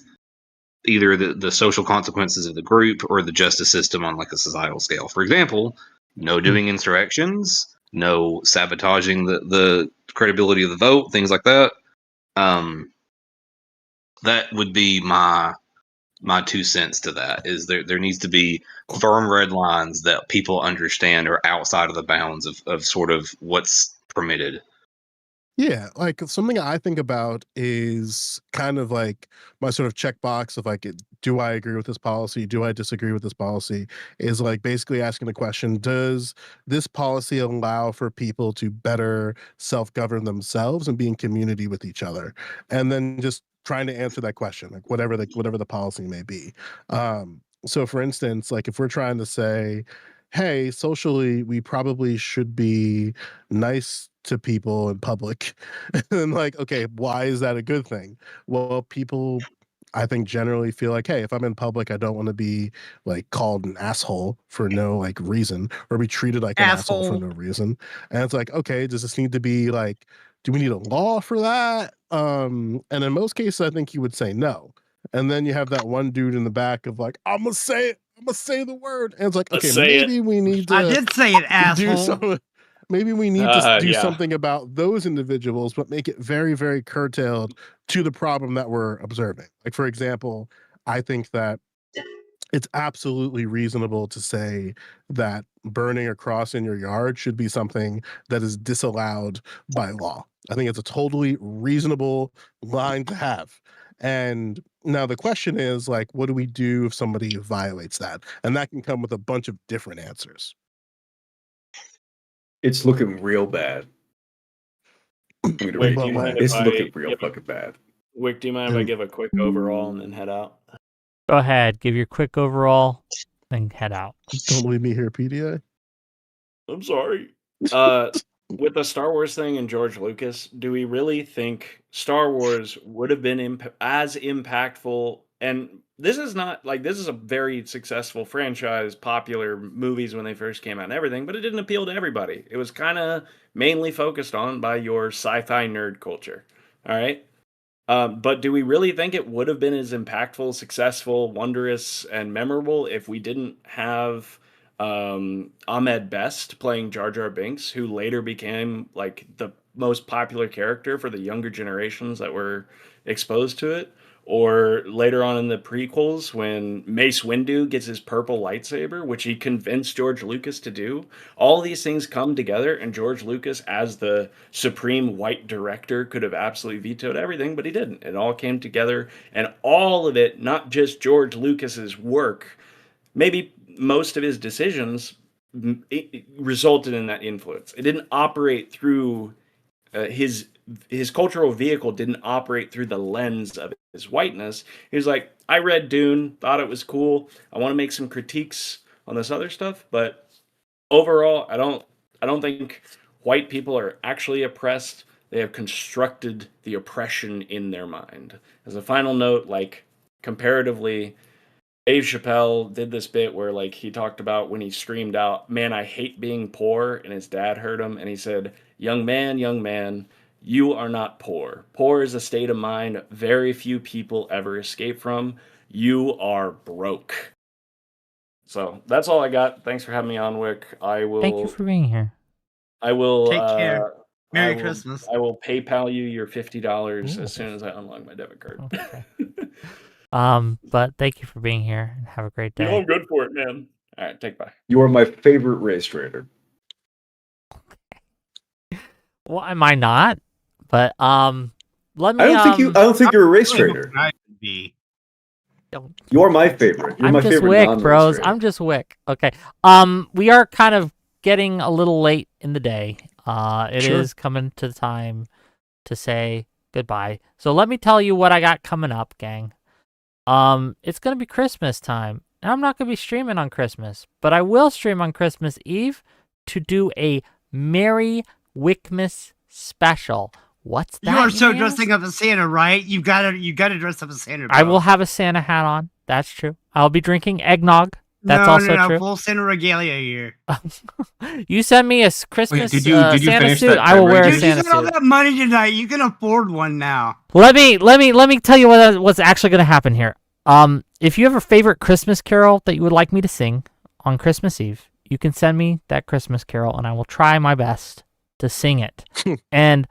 either the social consequences of the group or the justice system on like a societal scale. For example, no doing insurrections, no sabotaging the credibility of the vote, things like that. That would be my 2 cents to that. Is there needs to be firm red lines that people understand are outside of the bounds of sort of what's permitted. Yeah, like something I think about is kind of like my sort of checkbox of like, do I agree with this policy? Do I disagree with this policy? Is like basically asking the question, does this policy allow for people to better self-govern themselves and be in community with each other? And then just trying to answer that question, like whatever the policy may be. So for instance, like if we're trying to say, hey, socially, we probably should be nice to people in public. And like, okay, why is that a good thing? Well, people, I think, generally feel like, hey, if I'm in public, I don't want to be like called an asshole for no like reason, or be treated like an asshole for no reason. And it's like, okay, does this need to be like, do we need a law for that? And in most cases, I think you would say no. And then you have that one dude in the back of like, I'm gonna say it. I'm gonna say the word. And it's like, okay, maybe we need to. I did say it, asshole. Maybe we need to do something about those individuals, but make it very, very curtailed to the problem that we're observing. Like, for example, I think that it's absolutely reasonable to say that burning a cross in your yard should be something that is disallowed by law. I think it's a totally reasonable line to have. And now the question is, like, what do we do if somebody violates that? And that can come with a bunch of different answers. It's looking real bad. Wick, do you mind it's if looking I real give fucking bad. Wick, do you mind if I give a quick overall and then head out? Go ahead, give your quick overall, then head out. Don't leave me here, PDA. I'm sorry. With the Star Wars thing and George Lucas, do we really think Star Wars would have been as impactful? And this is not like, this is a very successful franchise, popular movies when they first came out and everything, but it didn't appeal to everybody. It was kind of mainly focused on by your sci-fi nerd culture. All right. But do we really think it would have been as impactful, successful, wondrous, and memorable if we didn't have Ahmed Best playing Jar Jar Binks, who later became like the most popular character for the younger generations that were exposed to it? or later on in the prequels when Mace Windu gets his purple lightsaber, which he convinced George Lucas to do. All these things come together, and George Lucas, as the supreme white director, could have absolutely vetoed everything, but he didn't. It all came together, and all of it, not just George Lucas's work, maybe most of his decisions it resulted in that influence. It didn't operate through his cultural vehicle didn't operate through the lens of his whiteness. He was like, I read Dune, thought it was cool. I want to make some critiques on this other stuff, but overall, I don't think white people are actually oppressed. They have constructed the oppression in their mind. As a final note, like comparatively, Dave Chappelle did this bit where like he talked about when he screamed out, "Man, I hate being poor," and his dad heard him and he said, young man, you are not poor. Poor is a state of mind very few people ever escape from. You are broke." So that's all I got. Thanks for having me on, Wick. Thank you for being here. I will Take care. Merry Christmas. I will PayPal you your $50 as soon as I unlock my debit card. Okay. But thank you for being here and have a great day. You know I'm good for it, man. All right, take bye. You are my favorite race trader. Well, am I not? But let me. I don't think you're a race trader. I could be. You are my favorite. You're I'm my just favorite Wick, non-race bros. trader. I'm just Wick. Okay. We are kind of getting a little late in the day. It is coming to the time to say goodbye. So let me tell you what I got coming up, gang. It's gonna be Christmas time, and I'm not gonna be streaming on Christmas, but I will stream on Christmas Eve to do a Merry Wickmas special. What's that? You are so man? dressing up as Santa, right? You gotta dress up as Santa. I bro. will have a Santa hat on. That's true. I'll be drinking eggnog. That's also true. Full Santa regalia here. You send me a Christmas did you Santa finish suit. that I will wear a beverage? You Santa got all suit. that money tonight. You can afford one now. Let me tell you what's actually going to happen here. If you have a favorite Christmas carol that you would like me to sing on Christmas Eve, you can send me that Christmas carol, and I will try my best to sing it. And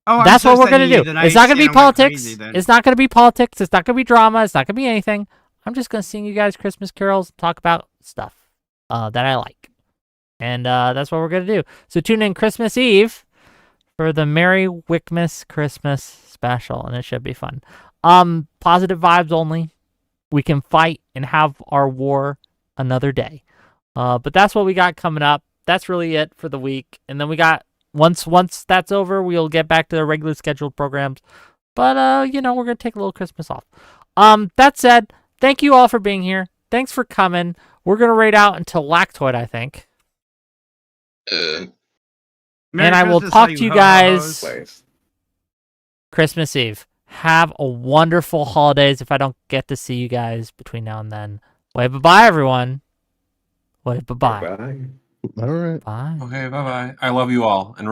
that's what we're going to do. It's not going to be politics. It's not going to be politics. It's not going to be drama. It's not going to be anything. I'm just going to sing you guys Christmas carols, talk about stuff that I like. And that's what we're going to do. So tune in Christmas Eve for the Merry Wickmas Christmas special, and it should be fun. Positive vibes only. We can fight and have our war another day. But that's what we got coming up. That's really it for the week. And then we got, once that's over, we'll get back to the regular scheduled programs. But, we're going to take a little Christmas off. That said, thank you all for being here. Thanks for coming. We're going to raid out until Lactoid, I think. Merry And I will Christmas, talk all to you ho-hos. guys Christmas Eve. Have a wonderful holidays if I don't get to see you guys between now and then. Wave bye-bye, everyone. Wave bye-bye. Bye. All right. Bye. Okay, bye bye. I love you all. And